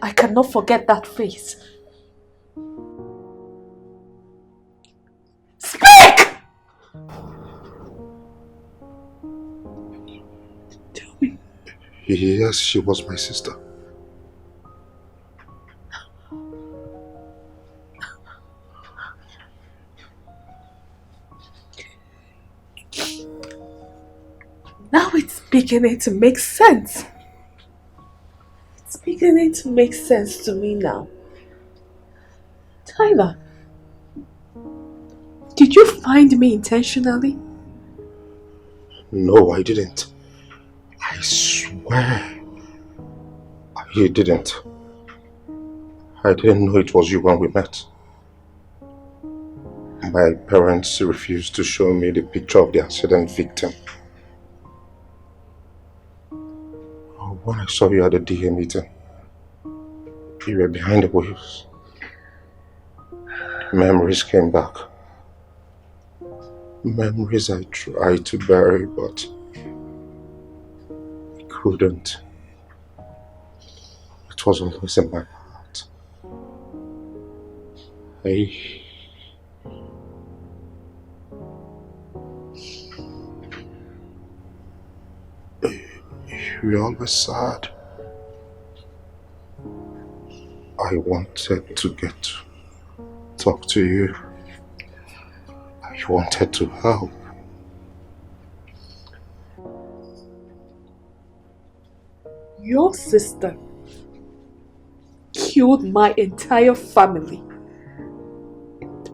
I cannot forget that face. Tell me. Yes, she was my sister. Now it's beginning to make sense. It's beginning to make sense to me now. Tyler, did you find me intentionally? No, I didn't. I swear. I didn't. I didn't know it was you when we met. My parents refused to show me the picture of the accident victim. When I saw you at the DA meeting, you were behind the wheels. Memories came back. Memories I tried to bury, but I couldn't. It was always in my heart. You were always sad. I wanted to get to talk to you. I wanted to help. Your sister killed my entire family.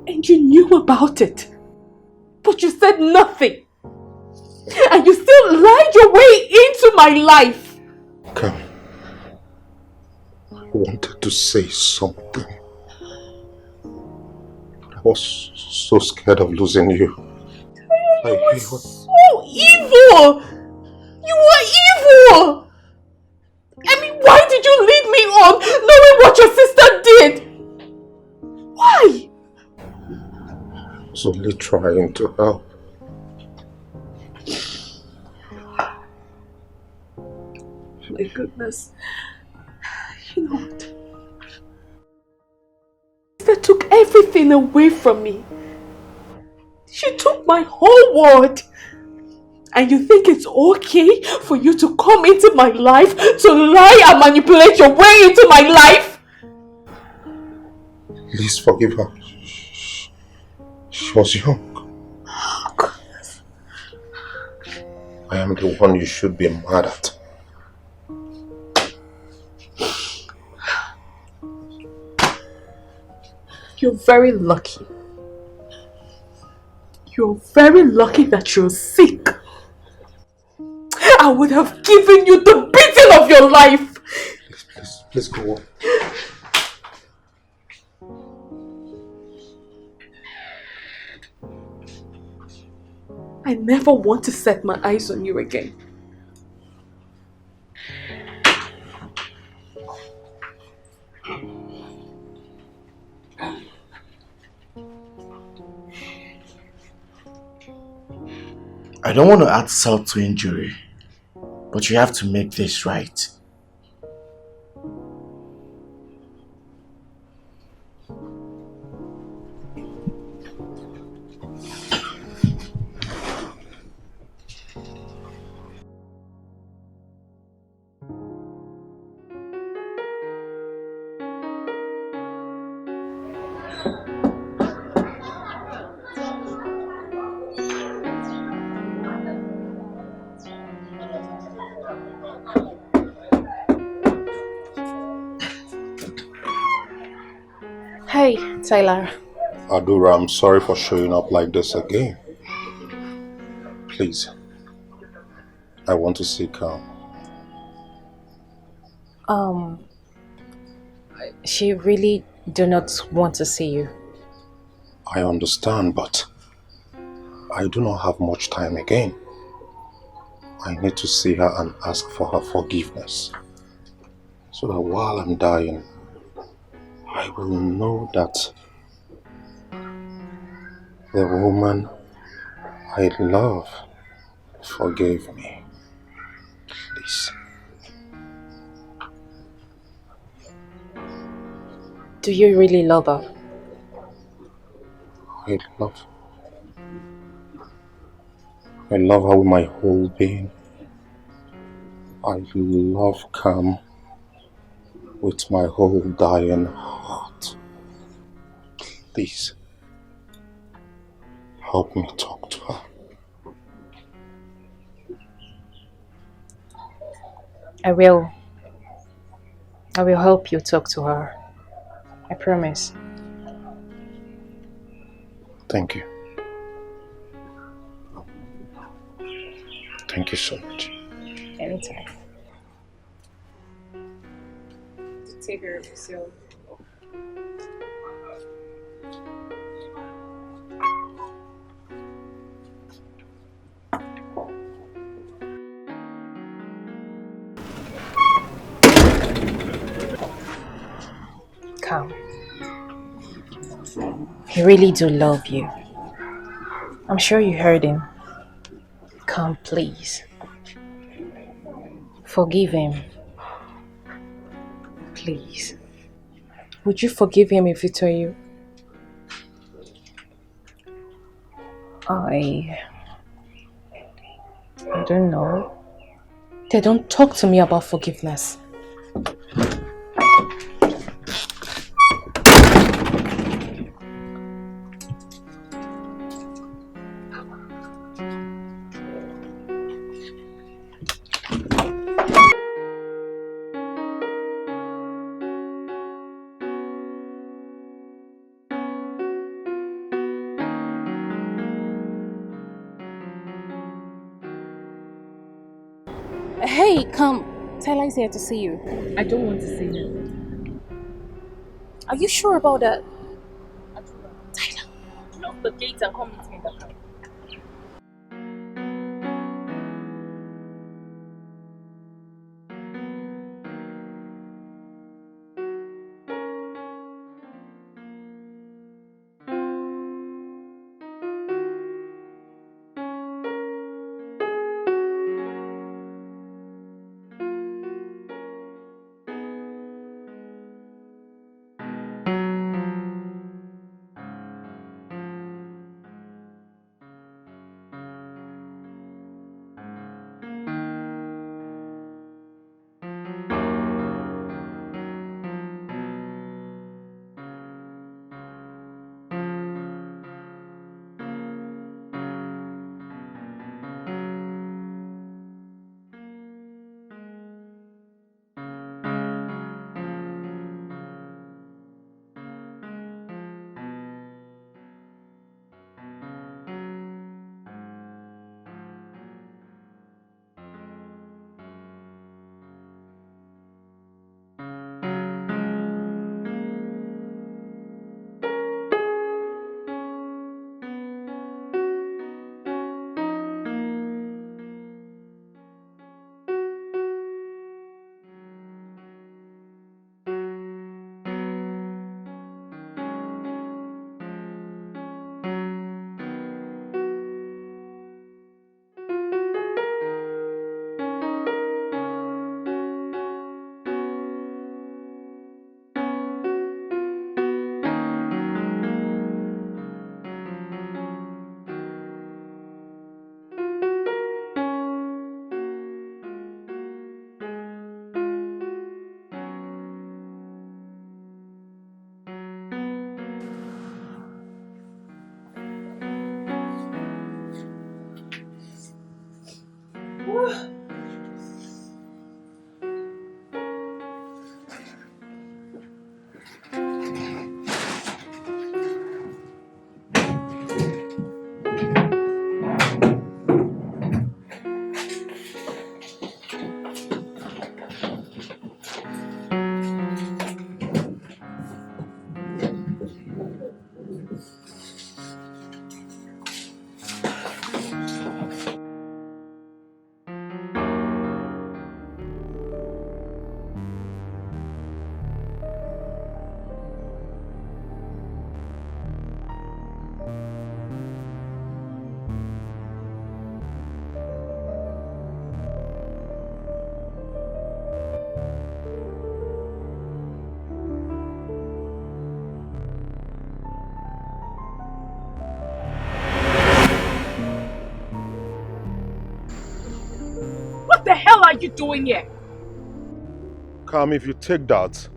And you knew about it. But you said nothing. And you still lied your way into my life. Come. I wanted to say something. I was so scared of losing you. You were so evil! You were evil! I mean, why did you lead me on knowing what your sister did? Why? I was only trying to help. My goodness. You know what? Sister took everything away from me. She took my whole world. And you think it's okay for you to come into my life to lie and manipulate your way into my life? Please forgive her. She was young. Oh, goodness. I am the one you should be mad at. You're very lucky. You're very lucky that you're sick. I would have given you the beating of your life. Please go on. I never want to set my eyes on you again. I don't want to add salt to injury, but you have to make this right. Hey, Tyler. Adura, I'm sorry for showing up like this again. Please. I want to see calm. She really do not want to see you. I understand, but I do not have much time again. I need to see her and ask for her forgiveness. So that while I'm dying, I will know that the woman I love forgave me. Please. Do you really love her? I love her. I love her with my whole being. I love Cam with my whole dying heart. Please, help me talk to her. I will. I will help you talk to her. I promise. Thank you. Thank you so much. Anytime. Take care of yourself. Come. He really do love you. I'm sure you heard him. Come, please. Forgive him. Please. Would you forgive him if he told you? I don't know. They don't talk to me about forgiveness. Hey, come. Tyler is here to see you. I don't want to see him. Are you sure about that? Tyler, lock the gate and come meet me in the car. are you doing here? Come, if you take that,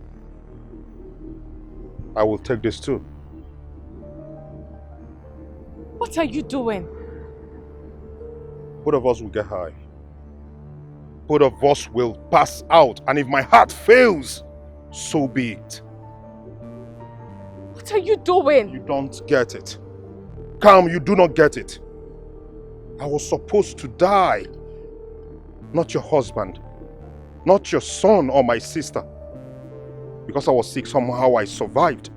I will take this too. What are you doing? Both of us will get high. Both of us will pass out, and if my heart fails, so be it. What are you doing? You don't get it. Come, you do not get it. I was supposed to die. Not your husband. Not your son or my sister. Because I was sick, somehow I survived.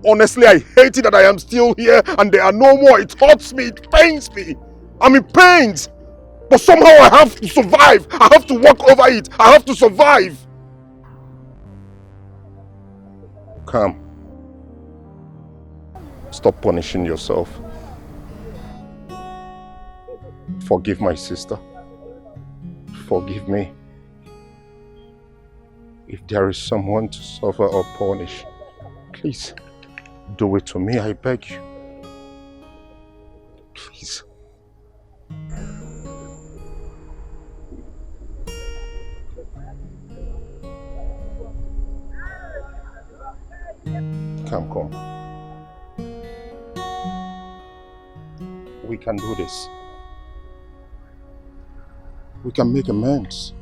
Honestly, I hate it that I am still here and there are no more. It hurts me, it pains me. I'm in pains. But somehow I have to survive. I have to walk over it. I have to survive. Come. Stop punishing yourself. Forgive my sister. Forgive me. If there is someone to suffer or punish, please do it to me, I beg you. Please. Come. We can do this. We can make amends.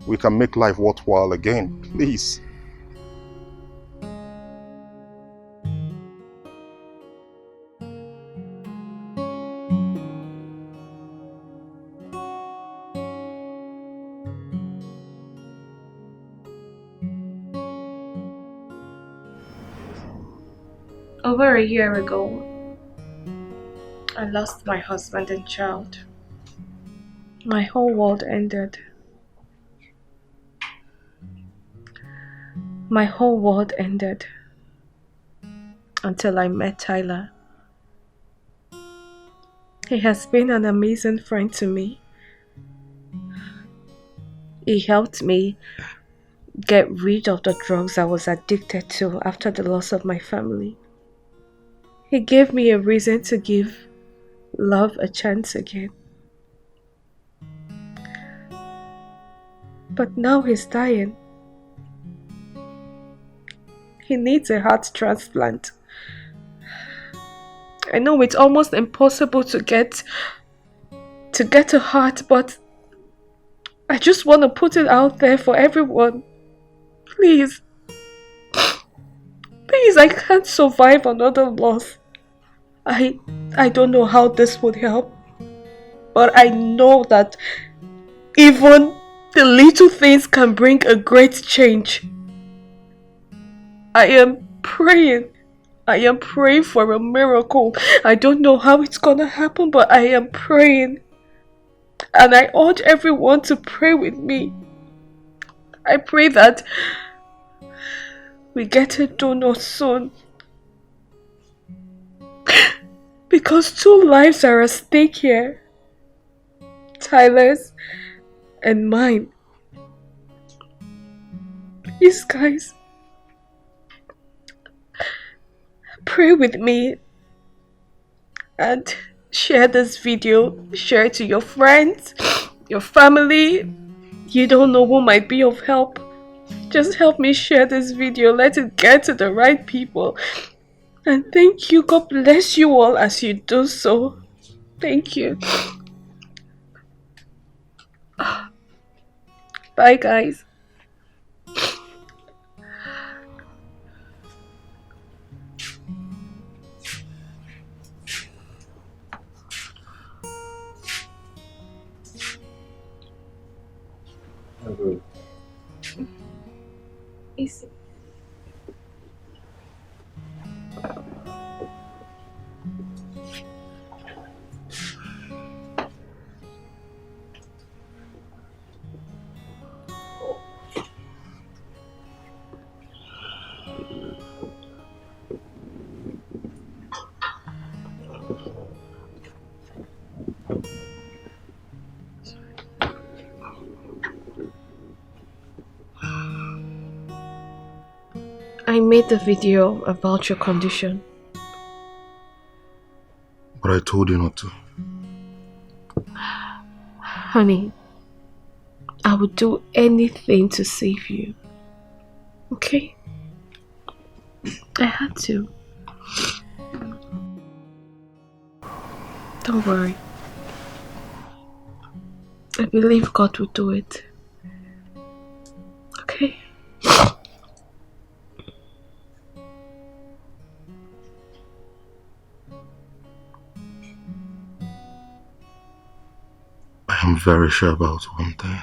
We can make life worthwhile again, please. Over a year ago, I lost my husband and child. My whole world ended. My whole world ended until I met Tyler. He has been an amazing friend to me. He helped me get rid of the drugs I was addicted to after the loss of my family. He gave me a reason to give love a chance again. But now he's dying. He needs a heart transplant. I know it's almost impossible to get a heart, but I just want to put it out there for everyone. Please. Please, I can't survive another loss. I don't know how this would help, but I know that even the little things can bring a great change. I am praying for a miracle. I don't know how it's gonna happen, but I am praying. And I urge everyone to pray with me. I pray that we get a donor soon. Because 2 lives are at stake here. Tyler's and mine. Please, guys, pray with me and share this video. Share it to your friends, your family. You don't know who might be of help. Just help me share this video. Let it get to the right people. And thank you. God bless you all as you do so. Thank you. Bye, guys. Easy. I made the video about your condition. But I told you not to. Honey, I would do anything to save you. Okay? I had to. Don't worry. I believe God will do it. Okay? I am very sure about one thing.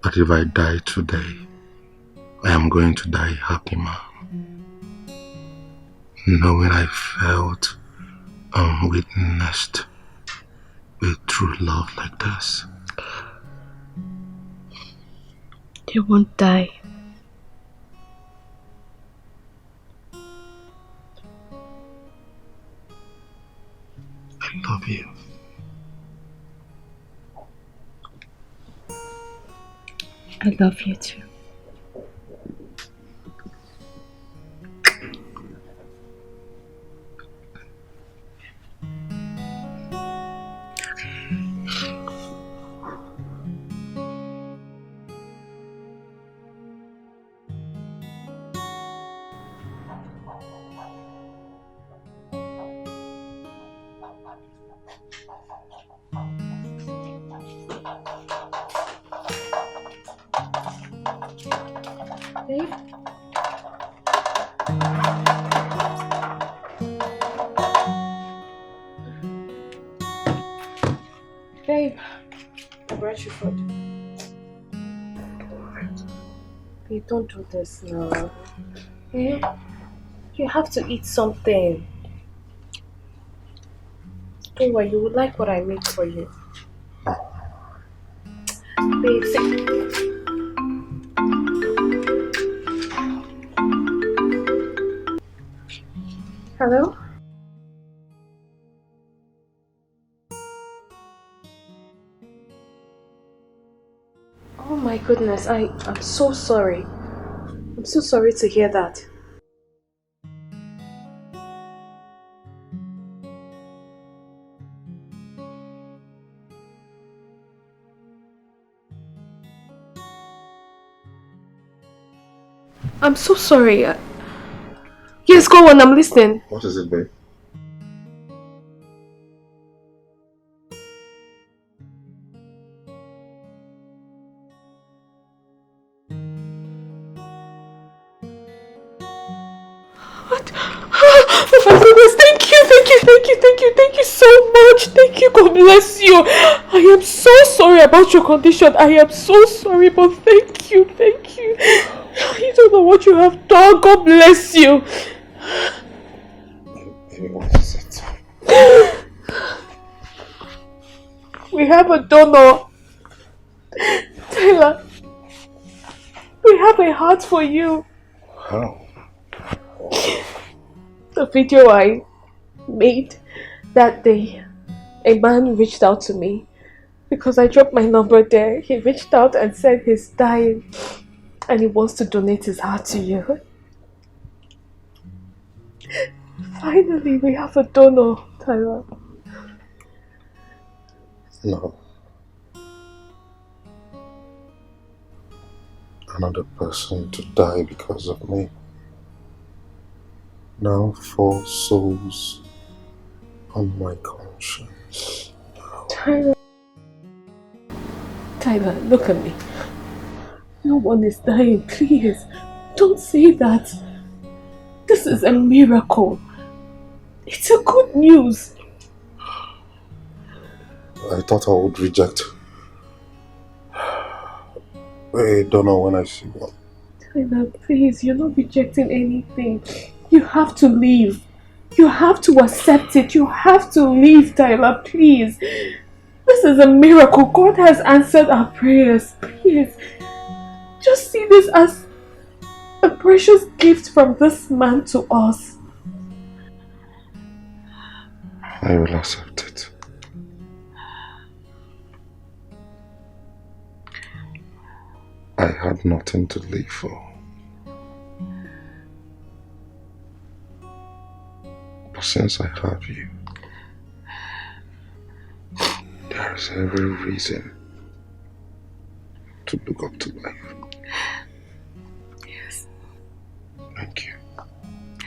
That if I die today, I am going to die a happy man. Knowing I felt unwitnessed with true love like this. You won't die. I love you. I love you too. Babe? Babe, I brought you food. Babe, don't do this now. Eh? You have to eat something. Don't worry, you will like what I make for you. Babe, say... Hello? Oh my goodness, I'm so sorry. I'm so sorry to hear that. I'm so sorry. Yes, go on, I'm listening. What is it, babe? What? Oh my goodness, thank you so much. Thank you, God bless you. I am so sorry about your condition. I am so sorry, but thank you. You don't know what you have done. God bless you. Baby, what is it? We have a donor. Taylor, we have a heart for you. How? The video I made that day, a man reached out to me because I dropped my number there. He reached out and said he's dying and he wants to donate his heart to you. Finally, we have a donor, Tyler. No. Another person to die because of me. Now 4 souls on my conscience. Tyler, look at me. No one is dying, please. Don't say that. This is a miracle. It's a good news. I thought I would reject a donor when I see one. Tyler, please, you're not rejecting anything. You have to leave. You have to accept it. You have to leave, Tyler, please. This is a miracle. God has answered our prayers. Please, just see this as a precious gift from this man to us. I will accept it. I had nothing to live for. But since I have you, There's every reason to look up to life. Yes. Thank you.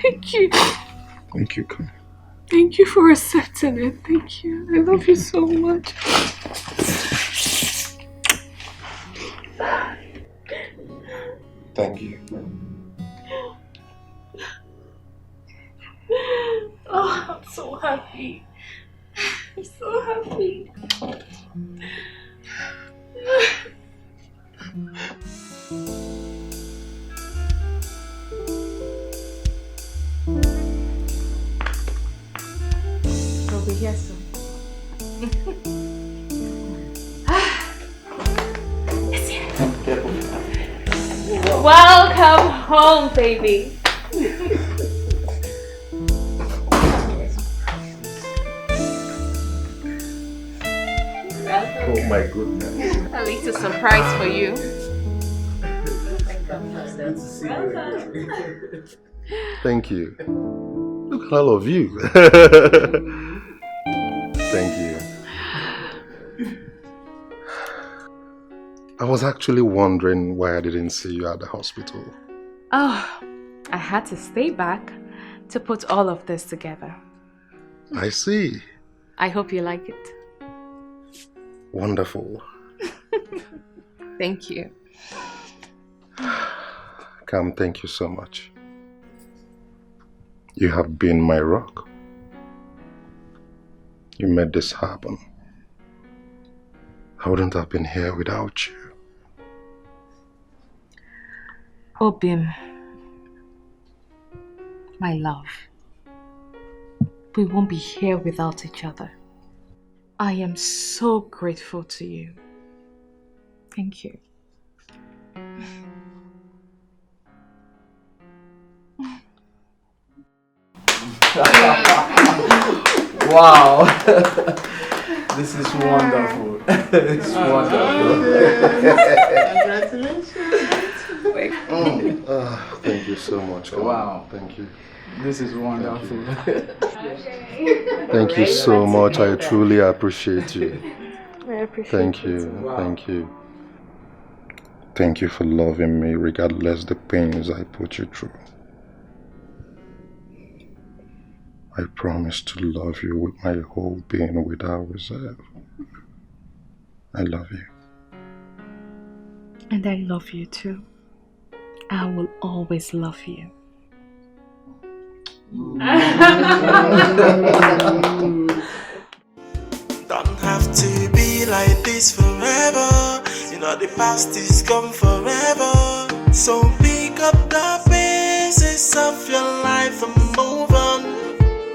Thank you. Thank you, come. Thank you for accepting it. Thank you. I love you so much. Thank you. Oh, I'm so happy. I'm so happy. I'll be here soon. It's here. Welcome home, baby. Oh my goodness. At least a surprise for you. Thank you. Look at all of you. Thank you. I was actually wondering why I didn't see you at the hospital. Oh, I had to stay back to put all of this together. I see. I hope you like it. Wonderful. Thank you. Cam, thank you so much. You have been my rock. You made this happen. I wouldn't have been here without you. Obim, my love, we won't be here without each other. I am so grateful to you. Thank you. Wow. This is wonderful. It's wonderful. Congratulations. Thank you so much. Cam. Wow. Thank you. This is wonderful. Thank you so much. I truly appreciate you. I appreciate Thank it. you. Wow. Thank you. Thank you for loving me regardless the pains I put you through. I promise to love you with my whole being without reserve. I love you. And I love you too. I will always love you. Don't have to be like this forever. You know the past is gone forever. So pick up the pieces of your life and move on.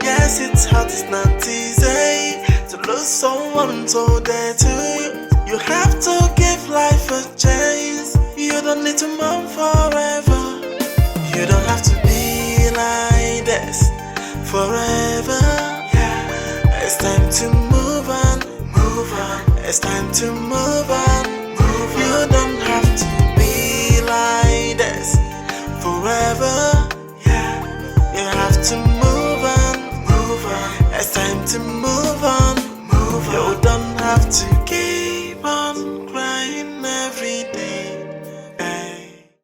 Yes, it's hard, it's not easy to lose someone so dear to you. You have to give life a chance. You don't need to mourn forever. You don't have to be like this forever. Yeah. It's time to move on, move on. It's time to move on, move on. You don't have to be like this forever. Yeah. You have to move on, move on. It's time to move on.